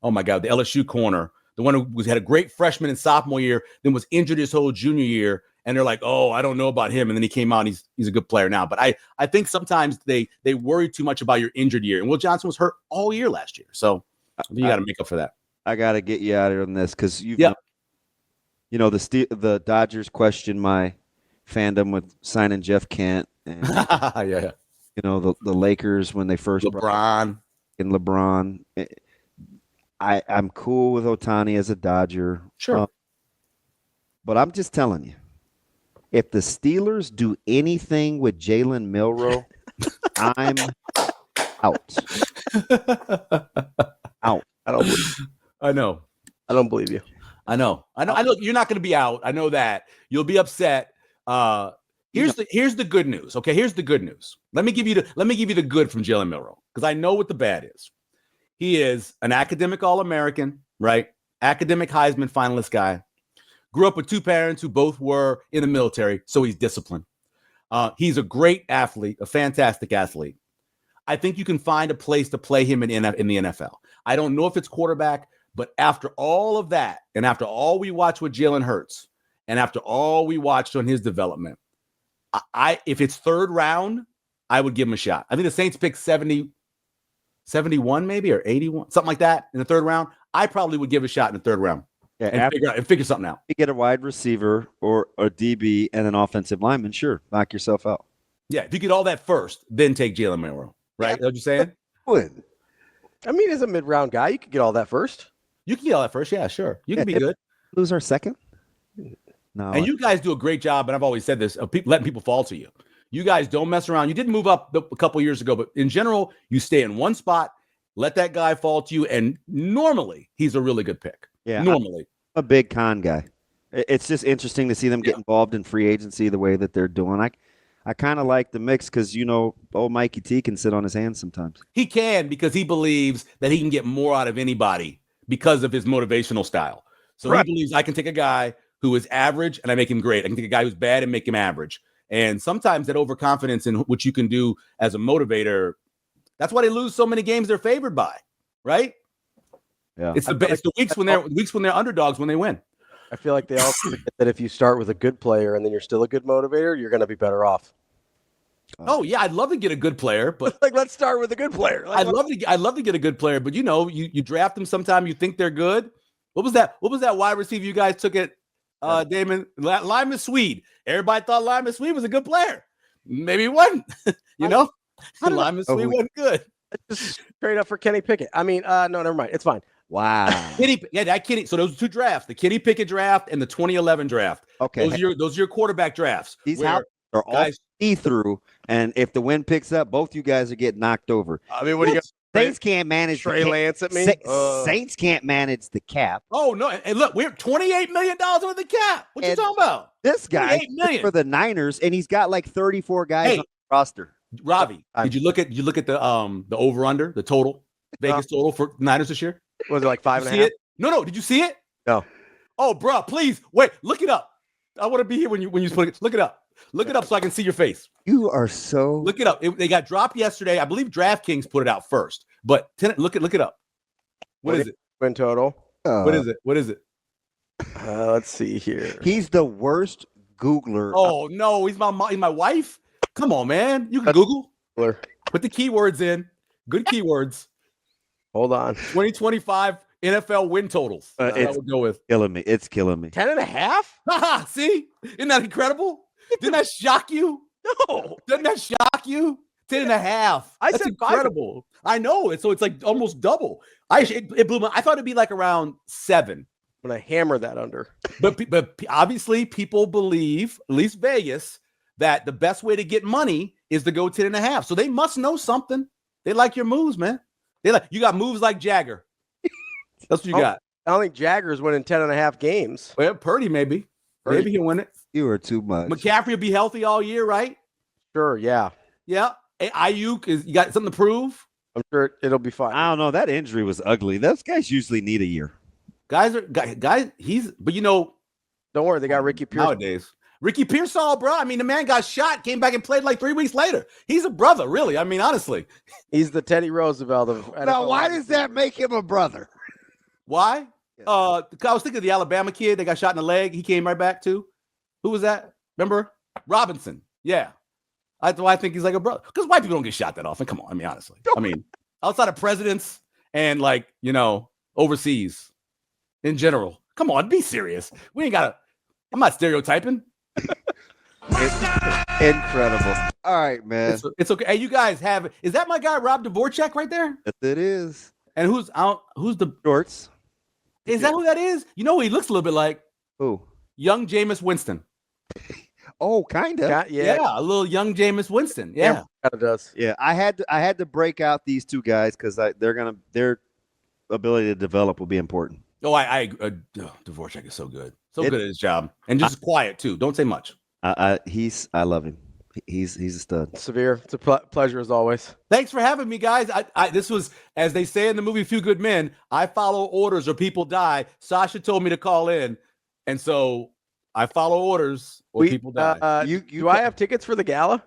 the LSU corner, the one who had a great freshman and sophomore year, then was injured his whole junior year. And they're like, oh, I don't know about him. And then he came out and he's a good player now. But I think sometimes they worry too much about your injured year. And Will Johnson was hurt all year last year. So you got to make up for that. I got to get you out of here on this because the Dodgers question my fandom with signing Jeff Kent. And, yeah. The Lakers when they first LeBron. I'm cool with Ohtani as a Dodger. Sure. But I'm just telling you, if the Steelers do anything with Jalen Milroe, I'm out. Out. I know. I don't believe you. I know. You're not going to be out. I know that. You'll be upset. Here's the good news. Okay, here's the good news. Let me give you the good from Jalen Milroe because I know what the bad is. He is an academic All-American, right? Academic Heisman finalist guy. Grew up with 2 parents who both were in the military, so he's disciplined. He's a great athlete, a fantastic athlete. I think you can find a place to play him in the NFL. I don't know if it's quarterback, but after all of that, and after all we watched with Jalen Hurts, and after all we watched on his development, if it's 3rd round, I would give him a shot. I think the Saints picked 71 maybe or 81, something like that in the 3rd round. I probably would give a shot in the 3rd round. Yeah, and figure something out. You get a wide receiver or a DB and an offensive lineman, sure, knock yourself out. Yeah, if you get all that first, then take Jalen Milroe, right? Yeah. Is that what you're saying? I mean, as a mid-round guy, you could get all that first. You can get all that first. Yeah, sure. You can be good. Lose our second? No. And you guys do a great job, and I've always said this, of letting people fall to you. You guys don't mess around. You did move up a couple years ago, but in general, you stay in one spot, let that guy fall to you, and normally he's a really good pick. Yeah, normally. I'm a big con guy. It's just interesting to see them get involved in free agency the way that they're doing. I kind of like the mix because, old Mikey T can sit on his hands sometimes. He can because he believes that he can get more out of anybody because of his motivational style. So He believes I can take a guy who is average and I make him great. I can take a guy who's bad and make him average. And sometimes that overconfidence in what you can do as a motivator, that's why they lose so many games they're favored by, right? Yeah. It's the weeks when they're underdogs when they win. I feel like they all forget that if you start with a good player and then you're still a good motivator, you're going to be better off. Oh yeah, I'd love to get a good player, but let's start with a good player. I'd love to get a good player, but you draft them sometime you think they're good. What was that wide receiver you guys took at Damon? Lyman Swede. Everybody thought Lyman Swede was a good player. Maybe he wasn't. Lyman Swede wasn't good. Just straight up for Kenny Pickett. I mean, no, never mind. It's fine. Wow. That Kenny. So those are two drafts: the Kenny Pickett draft and the 2011 draft. Okay. Those are your quarterback drafts. These are all see-through, and if the wind picks up, both you guys are getting knocked over. I mean, what do you got? Saints can't manage Trey Lance at me. Saints can't manage the cap. Oh no! And look, we're $28 million with the cap. What you talking about? This guy million for the Niners, and he's got like 34 guys on the roster. Ravi, did you look at the over/under, the total Vegas total for Niners this year? Was it like 5.5? No. Did you see it? No. Oh, bro, please wait. Look it up. I want to be here when you put it. Look it up. Look it up so I can see your face. You are so. Look it up. They got dropped yesterday. I believe DraftKings put it out first. But look it up. What is it? Win total. What is it? Let's see here. He's the worst Googler. Oh no, he's my wife. Come on, man. You can Google. Put the keywords in. Good keywords. Hold on. 2025 NFL win totals. It's go with. Killing me. It's killing me. 10.5? See? Isn't that incredible? Didn't that shock you? No. Doesn't that shock you? 10.5. That's said incredible. 5. I know. It's like almost double. It blew my. I thought it'd be like around 7. I'm gonna hammer that under. But obviously people believe, at least Vegas, that the best way to get money is to go 10.5. So they must know something. They like your moves, man. You got moves like Jagger. That's what you got. I don't think Jagger's winning 10.5 games. Well, Purdy maybe. Maybe he'll win it. You are too much. McCaffrey will be healthy all year, right? Sure, yeah. Yeah. Hey, Ayuk you got something to prove? I'm sure it'll be fine. I don't know. That injury was ugly. Those guys usually need a year. Guys, but don't worry, they got Ricky Pearsall. Nowadays. Ricky Pearsall, bro. I mean, the man got shot, came back and played like 3 weeks later. He's a brother, really. I mean, honestly. He's the Teddy Roosevelt of NFL. Now, why does that make him a brother? Why? I was thinking of the Alabama kid that got shot in the leg. He came right back too. Who was that? Remember? Robinson. Yeah. That's why I think he's like a brother. Because white people don't get shot that often. Come on. I mean, honestly. I mean, outside of presidents and overseas in general. Come on, be serious. I'm not stereotyping. Incredible. All right, man. It's okay. Hey, you guys is that my guy Rob Dvorak right there? Yes, it is. And who's the shorts? Is that who that is? You know who he looks a little bit like? Who? Young Jameis Winston. Oh, kind of. Yeah, a little young Jameis Winston. Yeah. Kind of does. Yeah, I had to break out these two guys because their ability to develop will be important. Oh, Dvorak is so good. Good at his job. And just quiet too. Don't say much. I love him. He's a stud. Severe. It's a pleasure as always. Thanks for having me, guys. This was, as they say in the movie Few Good Men, I follow orders or people die. Sasha told me to call in. And so I follow orders or people die. Do I have tickets for the gala?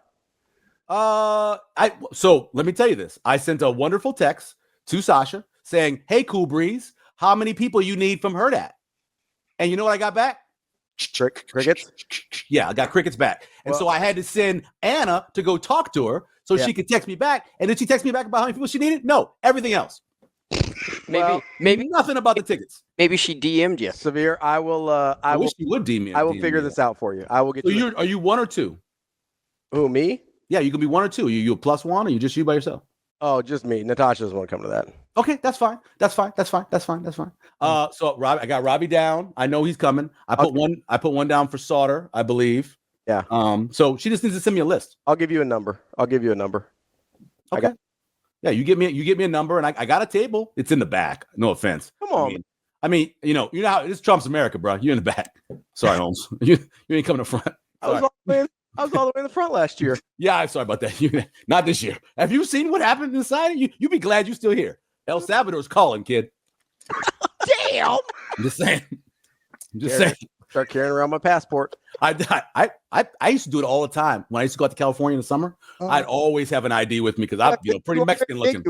So let me tell you this. I sent a wonderful text to Sasha saying, "Hey, Cool Breeze, how many people you need from Hurrdat?" And you know what I got back? Crickets? Yeah, I got crickets back. And so I had to send Anna to go talk to her so she could text me back. And did she text me back about how many people she needed? No, everything else. Maybe nothing about the tickets. Maybe she DM'd you. Severe, I will. I wish you would DM me. I will figure this out for you. I will get. So are you one or two? Who, me? Yeah, you can be one or two. Are you a +1 or you just you by yourself? Oh, just me. Natasha doesn't want to come to that. Okay, that's fine. So Rob, I got Ravi down. I know he's coming. I put one down for Sauter, I believe. Yeah. So she just needs to send me a list. I'll give you a number. Okay. Yeah, you give me a number, and I got a table. It's in the back. No offense. Come on. I mean, you know how this Trump's America, bro. You're in the back. Sorry, Holmes. You ain't coming to front. I was all the way in the front last year. Yeah, I'm sorry about that. Not this year. Have you seen what happened inside? You be glad you're still here. El Salvador's calling, kid. Damn. I'm just saying. Start carrying around my passport. I used to do it all the time when I used to go out to California in the summer. I'd always have an ID with me because I'm pretty Mexican looking.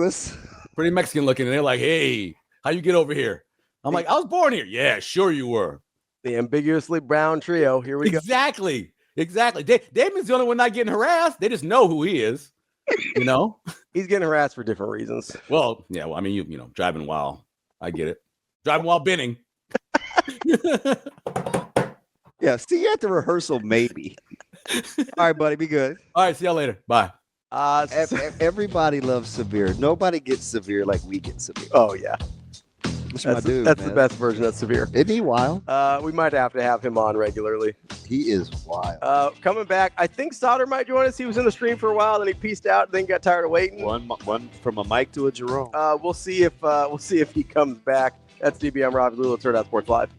Pretty Mexican looking, and they're like, "Hey, how you get over here?" I'm like, "I was born here." Yeah, sure you were. The ambiguously brown trio. Here we go. Exactly. Damon's the only one not getting harassed. They just know who he is. You know, he's getting harassed for different reasons. Well, yeah. Well, I mean, you know, driving while I get it. Driving while binning. Yeah, see you at the rehearsal, maybe. All right, buddy, be good. All right, see y'all later. Bye. Everybody loves Severe. Nobody gets Severe like we get Severe. Oh yeah, that's the best version of Severe. Isn't he wild? We might have to have him on regularly. He is wild. Coming back, I think Sauter might join us. He was in the stream for a while, then he pieced out, then got tired of waiting. One from a Mike to a Jerome. We'll see if he comes back. That's DB. I'm Ravi. Lulla. It's Hurrdat Sports Live.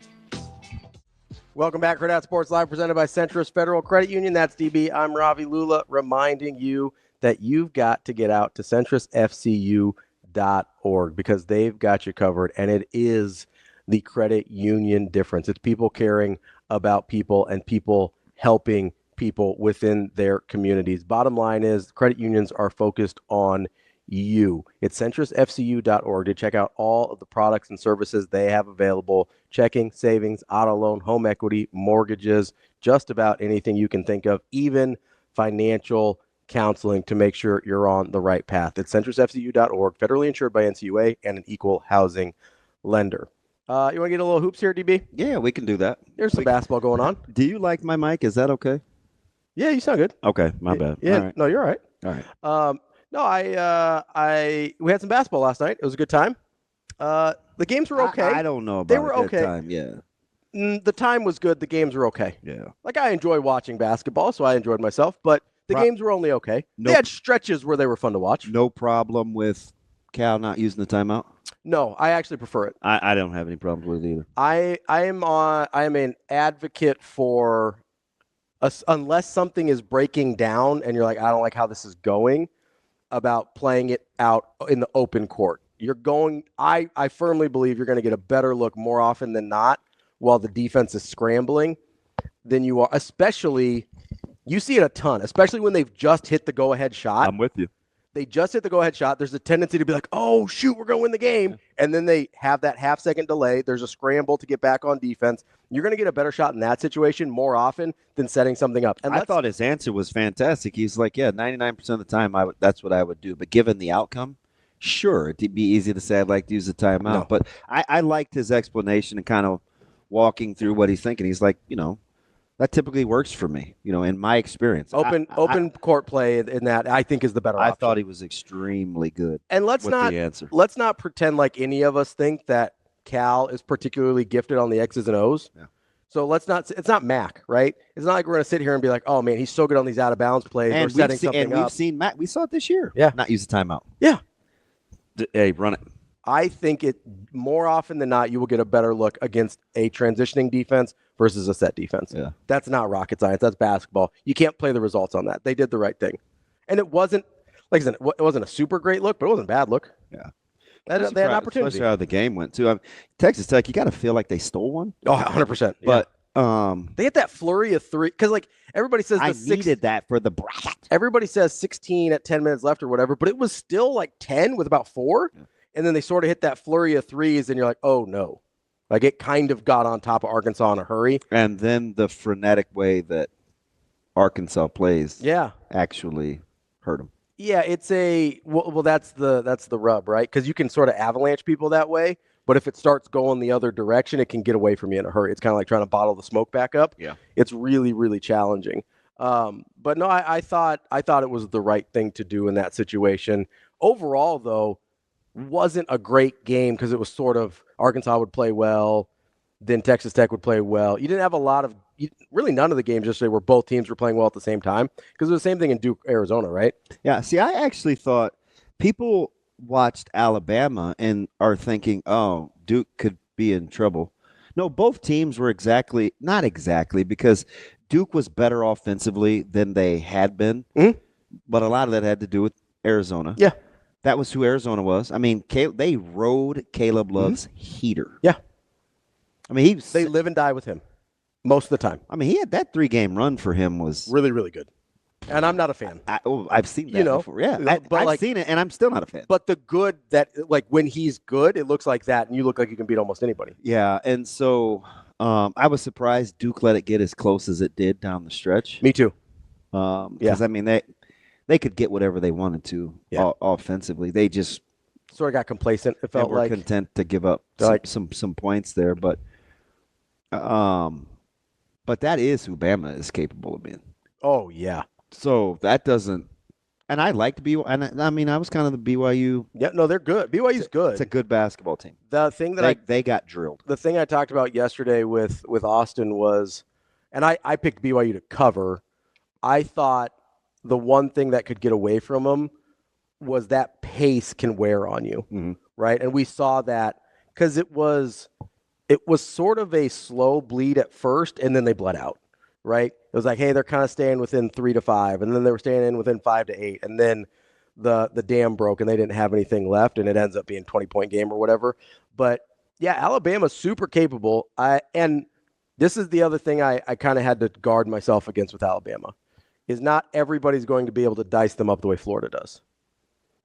Welcome back, Hurrdat Sports Live, presented by Centrus Federal Credit Union. That's DB. I'm Ravi. Lulla, reminding you that you've got to get out to centrusfcu.org because they've got you covered, and it is the credit union difference. It's people caring about people and people helping people within their communities. Bottom line is credit unions are focused on you. It's centrusfcu.org to check out all of the products and services they have available: checking, savings, auto loan, home equity, mortgages, just about anything you can think of, even financial counseling to make sure you're on the right path. It's centrusfcu.org, federally insured by NCUA and an equal housing lender. You want to get a little hoops here, DB? Yeah, we can do that. There's some basketball going on. Do you like my mic? Is that okay? Yeah, you sound good. Okay, my bad. Yeah, all right. No, you're all right. All right. No, we had some basketball last night. It was a good time. The games were okay. I don't know about they were a good okay. time. Yeah. The time was good. The games were okay. Yeah. Like, I enjoy watching basketball, so I enjoyed myself, but the games were only okay. They had stretches where they were fun to watch. No problem with Cal not using the timeout? No, I actually prefer it. I don't have any problems with it either. I am an advocate for unless something is breaking down and you're like, I don't like how this is going, about playing it out in the open court. I firmly believe you're going to get a better look more often than not while the defense is scrambling than you are, especially, you see it a ton, especially when they've just hit the go-ahead shot. I'm with you. They just hit the go-ahead shot. There's a tendency to be like, oh, shoot, we're going to win the game. And then they have that half-second delay. There's a scramble to get back on defense. You're going to get a better shot in that situation more often than setting something up. And I thought his answer was fantastic. He's like, yeah, 99% of the time that's what I would do. But given the outcome, sure, it'd be easy to say I'd like to use the timeout. No. But I liked his explanation and kind of walking through what he's thinking. He's like, that typically works for me, in my experience. Open court play in that, I think, is the better option. I thought he was extremely good. And let's not pretend like any of us think that Cal is particularly gifted on the X's and O's. Yeah. So it's not Mac, right? It's not like we're going to sit here and be like, oh, man, he's so good on these out-of-bounds plays or setting something up. We've seen Mac. We saw it this year. Yeah. Not use the timeout. Yeah. Hey, run it. I think it more often than not, you will get a better look against a transitioning defense versus a set defense. Yeah. That's not rocket science. That's basketball. You can't play the results on that. They did the right thing. And it wasn't, like I said, it wasn't a super great look, but it wasn't a bad look. Yeah. They had an opportunity. Especially how the game went, too. Texas Tech, you got to feel like they stole one. Oh, 100%. But they hit that flurry of three. Because, everybody says needed that for the bracket. Everybody says 16 at 10 minutes left or whatever, but it was still 10 with about 4. Yeah. And then they sort of hit that flurry of threes, and you're like, oh, no. It kind of got on top of Arkansas in a hurry. And then the frenetic way that Arkansas plays actually hurt them. Yeah, it's that's the rub, right? Because you can sort of avalanche people that way, but if it starts going the other direction, it can get away from you in a hurry. It's kind of like trying to bottle the smoke back up. Yeah. It's really, really challenging. But no, I thought it was the right thing to do in that situation. Overall, though, wasn't a great game because it was sort of Arkansas would play well, then Texas Tech would play well. You didn't have a lot of really none of the games yesterday where both teams were playing well at the same time because it was the same thing in Duke, Arizona, right? Yeah. See, I actually thought people watched Alabama and are thinking, oh, Duke could be in trouble. No, both teams were not exactly, because Duke was better offensively than they had been, but a lot of that had to do with Arizona. Yeah. That was who Arizona was. I mean, they rode Caleb Love's heater. Yeah. I mean, they live and die with him most of the time. I mean, he had that 3-game run for him was really, really good. And I'm not a fan. I've seen that before. Yeah, I've seen it, and I'm still not a fan. But the good that, like, when he's good, it looks like that, and you look like you can beat almost anybody. Yeah, and so I was surprised Duke let it get as close as it did down the stretch. Me too. Because, I mean, they could get whatever they wanted to offensively. They just sort of got complacent. It felt like content to give up some points there, but that is who Bama is capable of being. Oh yeah. So that doesn't, and I liked BYU. And I mean, I was kind of the BYU. Yeah, no, they're good. BYU's good. It's a good basketball team. The thing that they got drilled. The thing I talked about yesterday with Austin was, and I picked BYU to cover. I thought the one thing that could get away from them was that pace can wear on you, right? And we saw that because it was sort of a slow bleed at first, and then they bled out, right? It was like, hey, they're kind of staying within 3 to 5, and then they were staying in within 5 to 8, and then the dam broke, and they didn't have anything left, and it ends up being a 20-point game or whatever. But yeah, Alabama's super capable. And this is the other thing I kind of had to guard myself against with Alabama, is not everybody's going to be able to dice them up the way Florida does,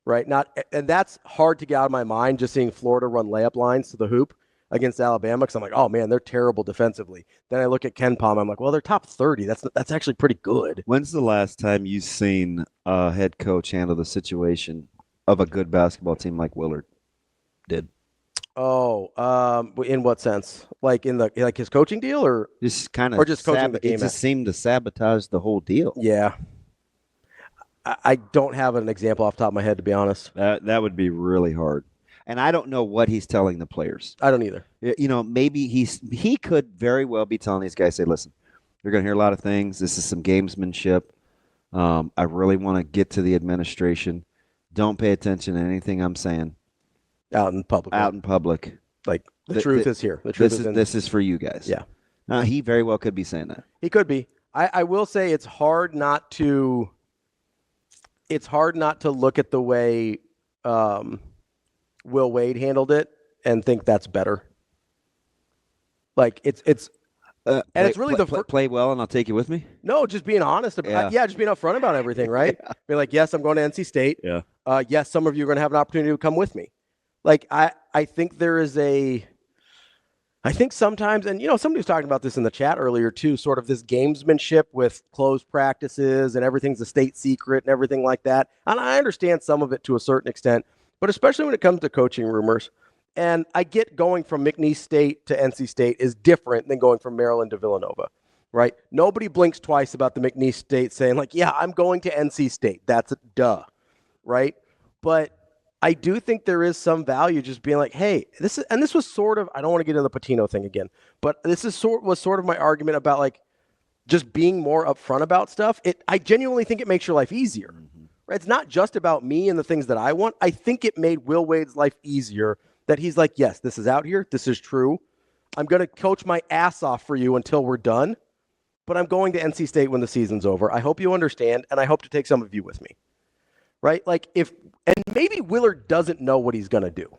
right? And that's hard to get out of my mind, just seeing Florida run layup lines to the hoop against Alabama, because I'm like, oh man, they're terrible defensively. Then I look at Ken Palm, I'm like, well, they're top 30. That's actually pretty good. When's the last time you've seen a head coach handle the situation of a good basketball team like Willard did? Oh, in what sense? Like his coaching deal, or just kind of, or just coaching the game? It just seemed to sabotage the whole deal. Yeah, I don't have an example off the top of my head, to be honest. That would be really hard. And I don't know what he's telling the players. I don't either. You know, maybe he could very well be telling these guys, say, listen, you're going to hear a lot of things. This is some gamesmanship. I really want to get to the administration. Don't pay attention to anything I'm saying. Out in public. Like, the truth is here. The truth this is for you guys. Yeah. He very well could be saying that. He could be. I will say it's hard not to look at the way Will Wade handled it and think that's better. Like it's and it's really play well and I'll take you with me. No, just being honest about just being upfront about everything, right? Be like, yes, I'm going to NC State. Yeah. Yes, some of you are going to have an opportunity to come with me. Like I think there is I think sometimes, and somebody was talking about this in the chat earlier too, sort of this gamesmanship with closed practices and everything's a state secret and everything like that. And I understand some of it to a certain extent. But especially when it comes to coaching rumors, and I get going from McNeese State to NC State is different than going from Maryland to Villanova, right? Nobody blinks twice about the McNeese State saying like, yeah, I'm going to NC State. That's a duh, right? But I do think there is some value just being like, hey, this was sort of, I don't want to get into the Patino thing again, but this was sort of my argument about like just being more upfront about stuff. I genuinely think it makes your life easier. Right? It's not just about me and the things that I want. I think it made Will Wade's life easier that he's like, yes, this is out here. This is true. I'm going to coach my ass off for you until we're done. But I'm going to NC State when the season's over. I hope you understand, and I hope to take some of you with me. Right? Like and maybe Willard doesn't know what he's going to do.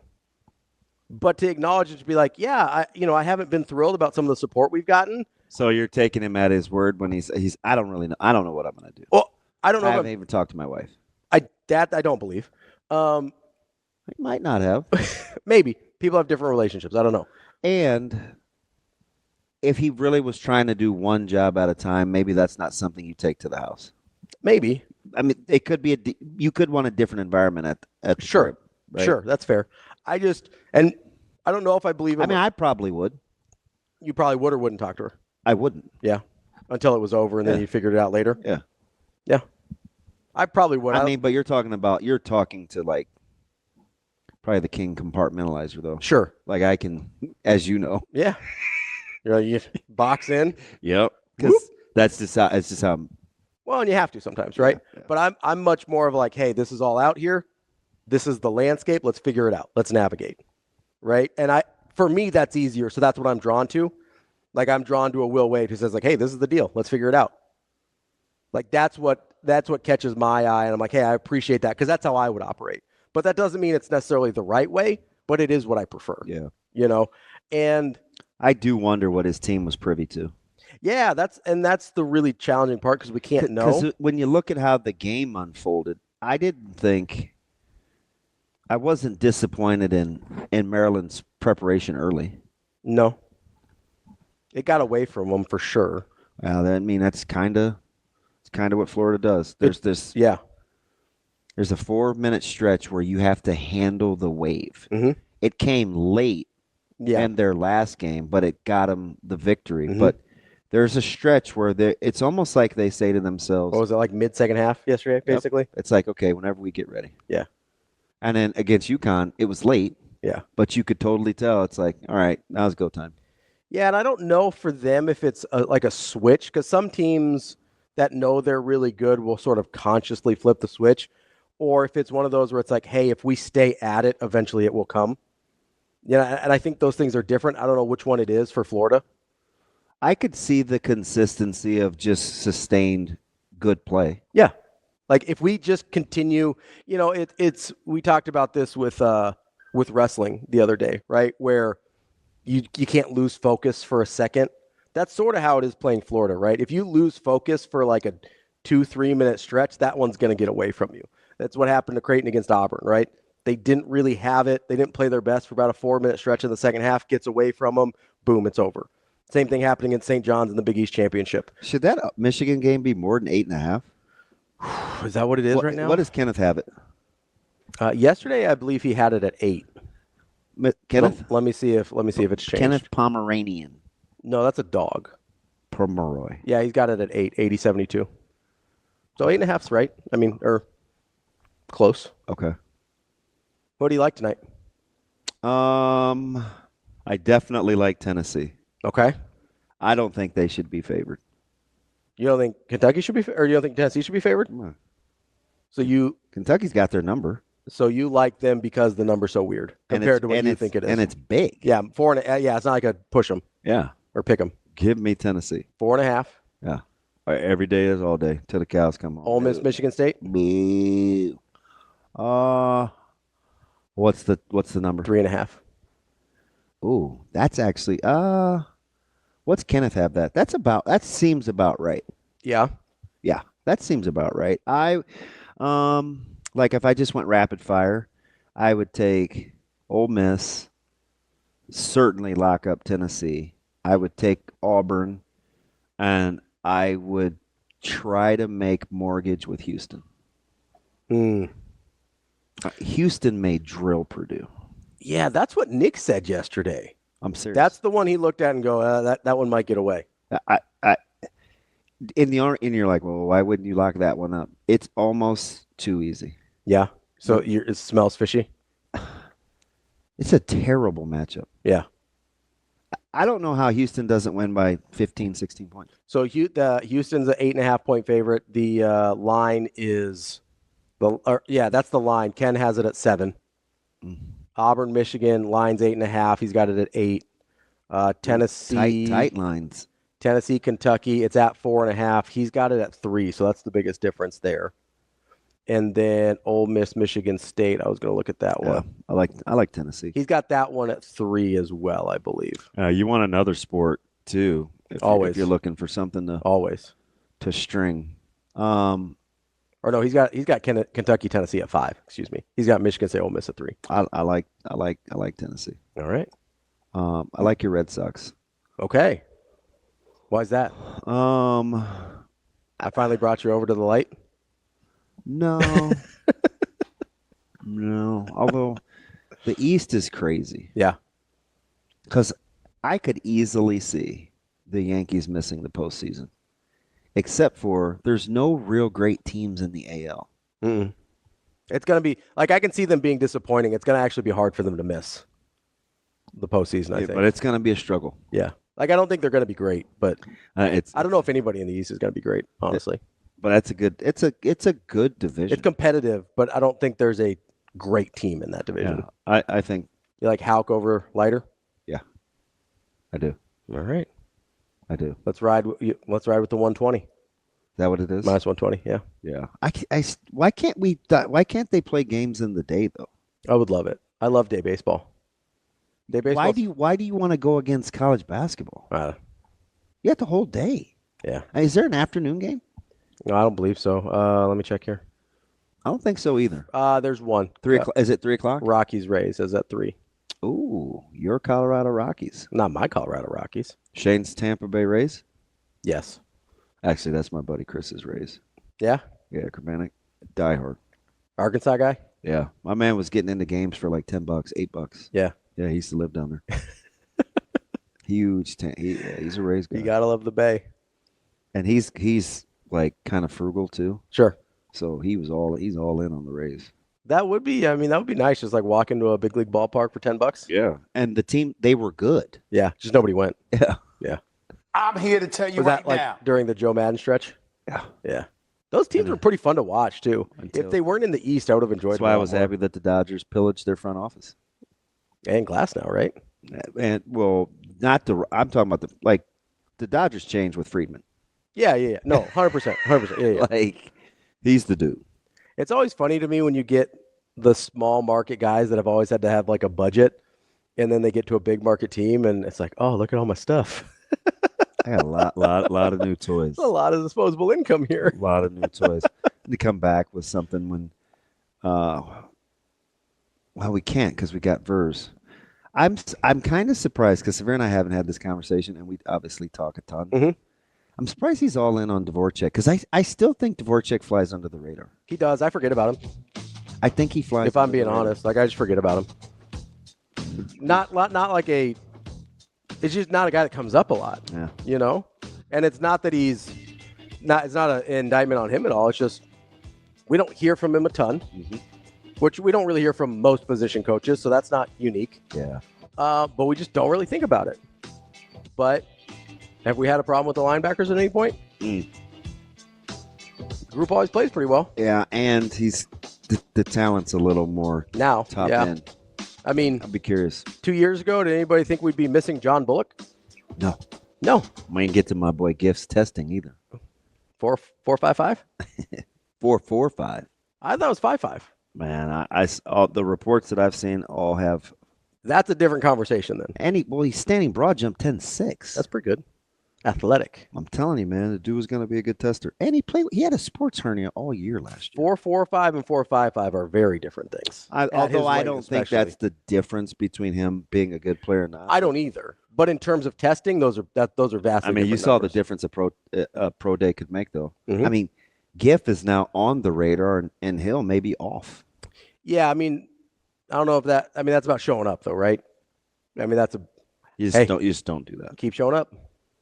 But to acknowledge it, to be like, yeah, I haven't been thrilled about some of the support we've gotten. So you're taking him at his word when he's I don't really know. I don't know what I'm going to do. Well, I don't know. I haven't even talked to my wife. I don't believe. I might not have. Maybe. People have different relationships. I don't know. And if he really was trying to do one job at a time, maybe that's not something you take to the house. Maybe. I mean, it could be you could want a different environment at the Sure. crib, right? Sure, that's fair. And I don't know if I believe him. I mean, I probably would. You probably would or wouldn't talk to her. I wouldn't. Yeah. until it was over, and then Yeah. you figured it out later. Yeah. Yeah. I probably would. I mean, but you're talking to like probably the king compartmentalizer though. Sure. Like I can, as you know. Yeah. You box in. Yep. Because that's just how. Well, and you have to sometimes, right? Yeah. But I'm much more of like, hey, this is all out here. This is the landscape. Let's figure it out. Let's navigate, right? And for me, that's easier. So that's what I'm drawn to. Like I'm drawn to a Will Wade who says like, hey, this is the deal. Let's figure it out. Like that's what catches my eye, and I'm like, hey, I appreciate that because that's how I would operate. But that doesn't mean it's necessarily the right way. But it is what I prefer. Yeah. And I do wonder what his team was privy to. Yeah, that's the really challenging part because we can't know. Because when you look at how the game unfolded, I wasn't disappointed in Maryland's preparation early. No. It got away from them for sure. Well, that's kind of what Florida does. There's a 4-minute stretch where you have to handle the wave. Mm-hmm. It came late in their last game, but it got them the victory. Mm-hmm. But there's a stretch where it's almost like they say to themselves, what was it, like mid-second half yesterday, basically? Yep. It's like, okay, whenever we get ready. Yeah. And then against UConn, it was late. Yeah. But you could totally tell. It's like, all right, now's go time. Yeah, and I don't know for them if it's like a switch, because some teams that know they're really good will sort of consciously flip the switch, or if it's one of those where it's like, hey, if we stay at it, eventually it will come. Yeah, and I think those things are different. I don't know which one it is for Florida. I could see the consistency of just sustained good play. Yeah. Like if we just continue, it's we talked about this with wrestling the other day, right? Where you can't lose focus for a second. That's sort of how it is playing Florida, right? If you lose focus for like a 2-3 minute stretch, that one's going to get away from you. That's what happened to Creighton against Auburn, right? They didn't really have it. They didn't play their best for about a 4-minute stretch in the second half, gets away from them. Boom, it's over. Same thing happening in St. John's in the Big East Championship. Should that Michigan game be more than 8.5? Is that what it is right now? What does Kenneth have it? Yesterday, I believe he had it at 8. Kenneth? Let me see if it's changed. Kenneth Pomeranian. No, that's a dog. Pomeroy. Yeah, he's got it at 8, 80-72. So 8.5's right. I mean, or close. Okay. What do you like tonight? I definitely like Tennessee. Okay. I don't think they should be favored. You don't think Kentucky should be, or you don't think Tennessee should be favored? No. So Kentucky's got their number. So you like them because the number's so weird compared to what you think it is, and it's big. Yeah, 4.5. Yeah, it's not like a push them. Yeah, or pick them. Give me Tennessee. 4.5. Yeah, every day is all day till the cows come home. Ole Miss, Michigan State. Boo. What's the number? 3.5. Ooh, that's actually what's Kenneth have that? That seems about right. Yeah. Yeah, that seems about right. Like if I just went rapid fire, I would take Ole Miss, certainly lock up Tennessee. I would take Auburn, and I would try to make mortgage with Houston. Houston may drill Purdue. Yeah, that's what Nick said yesterday. I'm serious. That's the one he looked at and go, that one might get away. And you're like, well, why wouldn't you lock that one up? It's almost too easy. Yeah. So it smells fishy. It's a terrible matchup. Yeah. I don't know how Houston doesn't win by 15, 16 points. So Houston's an 8.5-point favorite. The line is that's the line. Ken has it at 7. Mm-hmm. Auburn, Michigan, line's 8.5. He's got it at 8. Tennessee, tight lines. Tennessee, Kentucky, it's at 4.5. He's got it at 3, so that's the biggest difference there. And then Ole Miss, Michigan State. I was going to look at that one. I like Tennessee. He's got that one at 3 as well, I believe. You want another sport too? If you're looking for something to string. Or no, he's got Kentucky, Tennessee at 5. Excuse me. He's got Michigan State, Ole Miss at 3. I like Tennessee. All right. I like your Red Sox. Okay. Why is that? I finally brought you over to the light. No. No. Although the East is crazy. Yeah. Because I could easily see the Yankees missing the postseason. except for there's no real great teams in the AL. Mm-mm. It's going to be like I can see them being disappointing. It's going to actually be hard for them to miss the postseason, I think. But it's going to be a struggle. Yeah. Like I don't think they're going to be great, but I don't know if anybody in the East is going to be great, honestly. But that's a good. It's a good division. It's competitive, but I don't think there's a great team in that division. Yeah, I think you like Houck over Leiter? Yeah, I do. All right, I do. Let's ride with the 120. Is that what it is? Minus 120. Yeah. Yeah. Why can't they play games in the day though? I would love it. I love day baseball. Day baseball. Why do you want to go against college basketball? You have the whole day. Yeah. Is there an afternoon game? No, I don't believe so. Let me check here. I don't think so either. There's one. 3 o'clock. Is it 3 o'clock? Rockies Rays is at 3. Ooh, your Colorado Rockies. Not my Colorado Rockies. Shane's Tampa Bay Rays? Yes. Actually, that's my buddy Chris's Rays. Yeah? Yeah, Urbanic. Diehard. Arkansas guy? Yeah. My man was getting into games for like $10, $8. Yeah. Yeah, he used to live down there. Huge. He's a Rays guy. You got to love the Bay. And he's like kind of frugal too. Sure. So he's all in on the Rays. That would be nice. Just like walk into a big league ballpark for $10. Yeah. And the team, they were good. Yeah. Just nobody went. Yeah. Yeah. I'm here to tell you Was right that like now. during the Joe Madden stretch? Yeah. Yeah. Those teams were pretty fun to watch too. If they weren't in the East, I would have enjoyed. That's why I was happy that the Dodgers pillaged their front office. And Glass now, right? And well, I'm talking about the Dodgers changed with Friedman. Yeah. No, 100%. 100%. Yeah. Like he's the dude. It's always funny to me when you get the small market guys that have always had to have like a budget, and then they get to a big market team, and it's like, oh, look at all my stuff. I got a lot of new toys. A lot of disposable income here. A lot of new toys. To come back with something when, well, we can't because we got Verz. I'm kind of surprised because Severe and I haven't had this conversation, and we obviously talk a ton. Mm-hmm. I'm surprised he's all in on Dvorak because I still think Dvorak flies under the radar. He does. I forget about him. I think he flies. If I'm being honest, like I just forget about him. Not like a. It's just not a guy that comes up a lot. Yeah. You know, and it's not that he's not. It's not an indictment on him at all. It's just we don't hear from him a ton, which we don't really hear from most position coaches. So that's not unique. Yeah. But we just don't really think about it. But have we had a problem with the linebackers at any point? The group always plays pretty well. Yeah, and he's the talent's a little more now top yeah. end. I mean, I'd be curious. 2 years ago, did anybody think we'd be missing John Bullock? No. We ain't get to my boy Gift's testing either. 4.55? 4.45. I thought it was 5.5. Man, all the reports that I've seen all have. That's a different conversation then. And he's standing broad jump 10.6. That's pretty good. Athletic. I'm telling you, man, the dude was going to be a good tester. And he had a sports hernia all year last year. 4.45 and 4.55 are very different things. Although I don't think that's the difference between him being a good player or not. I don't either. But in terms of testing, those are vastly. I mean, you saw the difference a pro day could make, though. Mm-hmm. I mean, Giff is now on the radar, and Hill may be off. Yeah, I mean, I don't know if that. I mean, that's about showing up, though, right? I mean, that's a. You just don't do that. Keep showing up.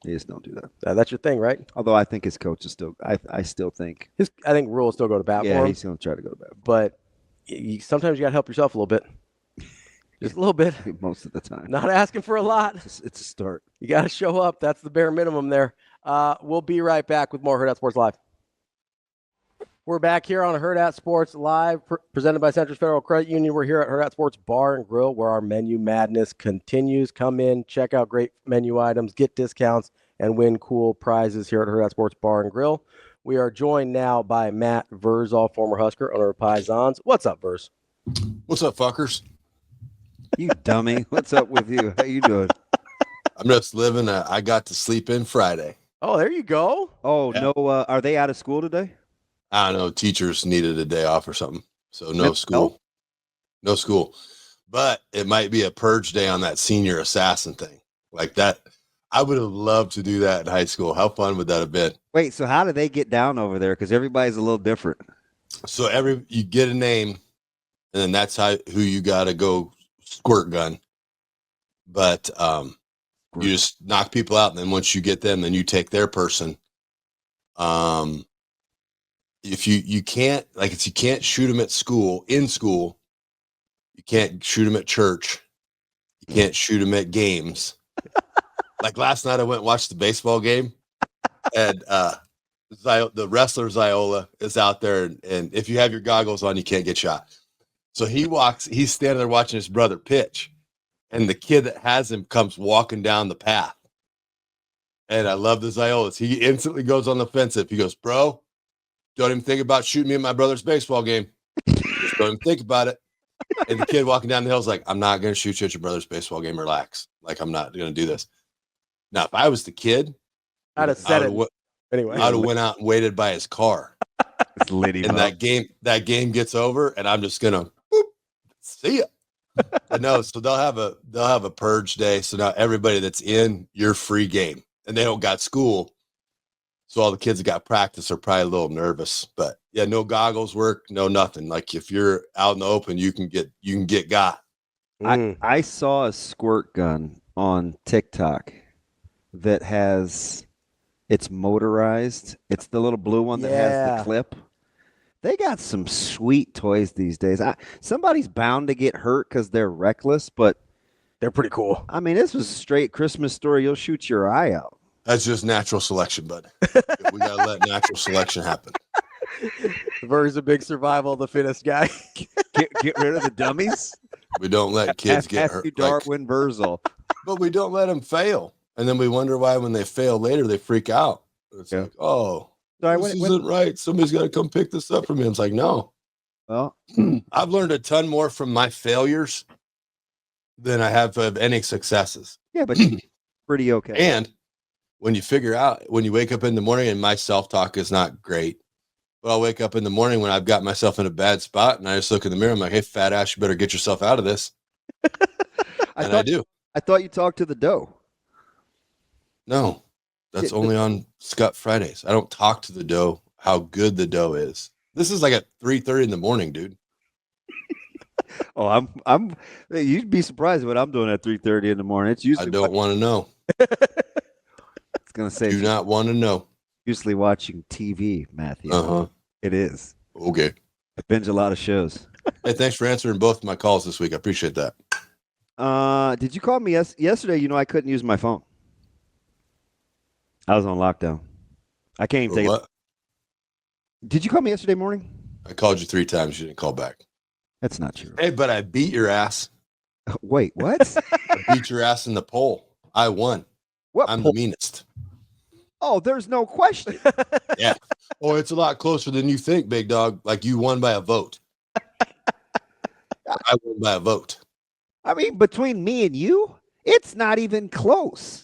You just don't do that. That's your thing, right? Although I think his coach is still. I still think. I think Rule will still go to bat for him. Yeah, he's going to try to go to bat. But sometimes you got to help yourself a little bit. Just a little bit. Most of the time. Not asking for a lot. It's a start. You got to show up. That's the bare minimum there. We'll be right back with more Hurrdat Sports Live. We're back here on Hurrdat Sports Live, presented by Central Federal Credit Union. We're here at Hurrdat Sports Bar and Grill, where our menu madness continues. Come in, check out great menu items, get discounts, and win cool prizes here at Hurrdat Sports Bar and Grill. We are joined now by Matt Vrzal, former Husker, owner of Pisons. What's up, Verz? What's up, fuckers? You dummy. What's up with you? How you doing? I'm just living. I got to sleep in Friday. Oh, there you go. Oh, yeah. No. Are they out of school today? I don't know. Teachers needed a day off or something. So no school. No school. But it might be a purge day on that senior assassin thing. Like that. I would have loved to do that in high school. How fun would that have been? Wait, so how do they get down over there? Because everybody's a little different. So you get a name, and then that's who you got to go squirt gun. But you just knock people out, and then once you get them, then you take their person, If you can't, like, you can't shoot them at school, in school, you can't shoot them at church, you can't shoot them at games. Like last night, I went and watched the baseball game, and the wrestler Ziola is out there, and if you have your goggles on, you can't get shot. So he's standing there watching his brother pitch, and the kid that has him comes walking down the path. And I love the Ziolas. He instantly goes on the offensive. He goes, bro, don't even think about shooting me in my brother's baseball game. Just don't even think about it. And the kid walking down the hill is like, I'm not going to shoot you at your brother's baseball game. Relax. Like, I'm not going to do this. Now, if I was the kid, I'd have said it. Anyway, I'd have went out and waited by his car. It's lit him And up. that game gets over, and I'm just gonna see ya. But no, so they'll have a purge day. So now everybody that's in your free game, and they don't got school, so all the kids that got practice are probably a little nervous. But yeah, no goggles work, no nothing. Like if you're out in the open, you can get got. I saw a squirt gun on TikTok that it's motorized. It's the little blue one that has the clip. They got some sweet toys these days. Somebody's bound to get hurt because they're reckless, but they're pretty cool. I mean, this was a straight Christmas story. You'll shoot your eye out. That's just natural selection, bud. We gotta let natural selection happen. Ver's a big survival of the fittest guy. Get rid of the dummies. We don't let kids get hurt. Darwin Vrzal. But we don't let them fail. And then we wonder why when they fail later, they freak out. It's like, oh, this isn't right. Somebody's got to come pick this up for me. It's like, no. Well, I've learned a ton more from my failures than I have of any successes. Yeah, but you're pretty okay. And when you wake up in the morning, and my self-talk is not great, but I'll wake up in the morning when I've got myself in a bad spot, and I just look in the mirror. I'm like, hey, fat ass, you better get yourself out of this. I do. I thought you talked to the dough. No, that's only on Scott Fridays. I don't talk to the dough how good the dough is. This is like at 3:30 in the morning, dude. Oh, you'd be surprised what I'm doing at 3:30 in the morning. It's usually I don't want to know. It's gonna say do not want to know. Usually watching TV, Matthew. It is. Okay. I binge a lot of shows. Hey, thanks for answering both my calls this week. I appreciate that. Did you call me yesterday? You know, I couldn't use my phone. I was on lockdown. I can't even take it. Did you call me yesterday morning? I called you 3 times. You didn't call back. That's not true. Hey, but I beat your ass. Wait, what? I beat your ass in the poll. I won. What I'm poll? the meanest. Oh, there's no question. Yeah. Oh, it's a lot closer than you think, big dog. Like you won by a vote. I won by a vote. I mean, between me and you, it's not even close.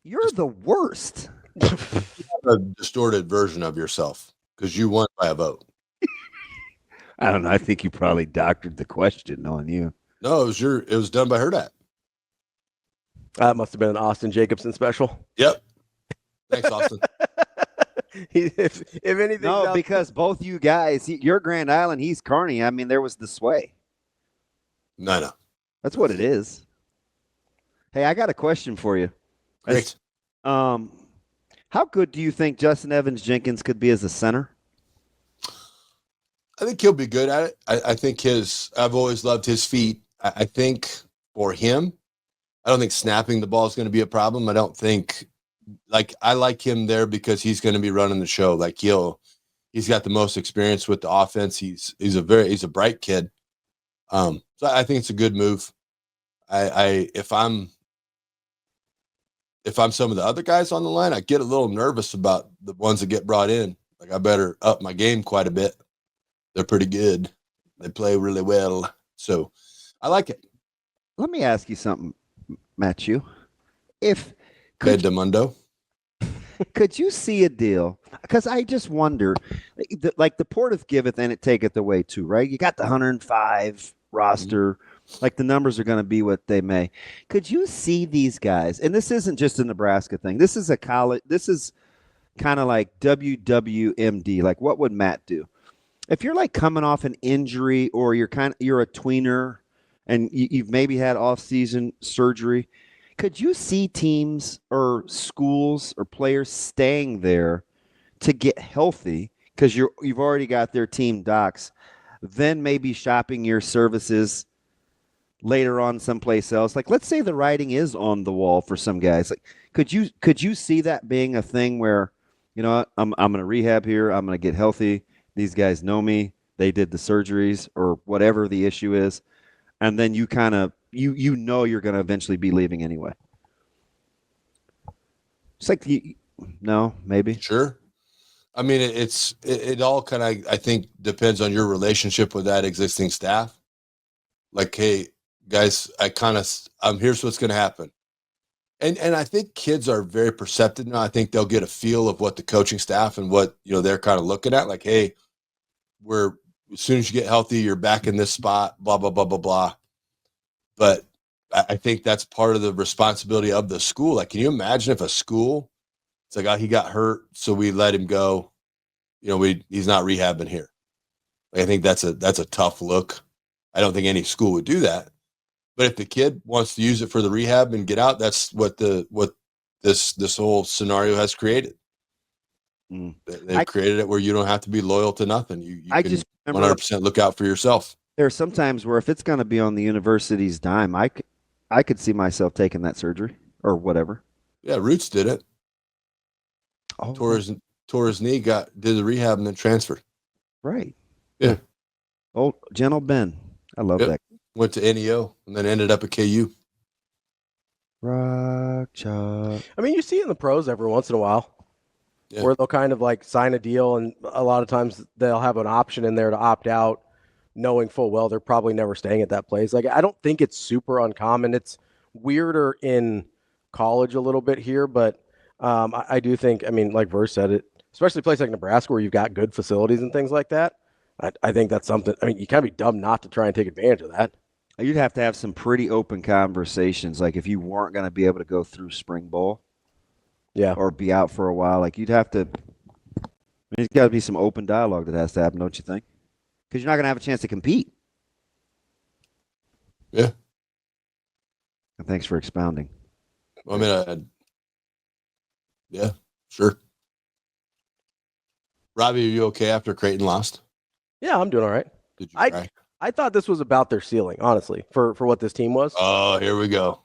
You're the worst. You have a distorted version of yourself because you won by a vote. I don't know. I think you probably doctored the question on you. No, it was done by Hurrdat. That must have been an Austin Jacobson special. Yep. Thanks, Austin. if anything, no, because both you guys, you're Grand Island, he's Kearney. I mean, there was the sway. No. That's what it is. Hey, I got a question for you. Great. How good do you think Justin Evans Jenkins could be as a center? I think he'll be good at it. I think I've always loved his feet. I think for him, I don't think snapping the ball is going to be a problem. I don't think, I like him there because he's going to be running the show. Like he's got the most experience with the offense. He's a bright kid. So I think it's a good move. If I'm some of the other guys on the line, I get a little nervous about the ones that get brought in. Like I better up my game quite a bit. They're pretty good. They play really well. So I like it. Let me ask you something, Matthew. Could you see a deal? Because I just wonder, like the Porteth giveth and it taketh away too, right? You got the 105 roster. Like the numbers are going to be what they may. Could you see these guys? And this isn't just a Nebraska thing. This is a college. This is kind of like WWMD. Like what would Matt do? If you're like coming off an injury or you're a tweener and you've maybe had off-season surgery, could you see teams or schools or players staying there to get healthy because you've already got their team docs, then maybe shopping your services later on someplace else. Like, let's say the writing is on the wall for some guys. Like, could you see that being a thing where, you know what, I'm going to rehab here. I'm going to get healthy. These guys know me. They did the surgeries or whatever the issue is. And then you kind of, you know you're going to eventually be leaving anyway. It's like, no, maybe. Sure. I mean, it all kind of, I think, depends on your relationship with that existing staff. Like, hey, guys, here's what's going to happen. And I think kids are very perceptive now. I think they'll get a feel of what the coaching staff and what, they're kind of looking at. Like, hey, as soon as you get healthy, you're back in this spot, blah, blah, blah, blah, blah. But I think that's part of the responsibility of the school. Like, can you imagine if a school, it's like, oh, he got hurt, so we let him go. He's not rehabbing here. Like, I think that's a tough look. I don't think any school would do that. But if the kid wants to use it for the rehab and get out, that's what this whole scenario has created. They've created it where you don't have to be loyal to nothing. You can just 100% look out for yourself. There are some times where if it's going to be on the university's dime, I could see myself taking that surgery or whatever. Yeah, Roots did it. Oh. Tore his knee, did the rehab, and then transferred. Right. Yeah. Old Gentle Ben. I love that. Went to NEO and then ended up at KU. Rock chalk. I mean, you see it in the pros every once in a while. Yeah. Where they'll kind of like sign a deal, and a lot of times they'll have an option in there to opt out, knowing full well they're probably never staying at that place. Like, I don't think it's super uncommon. It's weirder in college a little bit here, but I do think, I mean, like Verse said, it, especially a place like Nebraska where you've got good facilities and things like that. I think that's something. I mean, you can't be dumb not to try and take advantage of that. You'd have to have some pretty open conversations. Like, if you weren't going to be able to go through spring ball. Yeah. Or be out for a while. Like, you'd have to, there's got to be some open dialogue that has to happen, don't you think? Because you're not going to have a chance to compete. Yeah. And thanks for expounding. I mean, yeah, sure. Ravi, are you okay after Creighton lost? Yeah, I'm doing all right. Did you cry? I thought this was about their ceiling, honestly, for what this team was. Oh, here we go.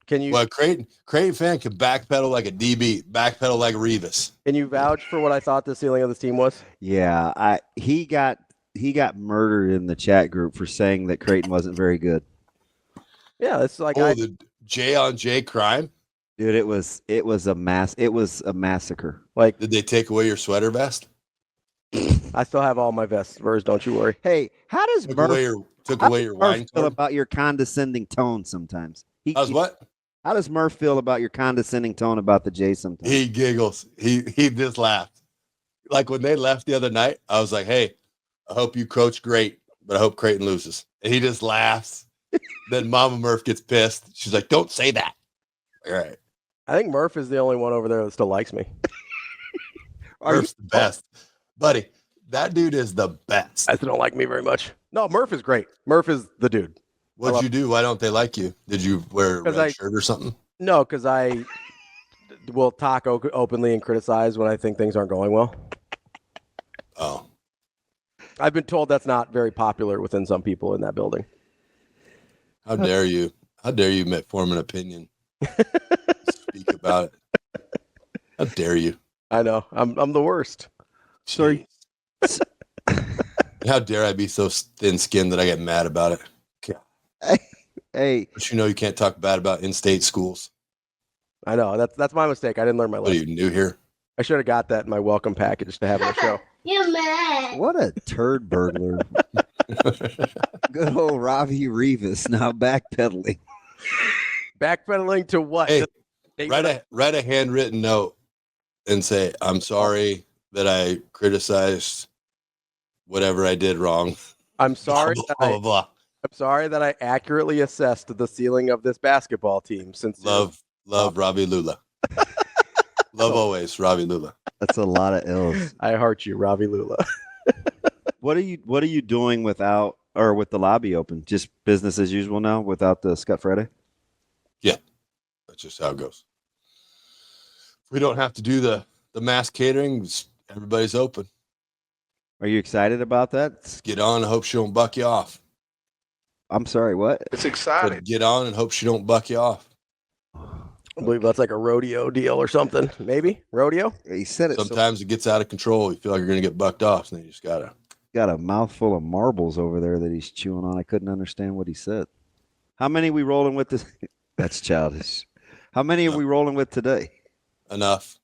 Can you? Well, Creighton fan can backpedal like a DB, backpedal like Revis. Can you vouch for what I thought the ceiling of this team was? Yeah, he got murdered in the chat group for saying that Creighton wasn't very good. Yeah, it's like the J on J crime, dude. It was a massacre. Like, did they take away your sweater vest? I still have all my vests, Verse. Don't you worry. Hey, how does took Murph away your wine feel about your condescending tone sometimes? What? How does Murph feel about your condescending tone about the J sometimes? He giggles. He just laughed. Like when they left the other night, I was like, hey, I hope you coach great, but I hope Creighton loses. And he just laughs. Then Mama Murph gets pissed. She's like, don't say that. All right. I think Murph is the only one over there that still likes me. Murph's the best. Buddy, that dude is the best. I still don't like me very much. No, Murph is great. Murph is the dude. What'd you do? Why don't they like you? Did you wear a red shirt or something? No, because I will talk openly and criticize when I think things aren't going well. Oh. I've been told that's not very popular within some people in that building. How dare you? How dare you form an opinion? Speak about it. How dare you? I know. I'm the worst. Sorry. How dare I be so thin-skinned that I get mad about it? Hey. But you can't talk bad about in-state schools. I know. That's my mistake. I didn't learn my lesson. What are you, new here? I should have got that in my welcome package to have on the show. You're mad. What a turd burglar. Good old Ravi Revis now backpedaling. Backpedaling to what? Hey, write a handwritten note and say, I'm sorry that I criticized whatever I did wrong. I'm sorry. Blah, blah. I'm sorry that I accurately assessed the ceiling of this basketball team. Since love Ravi Lulla. Love always, Ravi Lulla. That's a lot of ills. I heart you, Ravi Lulla. What are you doing with the lobby open? Just business as usual now without the Scott Friday? Yeah. That's just how it goes. We don't have to do the the mass catering, everybody's open. Are you excited about that? Get on. I hope she don't buck you off. I'm sorry, what? It's exciting. But get on and hope she don't buck you off. I believe that's like a rodeo deal or something. Maybe rodeo. He said it. Sometimes it gets out of control. You feel like you're going to get bucked off, and then you just gotta. Got a mouthful of marbles over there that he's chewing on. I couldn't understand what he said. How many are we rolling with this? That's childish. How many are we rolling with today? Enough.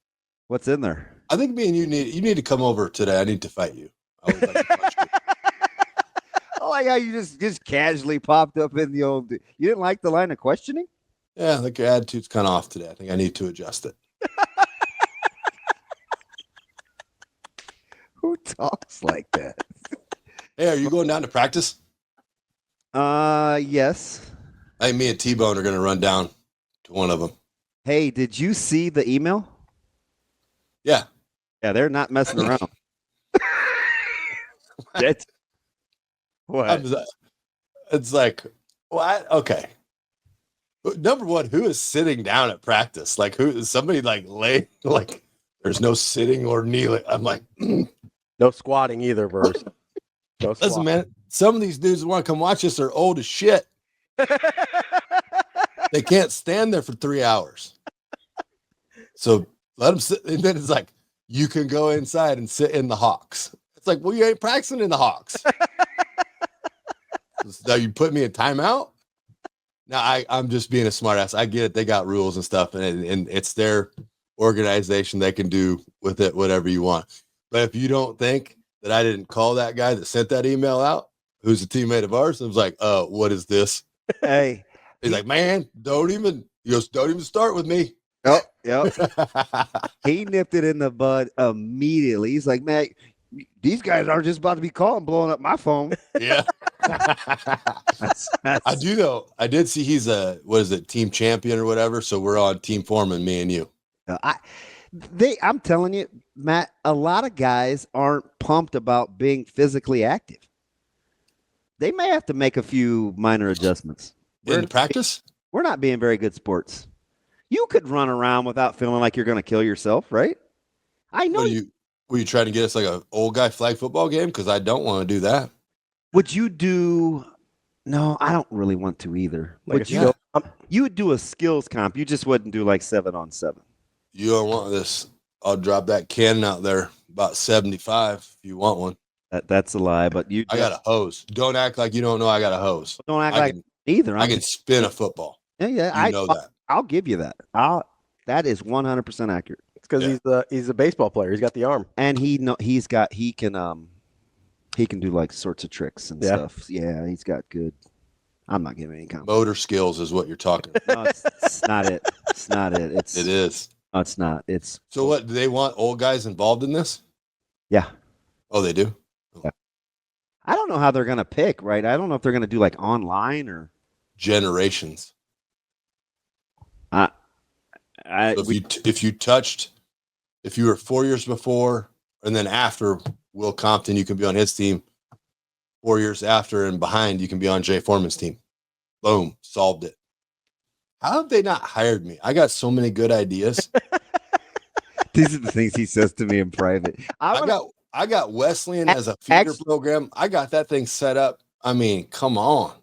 What's in there? I think me and you need to come over today. I need to fight you. I would like to punch you. Oh, like how you just casually popped up in the old. You didn't like the line of questioning? Yeah, I think your attitude's kind of off today. I think I need to adjust it. Who talks like that? Hey, are you going down to practice? Yes. Hey, me and T-Bone are going to run down to one of them. Hey, did you see the email? Yeah. Yeah, they're not messing around. That's what? It's like, what? Okay. Number one, who is sitting down at practice? Like, who is somebody like laying? Like, there's no sitting or kneeling. I'm like, No squatting either, Verse. No listen, squatting. man. Some of these dudes who want to come watch us are old as shit. They can't stand there for 3 hours. So let them sit. And then it's like, you can go inside and sit in the Hawks. It's like, well, you ain't practicing in the Hawks. So you put me in timeout? Now, I'm just being a smartass. I get it. They got rules and stuff, and it's their organization. They can do with it whatever you want. But if you don't think that I didn't call that guy that sent that email out, who's a teammate of ours, and was like, what is this? Hey. He's like, man, don't even start with me. Oh, yep. He nipped it in the bud immediately. He's like, man, these guys are just about to be calling, blowing up my phone. Yeah. I do though. I did see he's a team champion or whatever. So we're on team foreman, me and you. I'm telling you, Matt, a lot of guys aren't pumped about being physically active. They may have to make a few minor adjustments. In the practice? We're not being very good sports. You could run around without feeling like you're going to kill yourself, right? I know. Were you trying to get us like an old guy flag football game? Because I don't want to do that. Would you do? No, I don't really want to either. Like You would do a skills comp. You just wouldn't do like 7-on-7. You don't want this. I'll drop that cannon out there about 75 if you want one. That's a lie, but I got a hose. Don't act like you don't know I got a hose. Don't act like either. I can spin a football. Yeah, I know that. I'll give you that. That is 100% accurate. It's because he's a baseball player. He's got the arm, and he can do like sorts of tricks and stuff. Yeah, he's got good. I'm not giving any comment. Motor skills is what you're talking about. No, it's not it. It's not it. It is. No, it's not. It's so. What do they want? Old guys involved in this? Yeah. Oh, they do. Yeah. I don't know how they're gonna pick. Right. I don't know if they're gonna do like online or generations. So if you were 4 years before and then after Will Compton, you can be on his team. 4 years after and behind, you can be on Jay Foreman's team. Boom, solved it. How have they not hired me? I got so many good ideas. These are the things he says to me in private. I got Wesleyan as a feeder program. I got that thing set up. I mean, come on.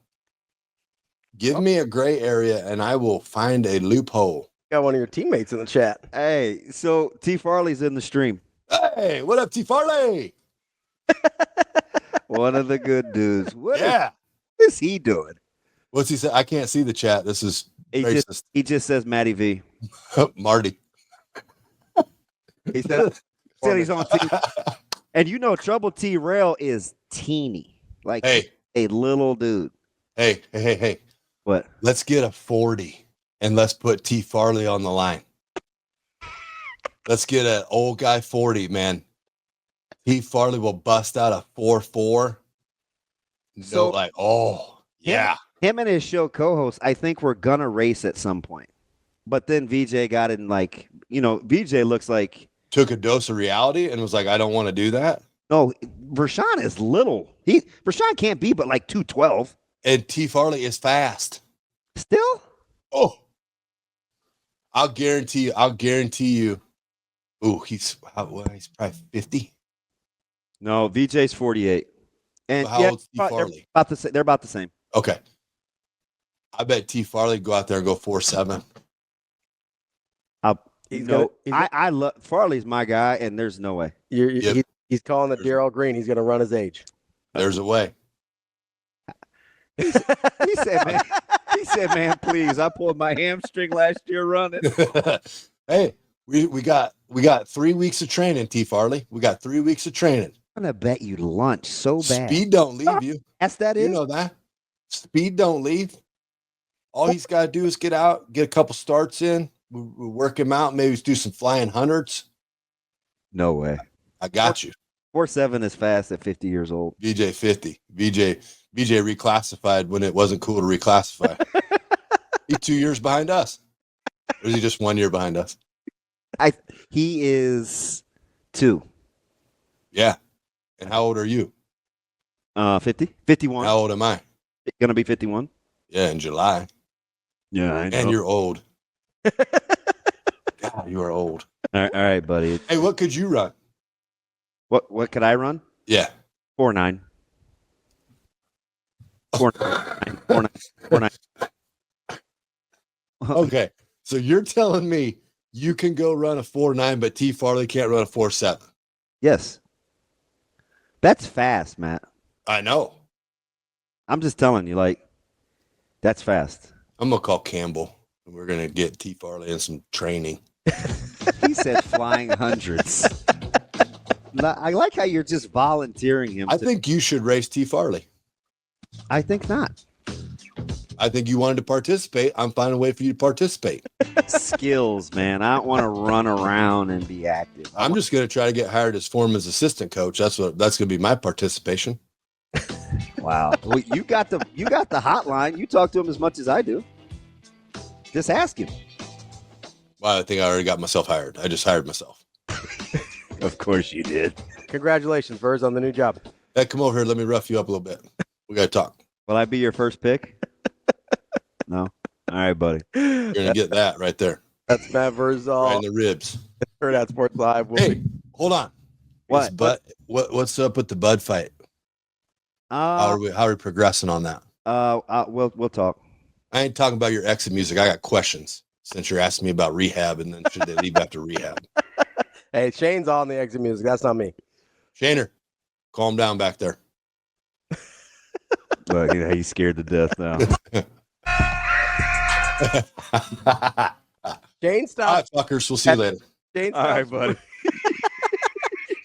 Give me a gray area and I will find a loophole. Got one of your teammates in the chat. Hey, so T. Farley's in the stream. Hey, what up, T. Farley? One of the good dudes. What is he doing? What's he say? I can't see the chat. This is racist. He just says Matty V. Marty. He said he's on team. And you know, Trouble T Rail is teeny. Like a little dude. Hey. What? Let's get a 40 and let's put T. Farley on the line. Let's get an old guy 40, man. T. Farley will bust out a 4.4. So, Him and his show co-host, I think we're gonna race at some point. But then VJ got in VJ looks like took a dose of reality and was like, I don't want to do that. No, Vershawn is little. Vershawn can't be but like 212. And T. Farley is fast. Still? Oh. I'll guarantee you Ooh, he's probably 50. No, VJ's 48. And So how old's T. Farley? They're about the same. Okay. I bet T. Farley go out there and go 4.7. I love Farley's my guy, and there's no way. He's calling the Darryl Green. He's going to run his age. There's a way. He said, man, please. I pulled my hamstring last year running. Hey, we got 3 weeks of training, T. Farley. We got 3 weeks of training. I'm gonna bet you lunch so bad. Speed don't leave you. Yes, that is. You know that. Speed don't leave. All he's got to do is get out, get a couple starts in. We work him out. Maybe do some flying hundreds. No way. I got you. 4.7 is fast at 50 years old. VJ 50. VJ reclassified when it wasn't cool to reclassify. He's 2 years behind us. Or is he just 1 year behind us? He is 2. Yeah. And how old are you? 50. 51. How old am I? Gonna be 51. Yeah, in July. Yeah, I know. And you're old. God, you are old. All right, buddy. Hey, what could you run? What could I run? Yeah. 4.9. 4.9. Okay. So you're telling me you can go run a 4.9, but T. Farley can't run a 4.7. Yes. That's fast, Matt. I know. I'm just telling you, like, that's fast. I'm going to call Campbell, and we're going to get T. Farley in some training. He said flying hundreds. I like how you're just volunteering him. I think you should race T. Farley. I think not. I think you wanted to participate. I'm finding a way for you to participate. Skills, man. I don't want to run around and be active. I'm just going to try to get hired as Foreman's assistant coach. That's going to be my participation. Wow. Well, you got the hotline. You talk to him as much as I do. Just ask him. Well, I think I already got myself hired. I just hired myself. Of course you did. Congratulations, Verz, on the new job. Hey, come over here. Let me rough you up a little bit. We got to talk. Will I be your first pick? No. All right, buddy. You're going to get that right there. That's Matt Vrzal. Right in the ribs. Hurrdat Sports Live. Hey, hold on. What? What's up with the Bud fight? How are we progressing on that? We'll talk. I ain't talking about your exit music. I got questions since you're asking me about rehab, and then should they leave after rehab? Hey, Shane's on the exit music. That's not me. Shaner, calm down back there. Look, he's scared to death now. Shane stops. All right, fuckers. We'll see you later. Shane All right, buddy.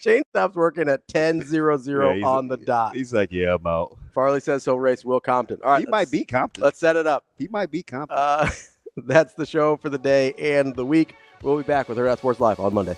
Shane stops working at 10:00 on the dot. He's like, yeah, I'm out. Farley says he'll race Will Compton. All right, He might be Compton. Let's set it up. He might be Compton. That's the show for the day and the week. We'll be back with Hurrdat Sports Live on Monday.